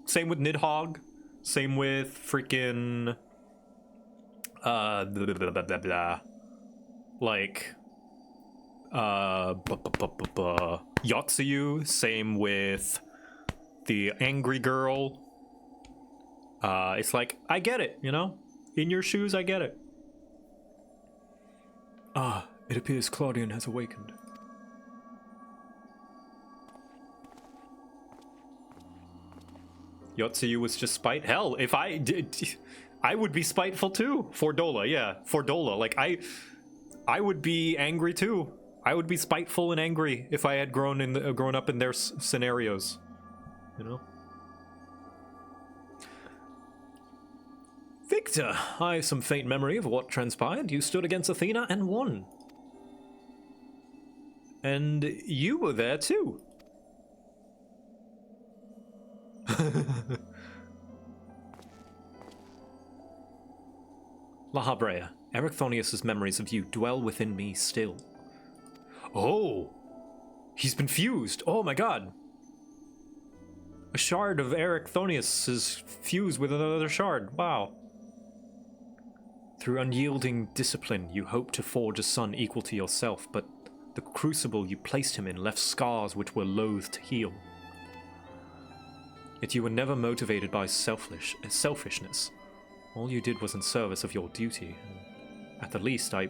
Speaker 1: Same with Nidhogg. Same with freaking... like... Yotsuyu. Same with the angry girl. It's like, I get it, you know? In your shoes, I get it.
Speaker 8: Ah, it appears Claudian has awakened.
Speaker 1: Yotsuyu was just spite. Hell, if I did, I would be spiteful too. For Dola, yeah, for Dola. Like, I would be angry too. I would be spiteful and angry if I had grown up in their scenarios. You know.
Speaker 5: Victor, I have some faint memory of what transpired. You stood against Athena and won. And you were there too. La Habrea, Ericthonius' memories of you dwell within me still.
Speaker 1: Oh, he's been fused. Oh my god. A shard of Ericthonius is fused with another shard. Wow.
Speaker 5: Through unyielding discipline, you hoped to forge a son equal to yourself, but the crucible you placed him in left scars which were loath to heal. Yet you were never motivated by selfishness. All you did was in service of your duty. And at the least, I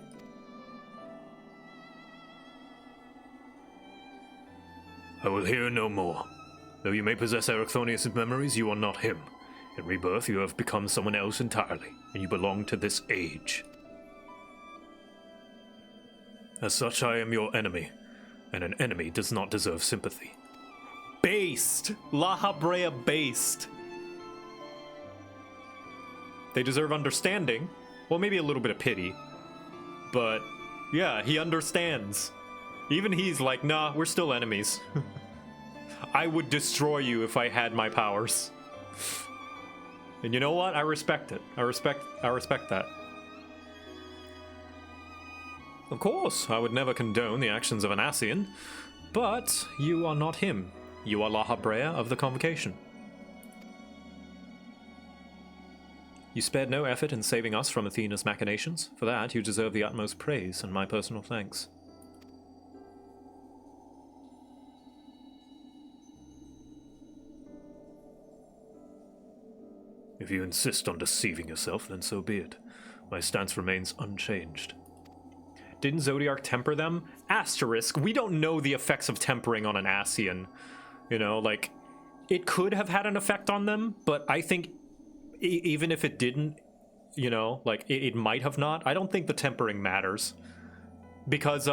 Speaker 4: will hear no more. Though you may possess Ericthonius' memories, you are not him. In rebirth, you have become someone else entirely, and you belong to this age. As such, I am your enemy, and an enemy does not deserve sympathy.
Speaker 1: Based! La Habrea based. They deserve understanding. Well, maybe a little bit of pity. But, yeah, he understands. Even he's like, nah, we're still enemies. I would destroy you if I had my powers. And you know what? I respect it. I respect that. Of course, I would never condone the actions of an Ascian, but you are not him. You are La Habrea of the Convocation.
Speaker 5: You spared no effort in saving us from Athena's machinations. For that, you deserve the utmost praise and my personal thanks.
Speaker 4: If you insist on deceiving yourself, then so be it. My stance remains unchanged.
Speaker 1: Didn't Zodiark temper them? Asterisk, we don't know the effects of tempering on an Ascian. You know, like, it could have had an effect on them, but I think even if it didn't, you know, like, it might have not. I don't think the tempering matters. Because,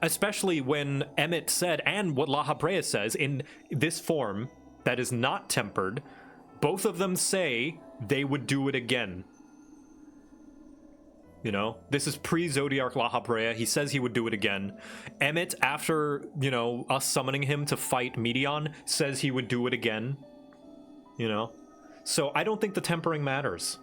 Speaker 1: especially when Emmett said, and what La Habrea says, in this form that is not tempered, both of them say they would do it again. You know, this is pre-Zodiark La Habrea. He says he would do it again. Emmett, after, you know, us summoning him to fight Medion, says he would do it again. You know? So I don't think the tempering matters.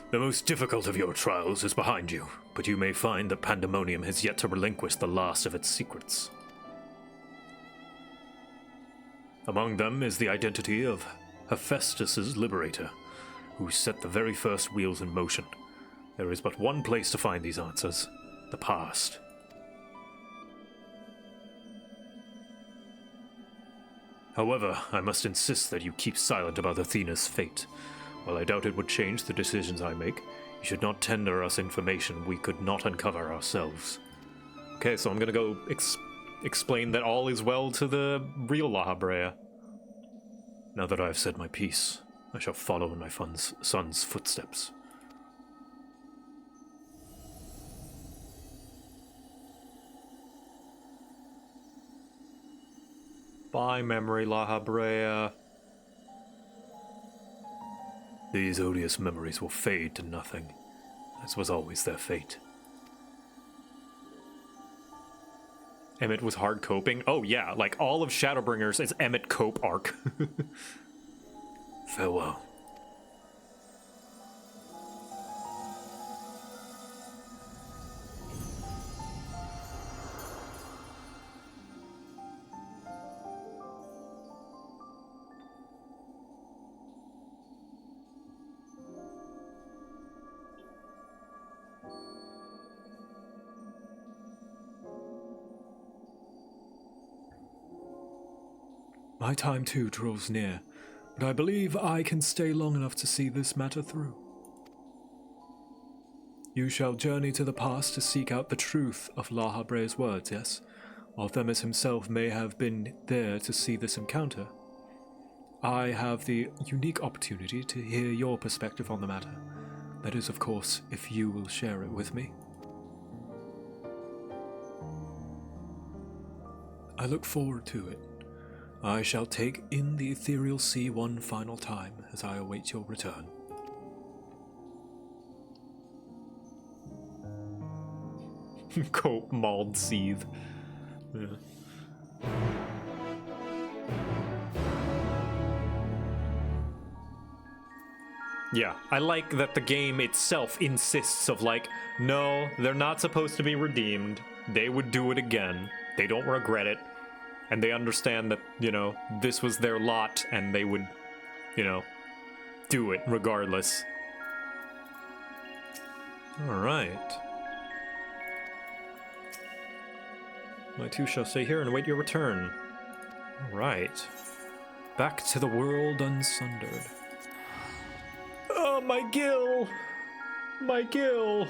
Speaker 4: The most difficult of your trials is behind you, but you may find that Pandæmonium has yet to relinquish the last of its secrets. Among them is the identity of Hephaestus's liberator, who set the very first wheels in motion. There is but one place to find these answers: the past. However, I must insist that you keep silent about Athena's fate. While I doubt it would change the decisions I make, you should not tender us information we could not uncover ourselves.
Speaker 1: Okay, so I'm gonna go explain that all is well to the real La Habrea.
Speaker 4: Now that I have said my piece, I shall follow in my son's footsteps.
Speaker 1: Bye, memory, La Habrea.
Speaker 4: These odious memories will fade to nothing, as was always their fate.
Speaker 1: Emmett was hard coping? Oh yeah, like all of Shadowbringers is Emmett cope arc.
Speaker 4: Farewell.
Speaker 8: My time too draws near, but I believe I can stay long enough to see this matter through. You shall journey to the past to seek out the truth of La Habrea's words, yes? While Themis himself may have been there to see this encounter, I have the unique opportunity to hear your perspective on the matter. That is, of course, if you will share it with me. I look forward to it. I shall take in the ethereal sea one final time as I await your return.
Speaker 1: Cope mauled seethe. Yeah. Yeah, I like that the game itself insists of like, no, they're not supposed to be redeemed. They would do it again. They don't regret it. And they understand that, you know, this was their lot and they would, you know, do it regardless. Alright. I too shall stay here and await your return. Alright. Back to the world unsundered. Oh, my gill! My gill!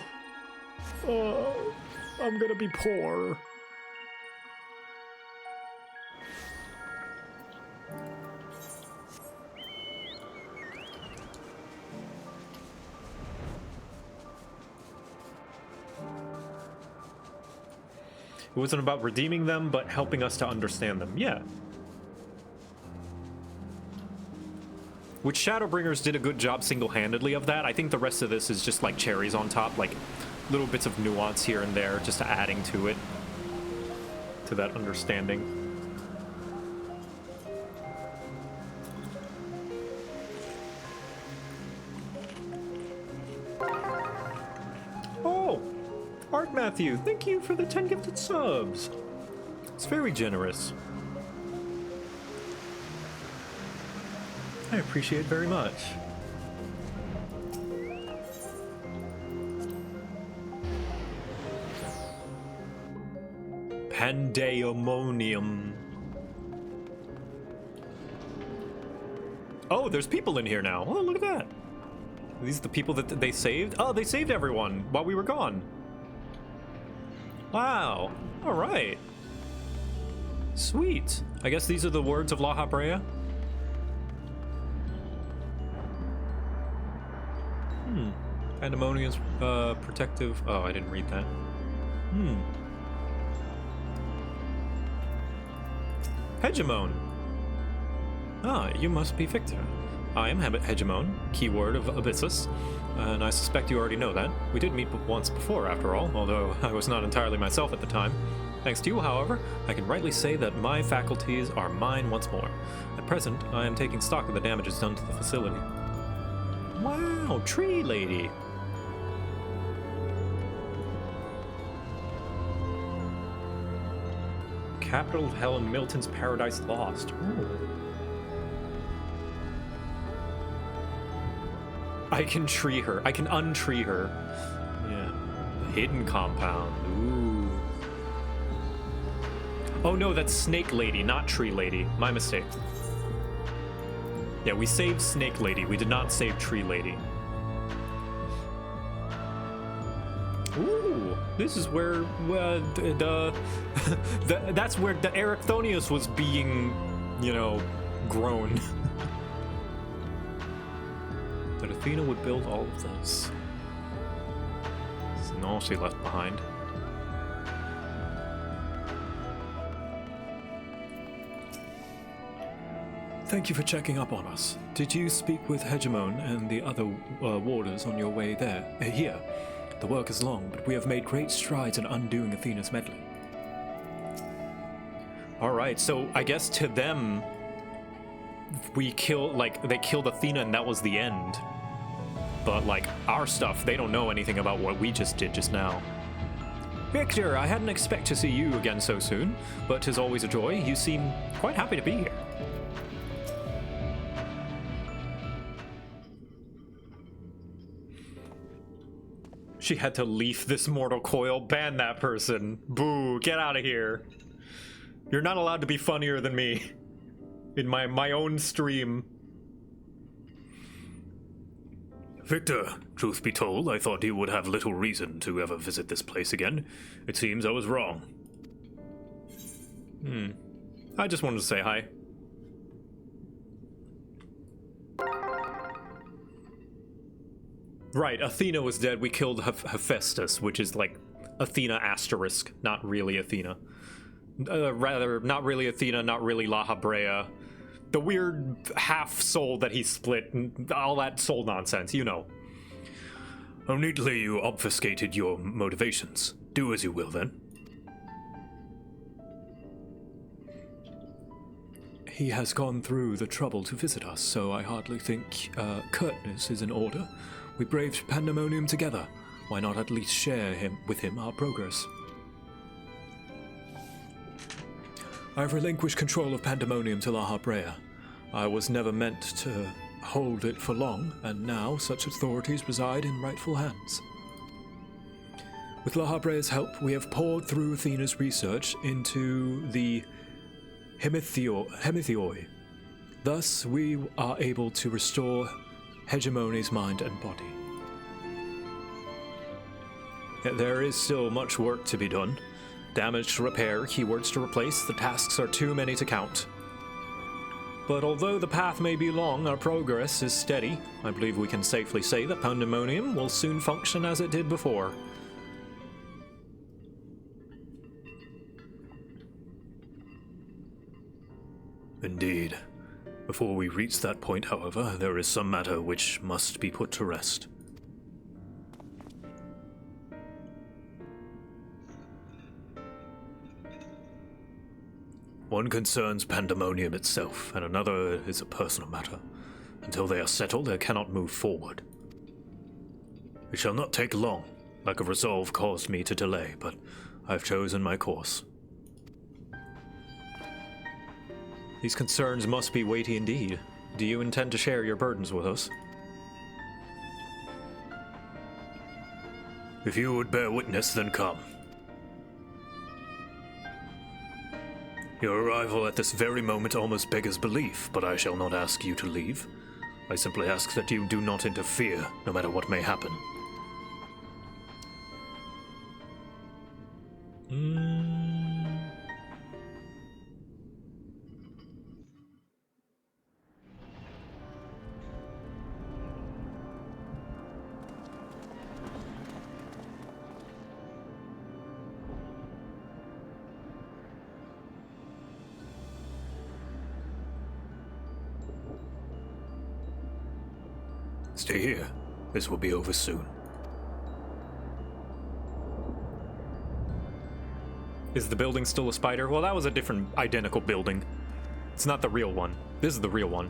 Speaker 1: Oh, I'm gonna be poor. It wasn't about redeeming them, but helping us to understand them. Yeah. Which Shadowbringers did a good job single-handedly of that. I think the rest of this is just like cherries on top, like little bits of nuance here and there, just adding to it, to that understanding. Oh, Art Matthew, thank you for the 10 gifted subs. It's very generous. I appreciate it very much. Pandæmonium. Oh, there's people in here now. Oh, look at that. Are these the people that they saved? Oh, they saved everyone while we were gone. Wow. All right. Sweet. I guess these are the words of La Habrea. Pandemonium's protective. Oh, I didn't read that. Hegemon. Ah, you must be Victor. I am Hegemon, keyword of Abyssus, and I suspect you already know that. We did meet once before, after all, although I was not entirely myself at the time. Thanks to you, however, I can rightly say that my faculties are mine once more. At present, I am taking stock of the damages done to the facility. Wow, tree lady. Capital of Hell and Milton's Paradise Lost. Ooh. I can tree her. I can untree her. Yeah. Hidden compound. Ooh. Oh no, that's Snake Lady, not Tree Lady. My mistake. Yeah, we saved Snake Lady. We did not save Tree Lady. Ooh, this is where that's where the Erechthonius was being, you know, grown. That Athena would build all of this. It's all she left behind.
Speaker 8: Thank you for checking up on us. Did you speak with Hegemon and the other warders on your way there? Here. The work is long, but we have made great strides in undoing Athena's meddling.
Speaker 1: Alright, so I guess to them, they killed Athena and that was the end. But like, our stuff, they don't know anything about what we just did just now. Victor, I hadn't expected to see you again so soon, but 'tis always a joy. You seem quite happy to be here. She had to leave this mortal coil. Ban that person. Boo, get out of here. You're not allowed to be funnier than me. In my own stream.
Speaker 4: Victor, truth be told, I thought you would have little reason to ever visit this place again. It seems I was wrong.
Speaker 1: I just wanted to say hi. Right, Athena was dead. We killed Hephaestus, which is like Athena asterisk, not really Athena. Rather, not really Athena, not really La Habrea. The weird half soul that he split, and all that soul nonsense, you know.
Speaker 4: How neatly you obfuscated your motivations. Do as you will, then.
Speaker 8: He has gone through the trouble to visit us, so I hardly think curtness is in order. We braved Pandemonium together. Why not at least share with him our progress? I've relinquished control of Pandemonium to La Habrea. I was never meant to hold it for long, and now such authorities reside in rightful hands. With La Habrea's help, we have poured through Athena's research into the Hemithioi. Thus, we are able to restore Hegemony's mind and body.
Speaker 1: Yet there is still much work to be done. Damage to repair, keywords to replace, the tasks are too many to count. But although the path may be long, our progress is steady. I believe we can safely say that Pandemonium will soon function as it did before.
Speaker 4: Indeed. Before we reach that point, however, there is some matter which must be put to rest. One concerns Pandemonium itself, and another is a personal matter. Until they are settled, I cannot move forward. It shall not take long. Lack of resolve caused me to delay, but I've chosen my course.
Speaker 1: These concerns must be weighty indeed.
Speaker 5: Do you intend to share your burdens with us?
Speaker 4: If you would bear witness, then come. Your arrival at this very moment almost beggars belief, but I shall not ask you to leave. I simply ask that you do not interfere, no matter what may happen. Stay here. This will be over soon.
Speaker 1: Is the building still a spider? Well, that was a different, identical building. It's not the real one. This is the real one.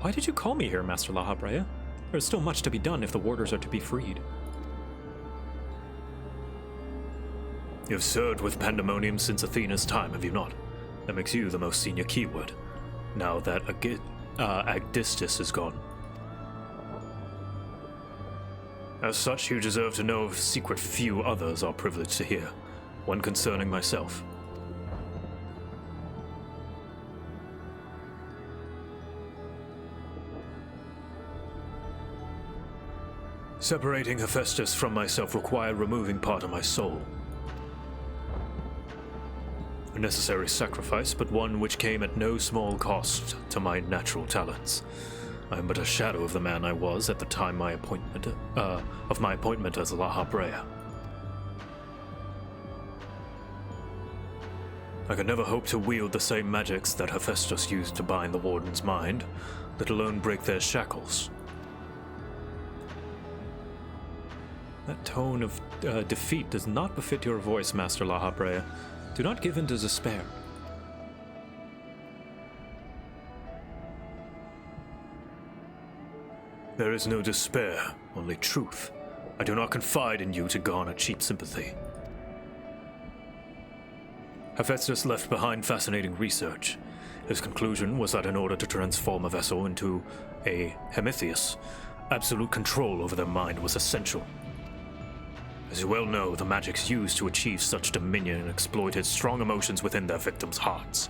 Speaker 1: Why did you call me here, Master La Habrea? There's still much to be done if the warders are to be freed.
Speaker 4: You've served with Pandæmonium since Athena's time, have you not? That makes you the most senior keyword. Now that Agdistis is gone. As such, you deserve to know of a secret few others are privileged to hear. One concerning myself. Separating Hephaestus from myself required removing part of my soul. A necessary sacrifice, but one which came at no small cost to my natural talents. I am but a shadow of the man I was at the time of my appointment as La Habrea. I could never hope to wield the same magics that Hephaestus used to bind the Warden's mind, let alone break their shackles.
Speaker 1: That tone of defeat does not befit your voice, Master La Habrea. Do not give in to despair.
Speaker 4: There is no despair, only truth. I do not confide in you to garner cheap sympathy. Hephaestus left behind fascinating research. His conclusion was that in order to transform a vessel into a Hemetheus, absolute control over their mind was essential. As you well know, the magics used to achieve such dominion exploited strong emotions within their victims' hearts.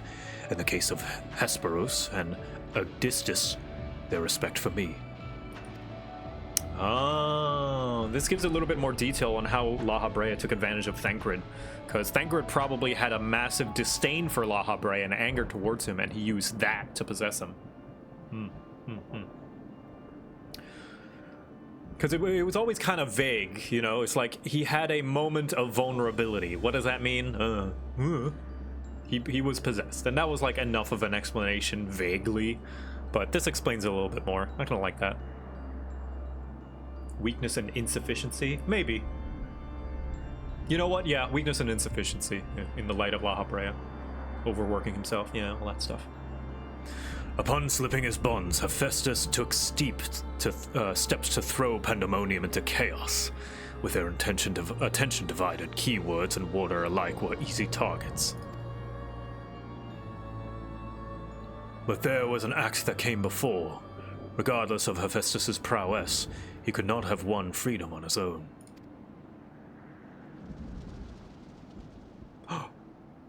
Speaker 4: In the case of Hesperos and Agdistis, their respect for me.
Speaker 1: Oh, this gives a little bit more detail on how La Habrea took advantage of Thancred. Because Thancred probably had a massive disdain for La Habrea and anger towards him, and he used that to possess him. Because it was always kind of vague, you know? It's like he had a moment of vulnerability. What does that mean? He was possessed, and that was like enough of an explanation vaguely. But this explains it a little bit more. I kind of like that. Weakness and insufficiency? Maybe. You know what? Yeah, weakness and insufficiency in the light of La Habrea. Overworking himself, yeah, all that stuff.
Speaker 4: Upon slipping his bonds, Hephaestus took steps to throw Pandæmonium into chaos. With their attention divided, keywords and warder alike were easy targets. But there was an act that came before. Regardless of Hephaestus's prowess, he could not have won freedom on his own.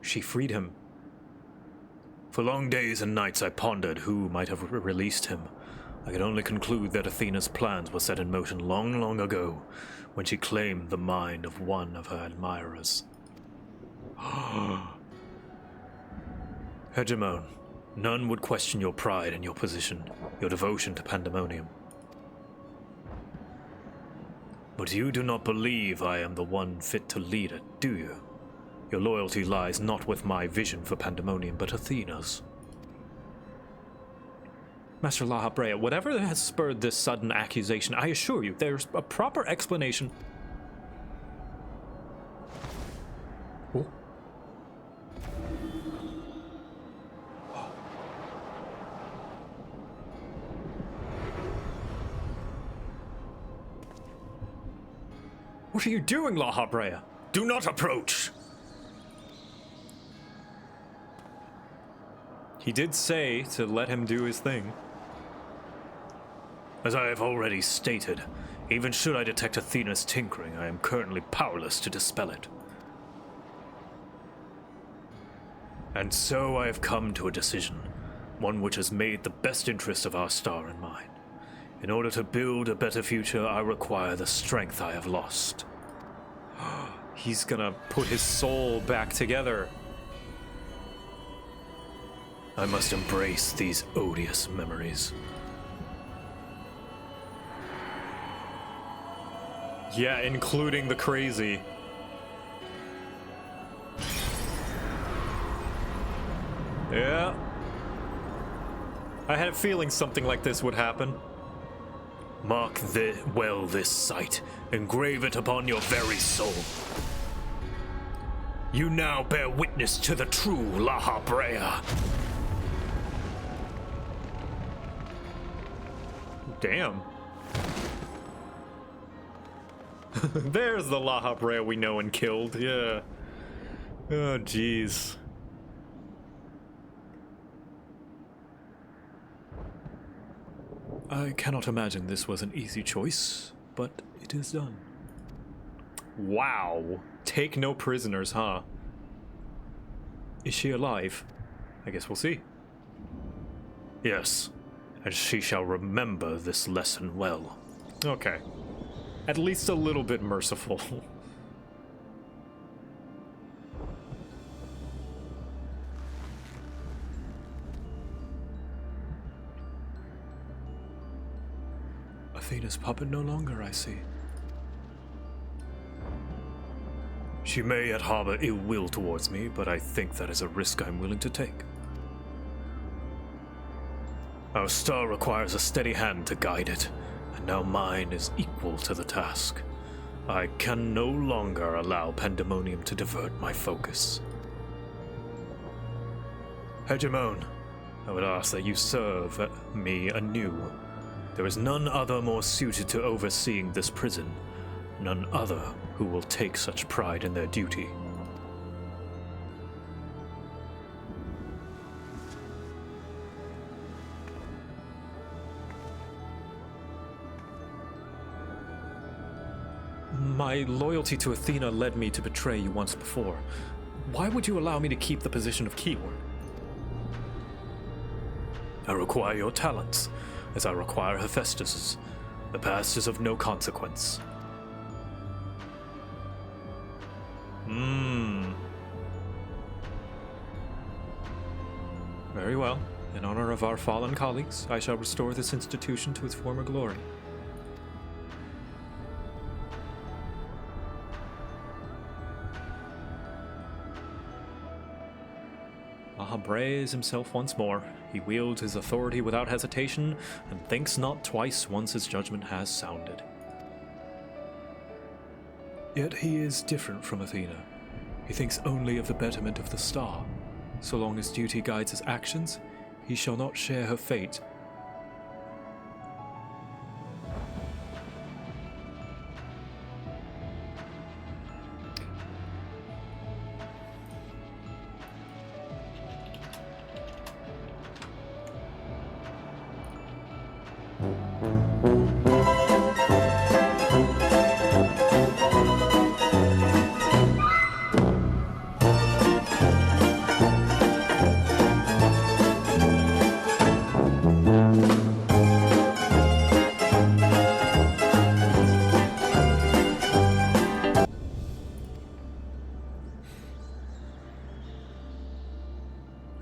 Speaker 1: She freed him.
Speaker 4: For long days and nights I pondered who might have released him. I could only conclude that Athena's plans were set in motion long, long ago, when she claimed the mind of one of her admirers. Hegemon, none would question your pride and your position, your devotion to Pandæmonium. But you do not believe I am the one fit to lead it, do you? Your loyalty lies not with my vision for Pandæmonium, but Athena's.
Speaker 1: Master La Habrea, whatever has spurred this sudden accusation, I assure you, there's a proper explanation. Oh. What are you doing, La Habrea?
Speaker 4: Do not approach!
Speaker 1: He did say to let him do his thing.
Speaker 4: As I have already stated, even should I detect Athena's tinkering, I am currently powerless to dispel it. And so I have come to a decision, one which has made the best interest of our star in mind. In order to build a better future, I require the strength I have lost.
Speaker 1: He's gonna put his soul back together.
Speaker 4: I must embrace these odious memories.
Speaker 1: Yeah, including the crazy. Yeah. I had a feeling something like this would happen.
Speaker 4: Mark well this sight. Engrave it upon your very soul. You now bear witness to the true La Habrea.
Speaker 1: Damn. There's the La Habrea we know and killed, yeah. Oh, jeez.
Speaker 8: I cannot imagine this was an easy choice, but it is done.
Speaker 1: Wow. Take no prisoners, huh?
Speaker 8: Is she alive?
Speaker 1: I guess we'll see.
Speaker 4: Yes, and she shall remember this lesson well.
Speaker 1: Okay. At least a little bit merciful.
Speaker 8: Athena's puppet no longer, I see.
Speaker 4: She may yet harbor ill will towards me, but I think that is a risk I'm willing to take. Our star requires a steady hand to guide it, and now mine is equal to the task. I can no longer allow Pandæmonium to divert my focus. Hegemon, I would ask that you serve me anew. There is none other more suited to overseeing this prison, none other who will take such pride in their duty.
Speaker 1: My loyalty to Athena led me to betray you once before. Why would you allow me to keep the position of keyword?
Speaker 4: I require your talents, as I require Hephaestus's. The past is of no consequence.
Speaker 1: Very well. In honor of our fallen colleagues, I shall restore this institution to its former glory. Habrea is himself once more. He wields his authority without hesitation, and thinks not twice once his judgment has sounded.
Speaker 8: Yet he is different from Athena. He thinks only of the betterment of the star. So long as duty guides his actions, he shall not share her fate.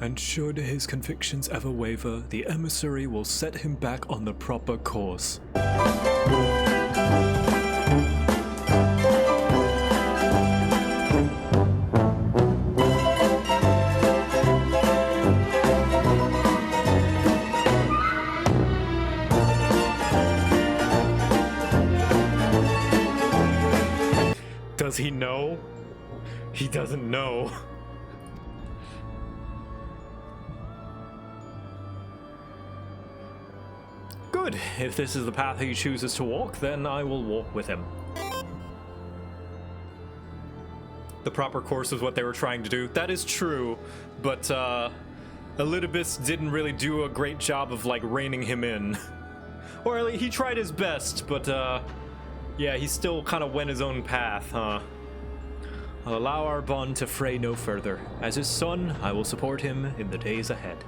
Speaker 8: And should his convictions ever waver, the emissary will set him back on the proper course.
Speaker 1: Does he know? He doesn't know. Good. If this is the path he chooses to walk, then I will walk with him. The proper course is what they were trying to do. That is true, but Elidibus didn't really do a great job of, like, reining him in. Or he tried his best, but, yeah, he still kind of went his own path, huh?
Speaker 5: I'll allow our bond to fray no further. As his son, I will support him in the days ahead.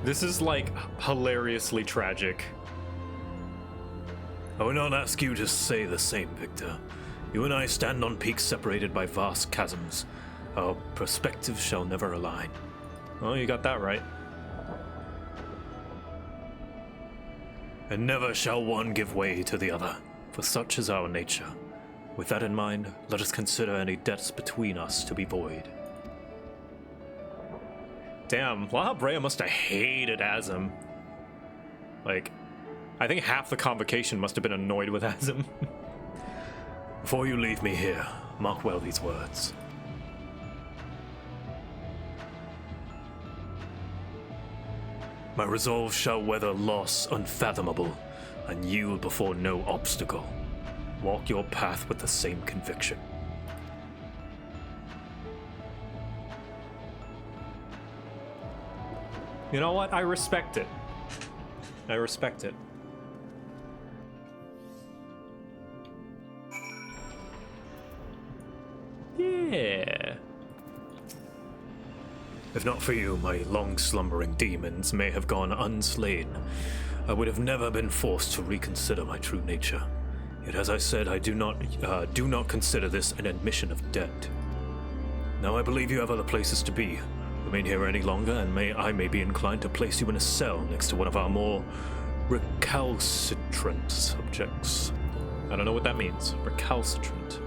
Speaker 1: This is, like, hilariously tragic.
Speaker 4: I would not ask you to say the same, Victor. You and I stand on peaks separated by vast chasms. Our perspectives shall never align.
Speaker 1: Well, you got that right.
Speaker 4: And never shall one give way to the other, for such is our nature. With that in mind, let us consider any debts between us to be void.
Speaker 1: Damn, La Habrea must have hated Azim. Like, I think half the convocation must have been annoyed with Azim.
Speaker 4: Before you leave me here, mark well these words. My resolve shall weather loss unfathomable, and yield before no obstacle. Walk your path with the same conviction.
Speaker 1: You know what? I respect it. I respect it. Yeah.
Speaker 4: If not for you, my long-slumbering demons may have gone unslain. I would have never been forced to reconsider my true nature. Yet, as I said, I do not consider this an admission of debt. Now I believe you have other places to be. Remain here any longer, and I may be inclined to place you in a cell next to one of our more recalcitrant subjects.
Speaker 1: I don't know what that means. Recalcitrant.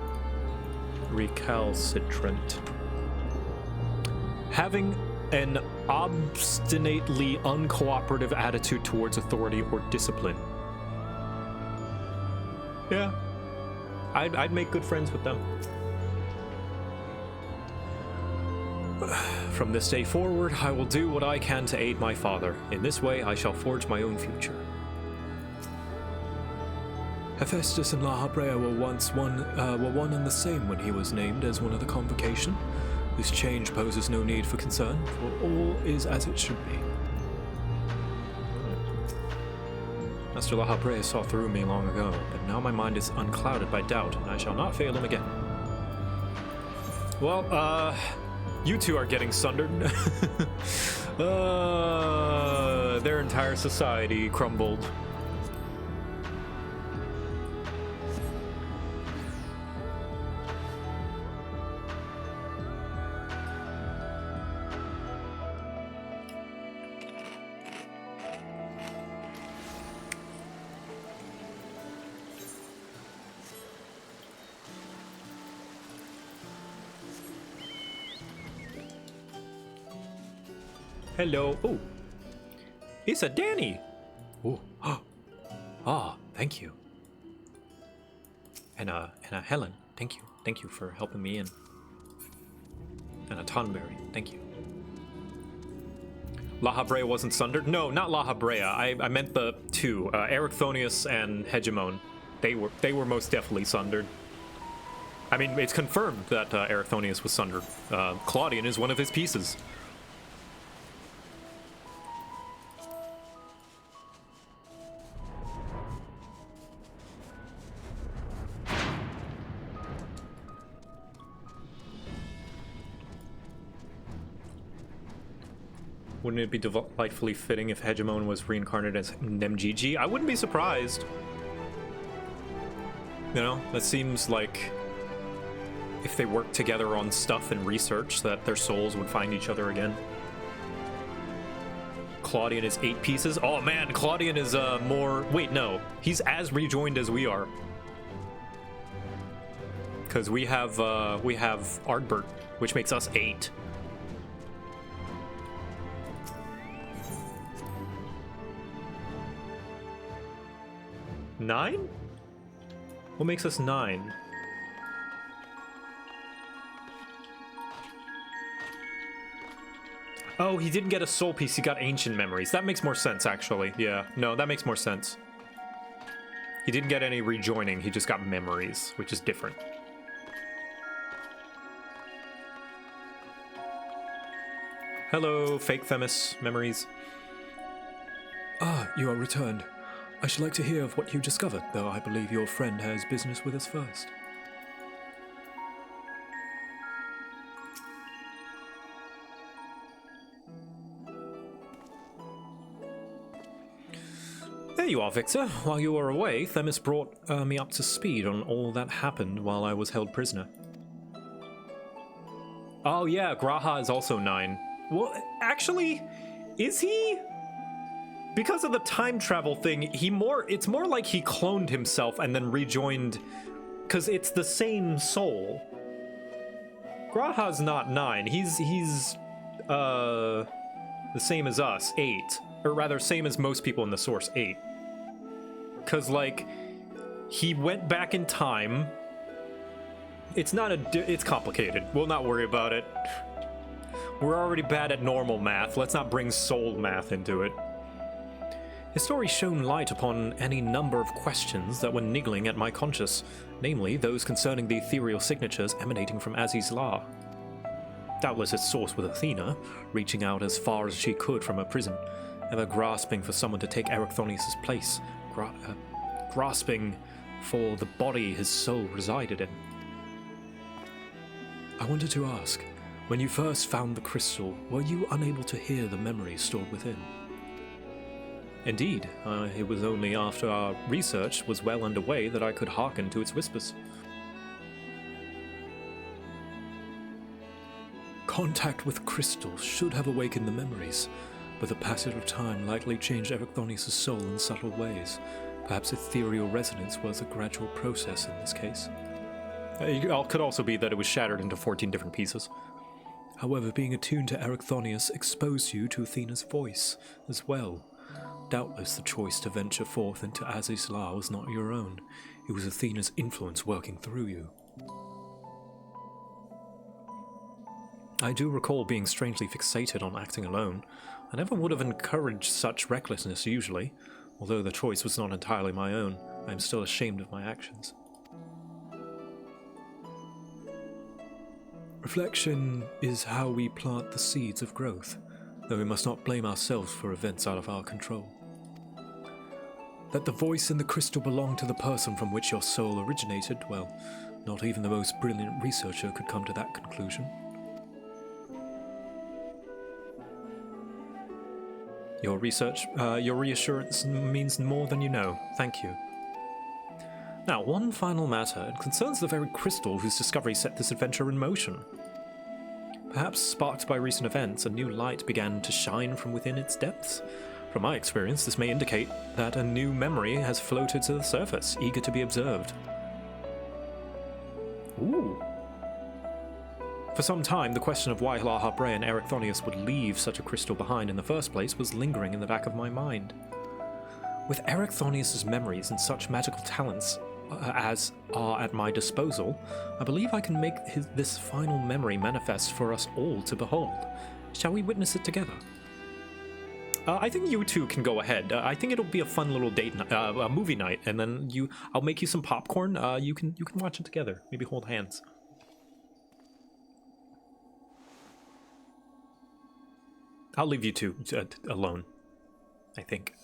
Speaker 1: Recalcitrant. Having an obstinately uncooperative attitude towards authority or discipline. Yeah. I'd make good friends with them. From this day forward, I will do what I can to aid my father. In this way, I shall forge my own future.
Speaker 8: Hephaestus and La Habrea were once one and the same when he was named as one of the convocation. This change poses no need for concern, for all is as it should be.
Speaker 1: Master La Habrea saw through me long ago, but now my mind is unclouded by doubt, and I shall not fail him again. Well, you two are getting sundered. Their entire society crumbled. Hello. Oh, it's a Danny.
Speaker 8: Oh, ah, thank you.
Speaker 1: And a Helen. Thank you for helping me in. And a Tonberry. Thank you. La Habrea wasn't sundered? No, not La Habrea. I meant the two, Ericthonius and Hegemon. They were most definitely sundered. I mean, it's confirmed that Ericthonius was sundered. Claudian is one of his pieces. Wouldn't it be delightfully fitting if Hegemon was reincarnated as Nemgigi? I wouldn't be surprised. You know, that seems like if they worked together on stuff and research, that their souls would find each other again. Claudian is 8 pieces. Oh man, Claudian is more... Wait, no. He's as rejoined as we are. Because we have Ardbert, which makes us 8. Nine? What makes us 9? Oh, he didn't get a soul piece, he got ancient memories. That makes more sense, actually. Yeah, no, that makes more sense. He didn't get any rejoining, he just got memories, which is different. Hello, fake Themis memories.
Speaker 8: Ah, you are returned. I should like to hear of what you discovered, though I believe your friend has business with us first.
Speaker 5: There you are, Victor. While you were away, Themis brought me up to speed on all that happened while I was held prisoner.
Speaker 1: Oh yeah, Graha is also 9. Well, actually, is he? Because of the time travel thing, it's more like he cloned himself and then rejoined, because it's the same soul. Graha's not 9. He's the same as us, 8. Or rather, same as most people in the source, 8. Because, like, he went back in time. It's complicated. We'll not worry about it. We're already bad at normal math. Let's not bring soul math into it.
Speaker 5: His story shone light upon any number of questions that were niggling at my conscience, namely those concerning the ethereal signatures emanating from Aziz's law. Doubtless its source was Athena, reaching out as far as she could from her prison, ever grasping for someone to take Erechthonius' place, grasping for the body his soul resided in.
Speaker 8: I wanted to ask, when you first found the crystal, were you unable to hear the memories stored within?
Speaker 5: Indeed, it was only after our research was well underway that I could hearken to its whispers.
Speaker 8: Contact with crystals should have awakened the memories, but the passage of time likely changed Erechthonius' soul in subtle ways. Perhaps ethereal resonance was a gradual process in this case.
Speaker 1: It could also be that it was shattered into 14 different pieces.
Speaker 8: However, being attuned to Erechthonius exposed you to Athena's voice as well. Doubtless the choice to venture forth into Aziz's law was not your own. It was Athena's influence working through you.
Speaker 5: I do recall being strangely fixated on acting alone. I never would have encouraged such recklessness usually. Although the choice was not entirely my own, I am still ashamed of my actions.
Speaker 8: Reflection is how we plant the seeds of growth, though we must not blame ourselves for events out of our control. That the voice in the crystal belonged to the person from which your soul originated, well, not even the most brilliant researcher could come to that conclusion.
Speaker 5: Your reassurance means more than you know. Thank you. Now, one final matter. It concerns the very crystal whose discovery set this adventure in motion. Perhaps sparked by recent events, a new light began to shine from within its depths. From my experience, this may indicate that a new memory has floated to the surface, eager to be observed. Ooh. For some time, the question of why Laha Brea and Erechthonius would leave such a crystal behind in the first place was lingering in the back of my mind. With Erechthonius' memories and such magical talents as are at my disposal, I believe I can make this final memory manifest for us all to behold. Shall we witness it together?
Speaker 1: I think you two can go ahead. I think it'll be a fun little a movie night, and then I'll make you some popcorn. You can watch it together. Maybe hold hands. I'll leave you two alone, I think.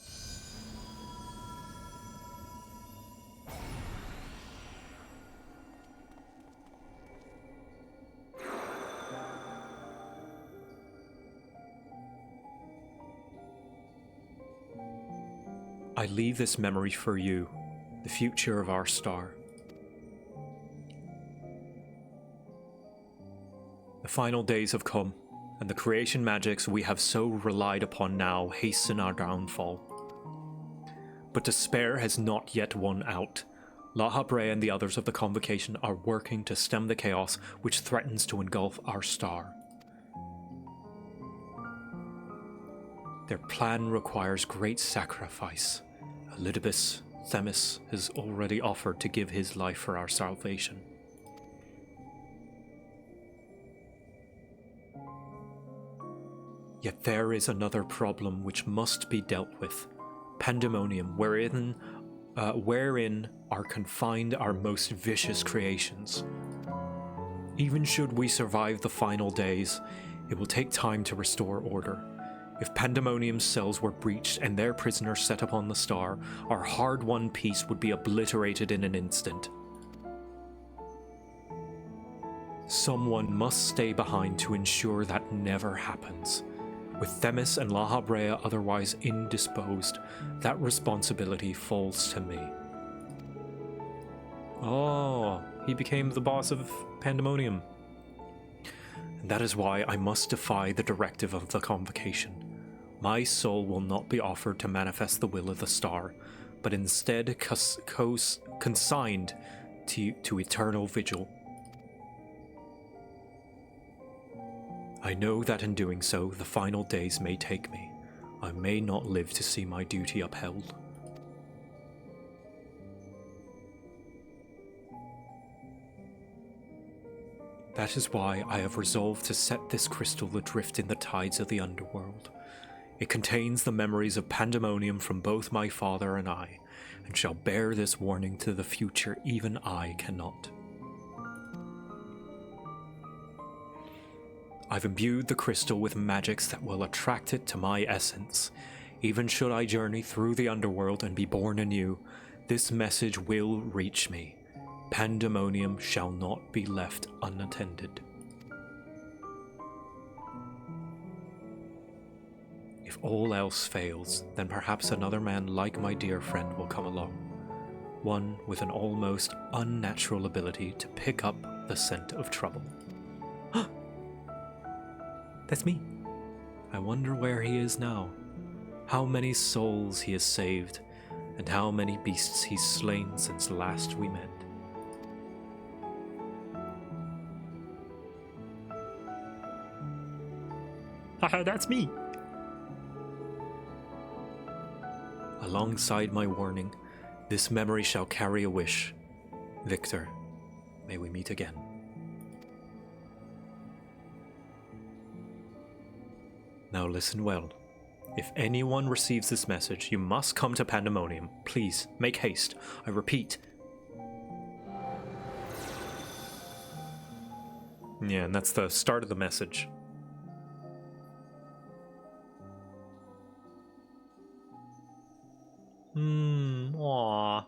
Speaker 5: I leave this memory for you, the future of our star. The final days have come, and the creation magics we have so relied upon now hasten our downfall. But despair has not yet won out. Laha Brea and the others of the Convocation are working to stem the chaos which threatens to engulf our star. Their plan requires great sacrifice. Elidibus, Themis, has already offered to give his life for our salvation. Yet there is another problem which must be dealt with. Pandæmonium, wherein wherein are confined our most vicious creations. Even should we survive the final days, it will take time to restore order. If Pandæmonium's cells were breached and their prisoners set upon the star, our hard-won peace would be obliterated in an instant. Someone must stay behind to ensure that never happens. With Themis and La Habrea otherwise indisposed, that responsibility falls to me. Oh, he became the boss of Pandæmonium. And that is why I must defy the directive of the convocation. My soul will not be offered to manifest the will of the star, but instead consigned to eternal vigil. I know that in doing so, the final days may take me. I may not live to see my duty upheld. That is why I have resolved to set this crystal adrift in the tides of the underworld. It contains the memories of Pandæmonium from both my father and I, and shall bear this warning to the future even I cannot. I've imbued the crystal with magics that will attract it to my essence. Even should I journey through the underworld and be born anew, this message will reach me. Pandæmonium shall not be left unattended. If all else fails, then perhaps another man like my dear friend will come along. One with an almost unnatural ability to pick up the scent of trouble. That's me. I wonder where he is now. How many souls he has saved, and how many beasts he's slain since last we met. Haha, that's me. Alongside my warning, this memory shall carry a wish. Victor, may we meet again. Now listen well. If anyone receives this message, you must come to Pandæmonium. Please, make haste. I repeat. Yeah, and that's the start of the message. Aww.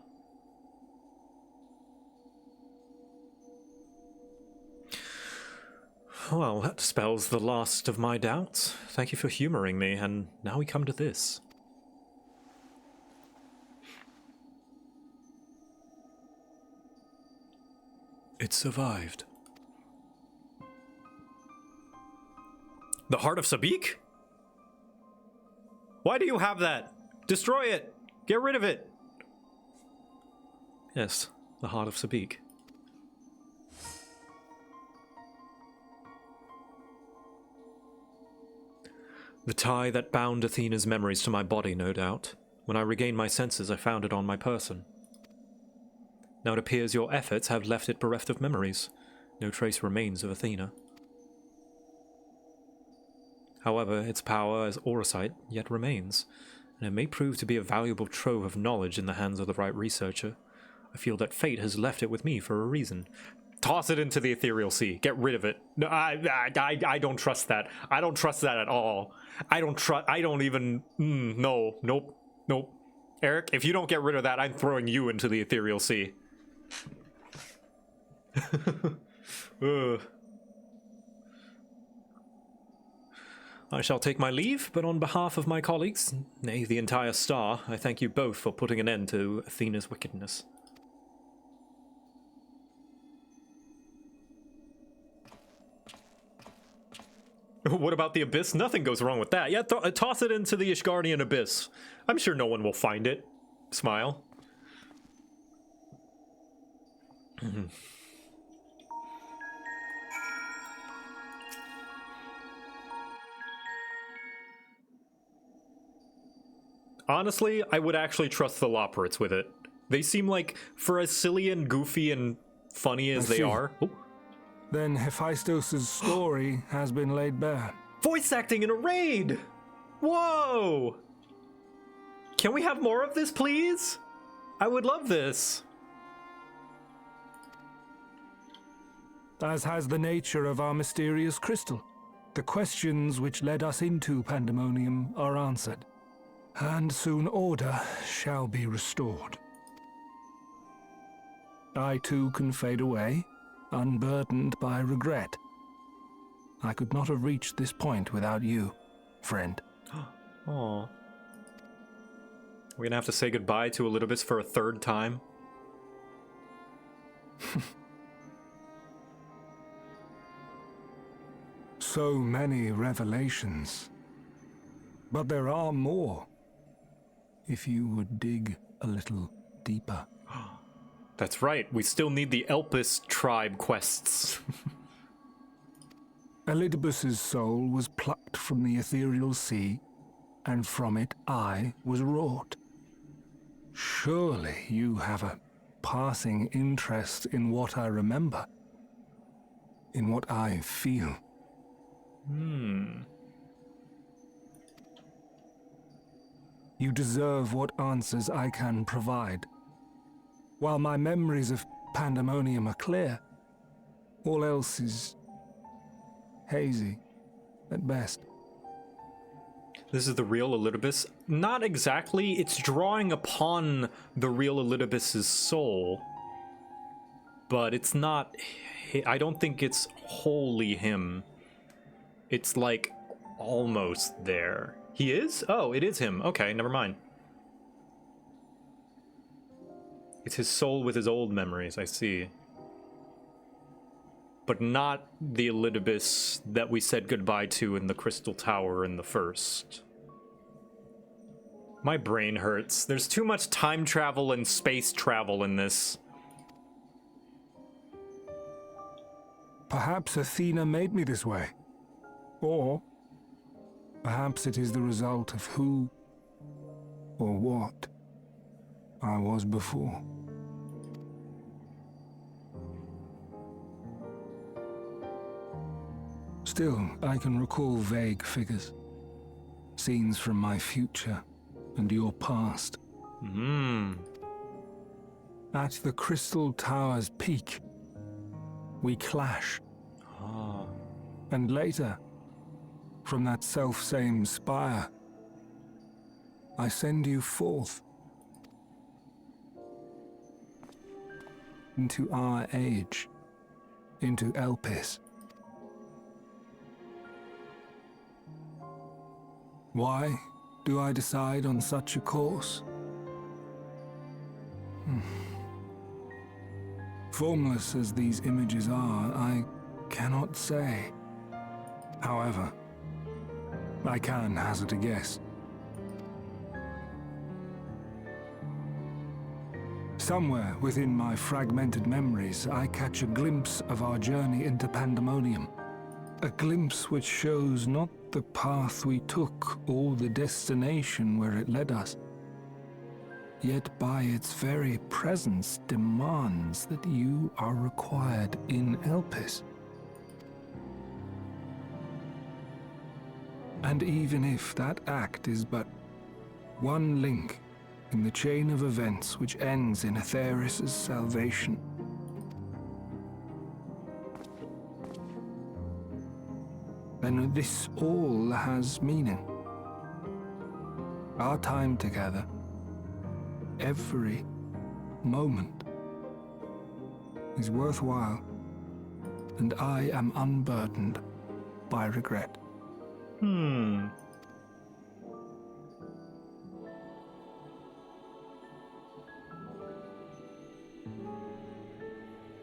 Speaker 5: Well, that dispels the last of my doubts. Thank you for humoring me, and now we come to this.
Speaker 8: It survived.
Speaker 1: The Heart of Sabik? Why do you have that? Destroy it! Get rid of it!
Speaker 5: Yes, the Heart of Sabik. The tie that bound Athena's memories to my body, no doubt. When I regained my senses, I found it on my person. Now it appears your efforts have left it bereft of memories. No trace remains of Athena. However, its power as Auracite yet remains, and it may prove to be a valuable trove of knowledge in the hands of the right researcher. I feel that fate has left it with me for a reason.
Speaker 1: Toss it into the ethereal sea. Get rid of it. No, I don't trust that. I don't trust that at all. I don't even... no. Nope. Eric, if you don't get rid of that, I'm throwing you into the ethereal sea.
Speaker 5: I shall take my leave, but on behalf of my colleagues, nay, the entire star, I thank you both for putting an end to Athena's wickedness.
Speaker 1: What about the abyss? Nothing goes wrong with that. Yeah, toss it into the Ishgardian abyss. I'm sure no one will find it. Smile. Honestly, I would actually trust the Loporrits with it. They seem like, for as silly and goofy and funny as they are... Oh.
Speaker 7: Then Hephaestus' story has been laid bare.
Speaker 1: Voice acting in a raid! Whoa! Can we have more of this, please? I would love this.
Speaker 7: As has the nature of our mysterious crystal. The questions which led us into Pandæmonium are answered, and soon order shall be restored. I too can fade away, unburdened by regret. I could not have reached this point without you, friend.
Speaker 1: Aw. We're gonna have to say goodbye to Elidibus for a third time.
Speaker 7: So many revelations. But there are more. If you would dig a little deeper.
Speaker 1: That's right, we still need the Elpis tribe quests.
Speaker 7: Elidibus's soul was plucked from the ethereal sea, and from it I was wrought. Surely you have a passing interest in what I remember, in what I feel. You deserve what answers I can provide. While my memories of Pandæmonium are clear, all else is hazy at best.
Speaker 1: This is the real Elidibus? Not exactly. It's drawing upon the real Elidibus's soul. But it's not... I don't think it's wholly him. It's like almost there. He is? Oh, it is him. Okay, never mind. It's his soul with his old memories, I see. But not the Elidibus that we said goodbye to in the Crystal Tower in the first. My brain hurts. There's too much time travel and space travel in this.
Speaker 7: Perhaps Athena made me this way. Or perhaps it is the result of who or what I was before. Still, I can recall vague figures. Scenes from my future and your past. At the Crystal Tower's peak, we clash. And later, from that self-same spire, I send you forth into our age, into Elpis. Why do I decide on such a course? Formless as these images are, I cannot say. However, I can hazard a guess. Somewhere within my fragmented memories, I catch a glimpse of our journey into Pandæmonium. A glimpse which shows not the path we took or the destination where it led us, yet by its very presence demands that you are required in Elpis. And even if that act is but one link in the chain of events which ends in Atheris's salvation, then this all has meaning. Our time together, every moment, is worthwhile, and I am unburdened by regret.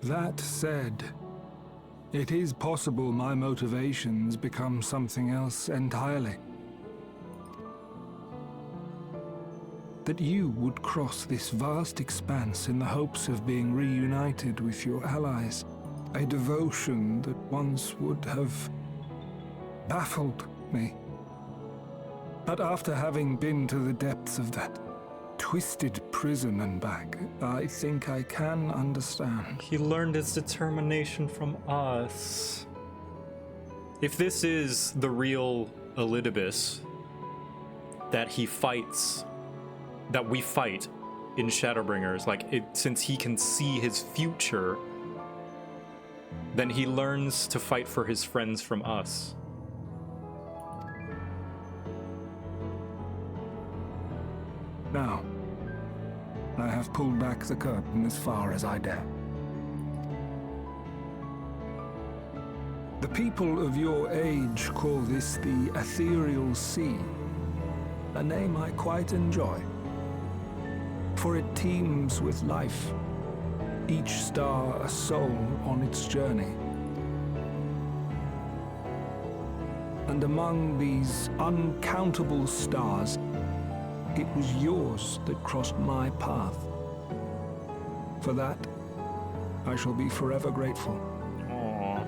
Speaker 7: That said, it is possible my motivations become something else entirely. That you would cross this vast expanse in the hopes of being reunited with your allies. A devotion that once would have baffled me. But after having been to the depths of that twisted prison and back, I think I can understand.
Speaker 1: He learned his determination from us. If this is the real Elidibus that he fights, that we fight in Shadowbringers. Like, since he can see his future, then he learns to fight for his friends from us.
Speaker 7: Now, I have pulled back the curtain as far as I dare. The people of your age call this the Ethereal Sea, a name I quite enjoy, for it teems with life, each star a soul on its journey. And among these uncountable stars, it was yours that crossed my path. For that, I shall be forever grateful.
Speaker 1: Aww.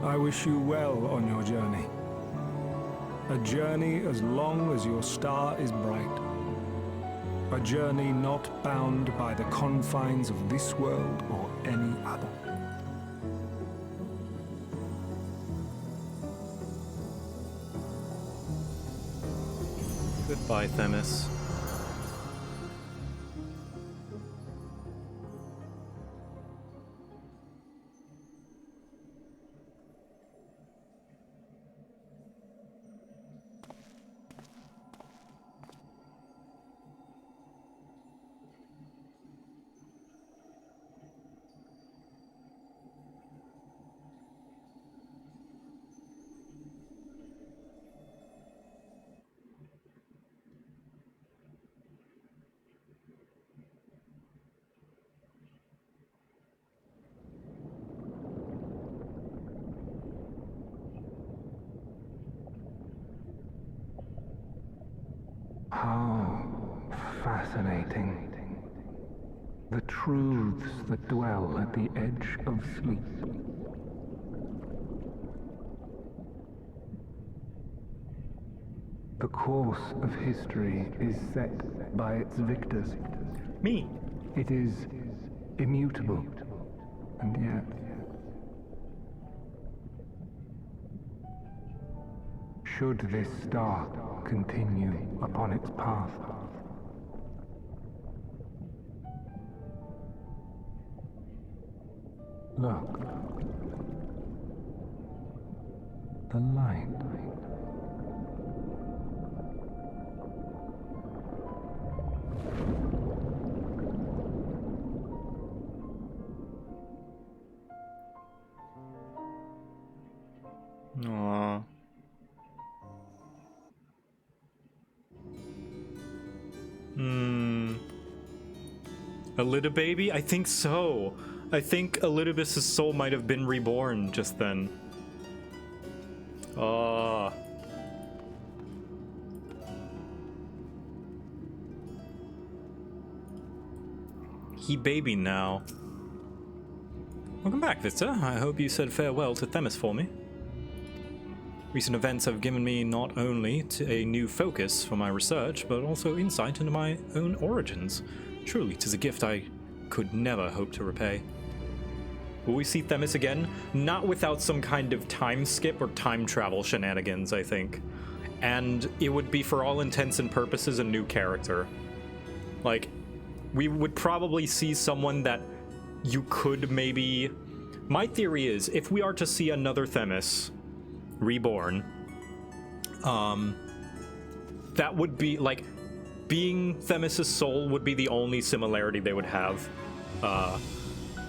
Speaker 7: I wish you well on your journey. A journey as long as your star is bright. A journey not bound by the confines of this world or any other.
Speaker 1: Goodbye, Themis.
Speaker 7: How fascinating. The truths that dwell at the edge of sleep. The course of history is set by its victors.
Speaker 1: Me.
Speaker 7: It is immutable, and yet... should this star continue upon its path, look, the light.
Speaker 1: Aww. A little baby? I think so. I think Elidibus' soul might have been reborn just then. He baby now. Welcome back, Vista. I hope you said farewell to Themis for me. Recent events have given me not only a new focus for my research, but also insight into my own origins. Truly, 'tis a gift I could never hope to repay. Will we see Themis again? Not without some kind of time skip or time travel shenanigans, I think. And it would be, for all intents and purposes, a new character. Like, we would probably see someone that you could maybe... My theory is, if we are to see another Themis reborn, that would be, like, being Themis' soul would be the only similarity they would have.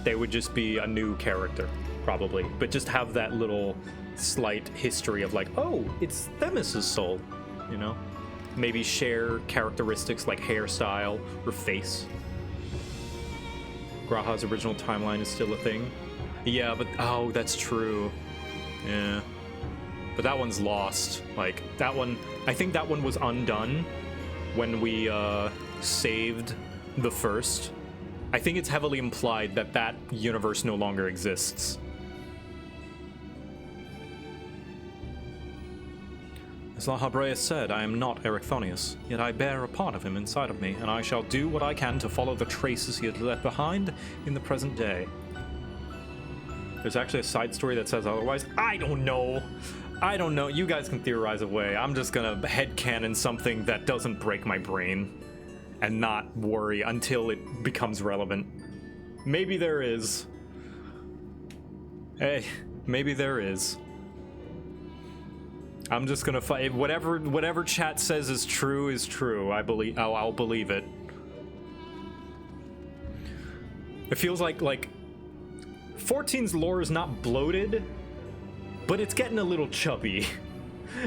Speaker 1: They would just be a new character, probably. But just have that little slight history of like, oh, it's Themis' soul, you know? Maybe share characteristics like hairstyle or face. Graha's original timeline is still a thing. Yeah, but, oh, that's true. Yeah. But that one's lost. Like, that one, I think that one was undone when we saved the first. I think it's heavily implied that that universe no longer exists. As Lahabreus said, I am not Erechthonius, yet I bear a part of him inside of me, and I shall do what I can to follow the traces he had left behind in the present day. There's actually a side story that says otherwise. I don't know. I don't know. You guys can theorize away. I'm just gonna headcanon something that doesn't break my brain and not worry until it becomes relevant. Maybe there is. Hey, maybe there is. I'm just gonna fight. Whatever chat says is true. I believe. I'll believe it. It feels like 14's lore is not bloated, but it's getting a little chubby.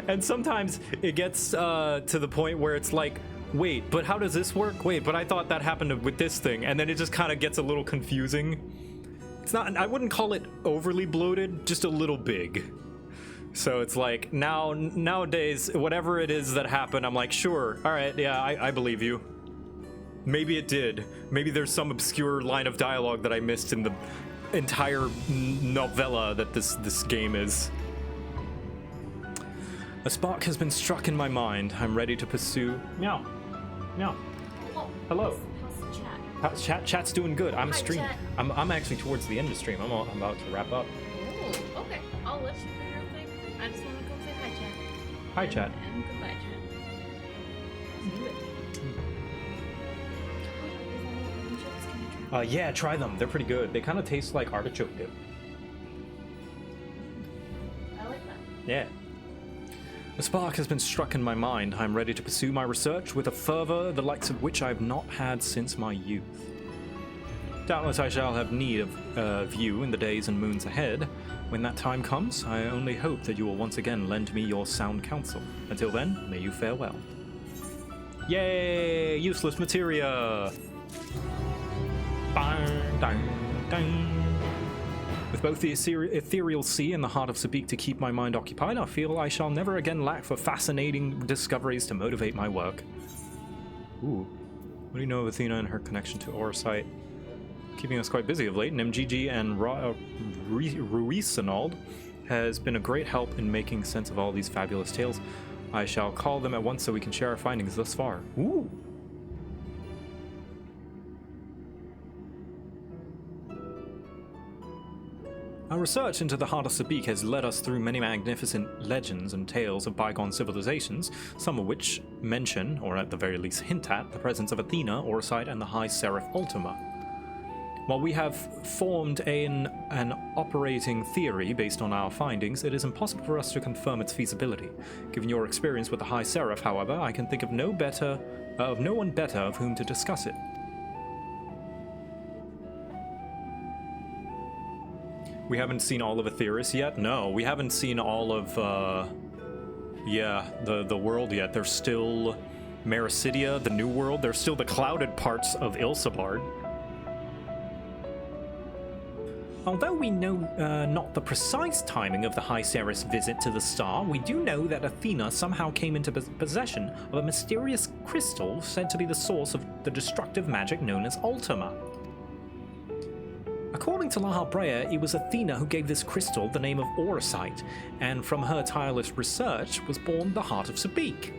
Speaker 1: And sometimes it gets to the point where it's like, wait, but how does this work? Wait, but I thought that happened with this thing. And then it just kind of gets a little confusing. It's not, I wouldn't call it overly bloated, just a little big. So it's like, nowadays, whatever it is that happened, I'm like, sure, all right, yeah, I believe you. Maybe it did. Maybe there's some obscure line of dialogue that I missed in the entire novella that this game is. A spark has been struck in my mind. I'm ready to pursue. Meow. Meow.
Speaker 10: Oh,
Speaker 1: Hello.
Speaker 10: How's the chat?
Speaker 1: How's chat? Chat's doing good. I'm
Speaker 10: Hi,
Speaker 1: streaming.
Speaker 10: chat.
Speaker 1: I'm actually towards the end of stream. I'm about to wrap up.
Speaker 10: Oh, okay. I'll let you do your thing. I just want to come say hi, chat.
Speaker 1: Hi, chat.
Speaker 10: And goodbye, chat. Let's do it.
Speaker 1: Yeah, try them. They're pretty good. They kind of taste like artichoke dip.
Speaker 10: I like that.
Speaker 1: Yeah. A spark has been struck in my mind. I'm ready to pursue my research with a fervor the likes of which I have not had since my youth. Doubtless I shall have need of you in the days and moons ahead. When that time comes, I only hope that you will once again lend me your sound counsel. Until then, may you fare well. Yay! Useless materia! Bang, dang, dang. With both the ethereal sea and the heart of Sabik to keep my mind occupied, I feel I shall never again lack for fascinating discoveries to motivate my work. Ooh. What do you know of Athena and her connection to Orsight? Keeping us quite busy of late, and MGG and Ruisinald has been a great help in making sense of all these fabulous tales. I shall call them at once so we can share our findings thus far. Ooh. Our research into the heart of Sabik has led us through many magnificent legends and tales of bygone civilizations, some of which mention, or at the very least hint at, the presence of Athena, Orsight, and the High Seraph Ultima. While we have formed an operating theory based on our findings, it is impossible for us to confirm its feasibility. Given your experience with the High Seraph, however, I can think of no one better of whom to discuss it. We haven't seen all of Aetheris yet? No, we haven't seen all of, the world yet. There's still Mericidia, the New World. There's still the clouded parts of Ilsabard. Although we know not the precise timing of the High Seraph's visit to the star, we do know that Athena somehow came into possession of a mysterious crystal said to be the source of the destructive magic known as Ultima. According to La Habrea, it was Athena who gave this crystal the name of Orsight, and from her tireless research was born the Heart of Sabik.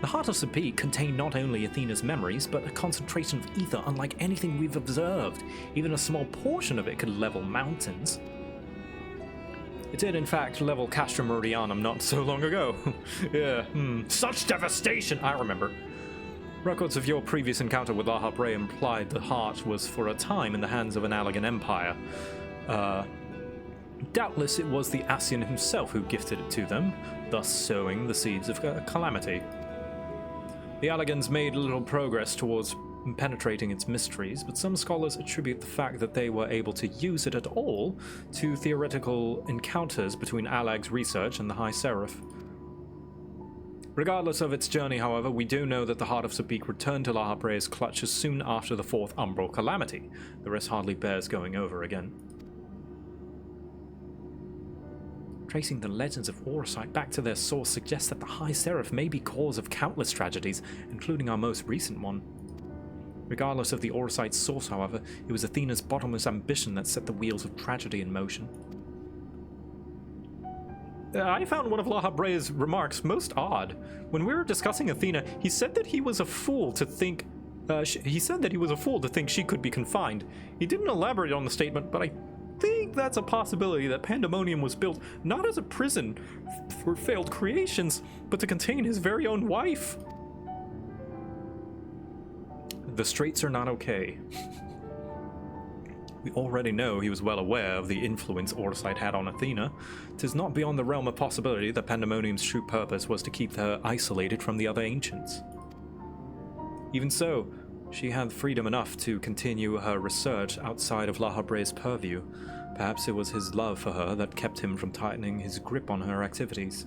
Speaker 1: The Heart of Sabik contained not only Athena's memories, but a concentration of ether unlike anything we've observed. Even a small portion of it could level mountains. It did, in fact, level Castra Meridianum not so long ago. Such devastation! I remember. Records of your previous encounter with La Habrea implied the heart was for a time in the hands of an Allegan empire. Doubtless it was the Ascian himself who gifted it to them, thus sowing the seeds of calamity. The Allegans made little progress towards penetrating its mysteries, but some scholars attribute the fact that they were able to use it at all to theoretical encounters between Allag's research and the High Seraph. Regardless of its journey, however, we do know that the Heart of Sabik returned to La Habrea's clutches soon after the fourth umbral calamity. The rest hardly bears going over again. Tracing the legends of Orsight back to their source suggests that the High Seraph may be cause of countless tragedies, including our most recent one. Regardless of the Orsight's source, however, it was Athena's bottomless ambition that set the wheels of tragedy in motion. I found one of La Habrea's remarks most odd. When we were discussing Athena, he said that he was a fool to think she could be confined. He didn't elaborate on the statement, but I
Speaker 5: think that's a possibility that Pandæmonium was built not as a prison for failed creations, but to contain his very own wife. The Straits are not okay. We already know he was well aware of the influence Orsite had on Athena. 'Tis not beyond the realm of possibility that Pandæmonium's true purpose was to keep her isolated from the other ancients. Even so, she had freedom enough to continue her research outside of La Habre's purview. Perhaps it was his love for her that kept him from tightening his grip on her activities.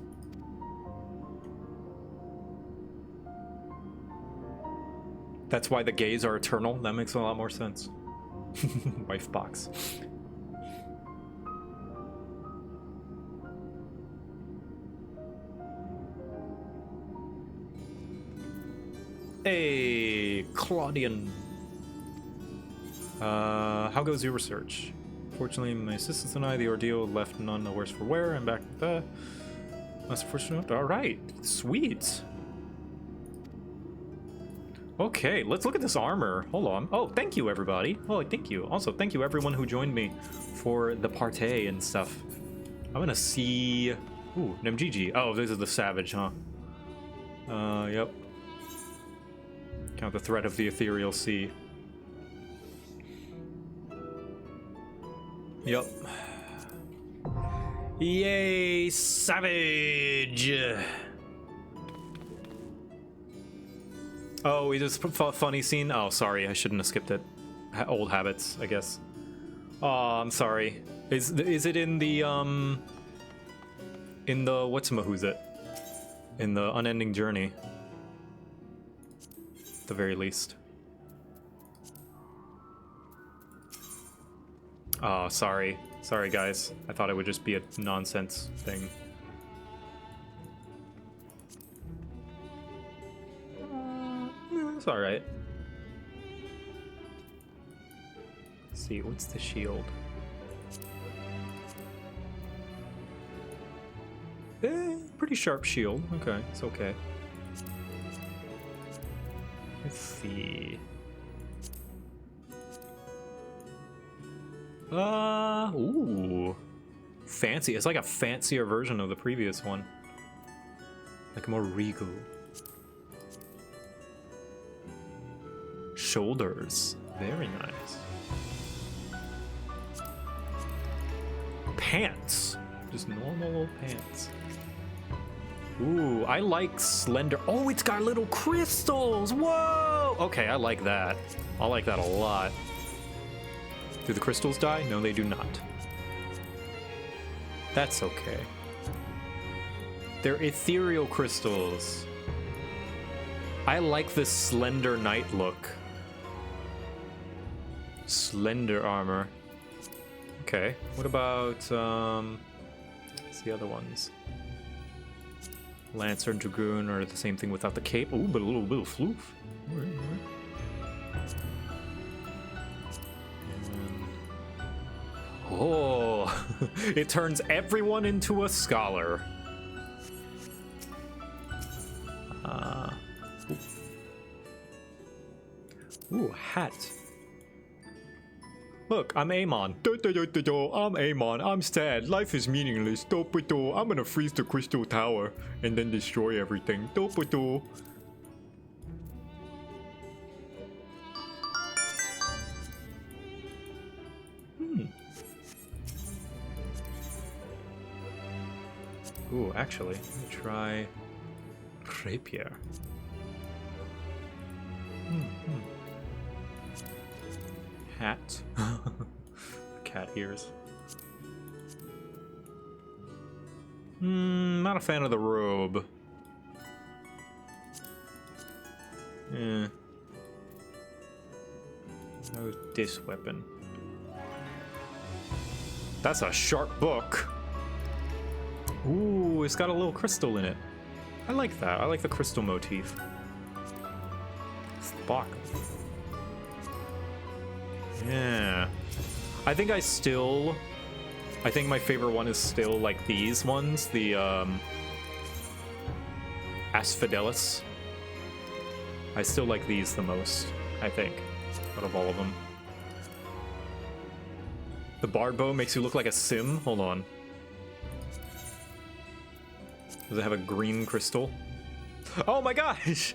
Speaker 5: That's why the gays are eternal? That makes a lot more sense. Wife box. Hey, Claudian. How goes your research? Fortunately, my assistants and I, the ordeal left none the worse for wear, and back with the... That's fortunate. Alright, sweet. Okay, let's look at this armor. Hold on. Oh, thank you, everybody. Oh, thank you. Also, thank you, everyone who joined me for the partay and stuff. I'm gonna see... Ooh, Nemgigi. Oh, this is the Savage, huh? Yep. Count the threat of the ethereal sea. Yep. Yay, Savage! Oh, we just funny scene? Oh, sorry, I shouldn't have skipped it. Old habits, I guess. Oh, I'm sorry. Is it in the, what's-a-who's-it? In the Unending Journey. At the very least. Oh, sorry. Sorry, guys. I thought it would just be a nonsense thing. It's alright. Let's see, what's the shield? Pretty sharp shield. Okay, it's okay. Let's see. Ooh. Fancy. It's like a fancier version of the previous one. Like more regal. Shoulders. Very nice. Pants. Just normal old pants. Ooh, I like slender. Oh, it's got little crystals. Whoa. Okay, I like that. I like that a lot. Do the crystals die? No, they do not. That's okay. They're ethereal crystals. I like this slender knight look. Slender armor. Okay, what about, what's the other ones? Lancer and Dragoon are the same thing without the cape. Ooh, but a little bit of floof. All right, all right. Oh, it turns everyone into a scholar. Ooh, hat. Look, I'm Amon. I'm Amon. I'm sad. Life is meaningless. I'm gonna freeze the crystal tower and then destroy everything. Ooh, actually, let me try rapier. Hat. Cat ears. Not a fan of the robe. How is this weapon? That's a sharp book. Ooh, it's got a little crystal in it. I like that. I like the crystal motif. Spock. Yeah. I think my favorite one is still like these ones, the Asphodelis. I still like these the most, I think, out of all of them.
Speaker 1: The bard bow makes you look like a sim. Hold on. Does it have a green crystal? Oh my gosh!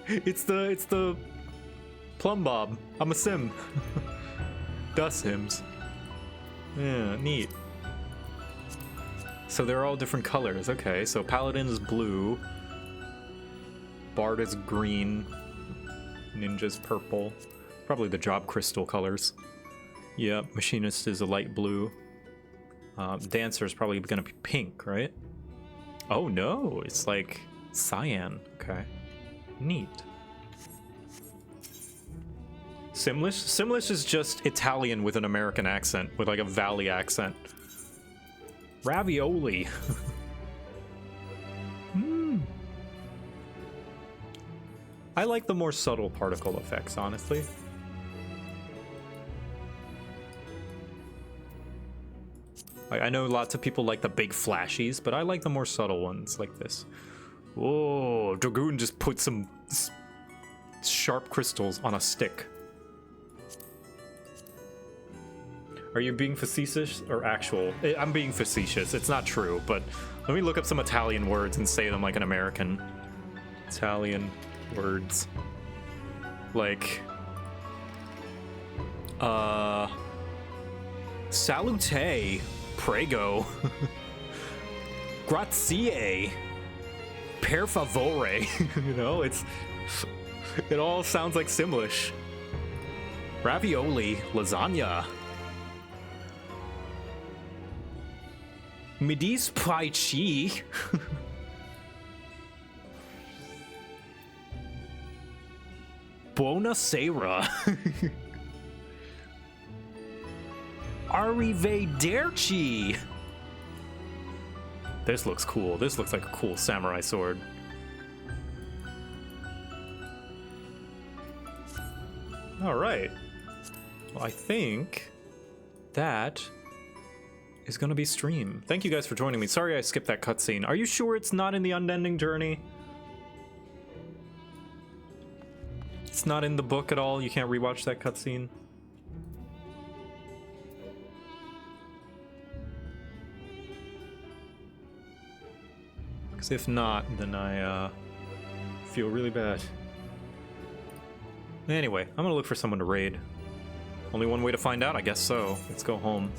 Speaker 1: It's the plumb bob. I'm a sim. Dust sims. Yeah, neat. So they're all different colors. Okay, so paladin is blue. Bard is green. Ninja's purple. Probably the job crystal colors. Yep, machinist is a light blue. Dancer is probably gonna be pink, right? Oh no, it's like cyan. Okay, neat. Simlish? Simlish is just Italian with an American accent, with like a valley accent. Ravioli. I like the more subtle particle effects, honestly. I know lots of people like the big flashies, but I like the more subtle ones like this. Whoa, Dragoon just put some sharp crystals on a stick. Are you being facetious or actual? I'm being facetious. It's not true, but let me look up some Italian words and say them like an American. Italian words. Like, salute, prego, grazie, per favore. You know, it all sounds like Simlish. Ravioli, lasagna. Mi dispiace. Buonasera. Arrivederci. This looks cool. This looks like a cool samurai sword. All right. Well, I think that is going to be stream. Thank you guys for joining me. Sorry I skipped that cutscene. Are you sure it's not in the Unending Journey? It's not in the book at all? You can't rewatch that cutscene? Because if not, then I feel really bad. Anyway, I'm gonna look for someone to raid. Only one way to find out, I guess so. Let's go home.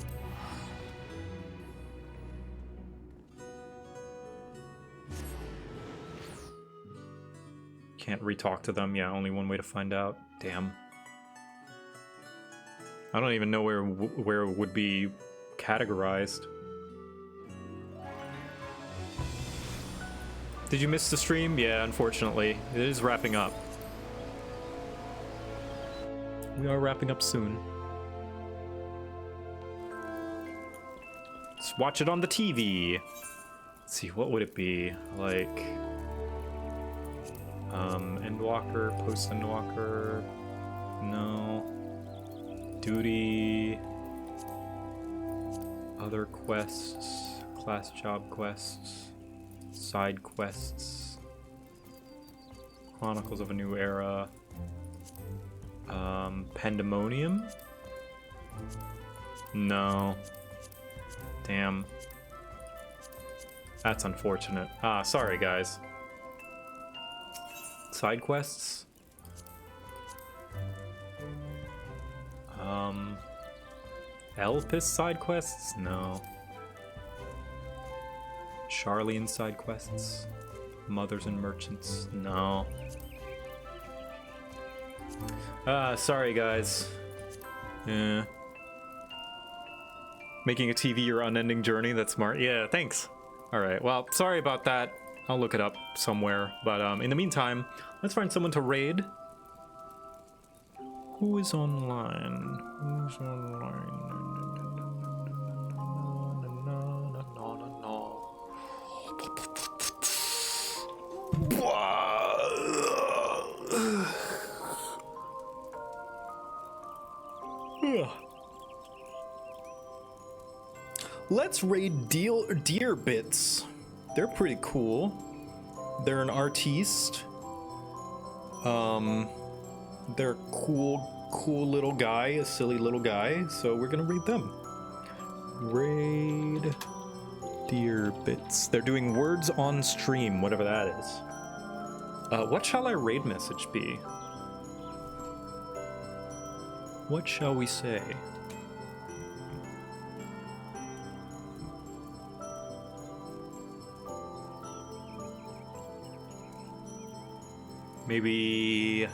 Speaker 1: Can't re-talk to them. Yeah, only one way to find out. Damn. I don't even know where it would be categorized. Did you miss the stream? Yeah, unfortunately. It is wrapping up. We are wrapping up soon. Let's watch it on the TV. Let's see, what would it be? Like... Endwalker, post-Endwalker, no. Duty, other quests, class job quests, side quests, Chronicles of a New Era, Pandæmonium? No. Damn. That's unfortunate. Ah, sorry guys. Side quests? Elpis side quests? No. Charlene side quests? Mothers and Merchants? No. Sorry guys. Yeah. Making a TV your unending journey, that's smart. Yeah, thanks. Alright, well, sorry about that. I'll look it up somewhere. But in the meantime, let's find someone to raid. Who is online? Who's online? Let's raid Deer Bits. They're pretty cool. They're an artiste. They're cool little guy, a silly little guy. So we're gonna raid them. Raid dear bits. They're doing words on stream, whatever that is. What shall our raid message be? What shall we say? Maybe...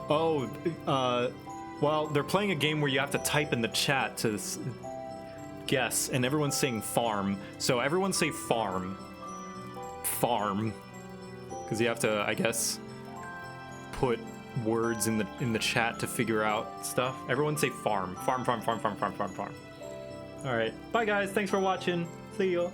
Speaker 1: Oh, well, they're playing a game where you have to type in the chat to guess, and everyone's saying farm. So everyone say farm. Farm. Because you have to, I guess, put words in the chat to figure out stuff. Everyone say farm. Farm, farm, farm, farm, farm, farm, farm. All right. Bye, guys. Thanks for watching. See you.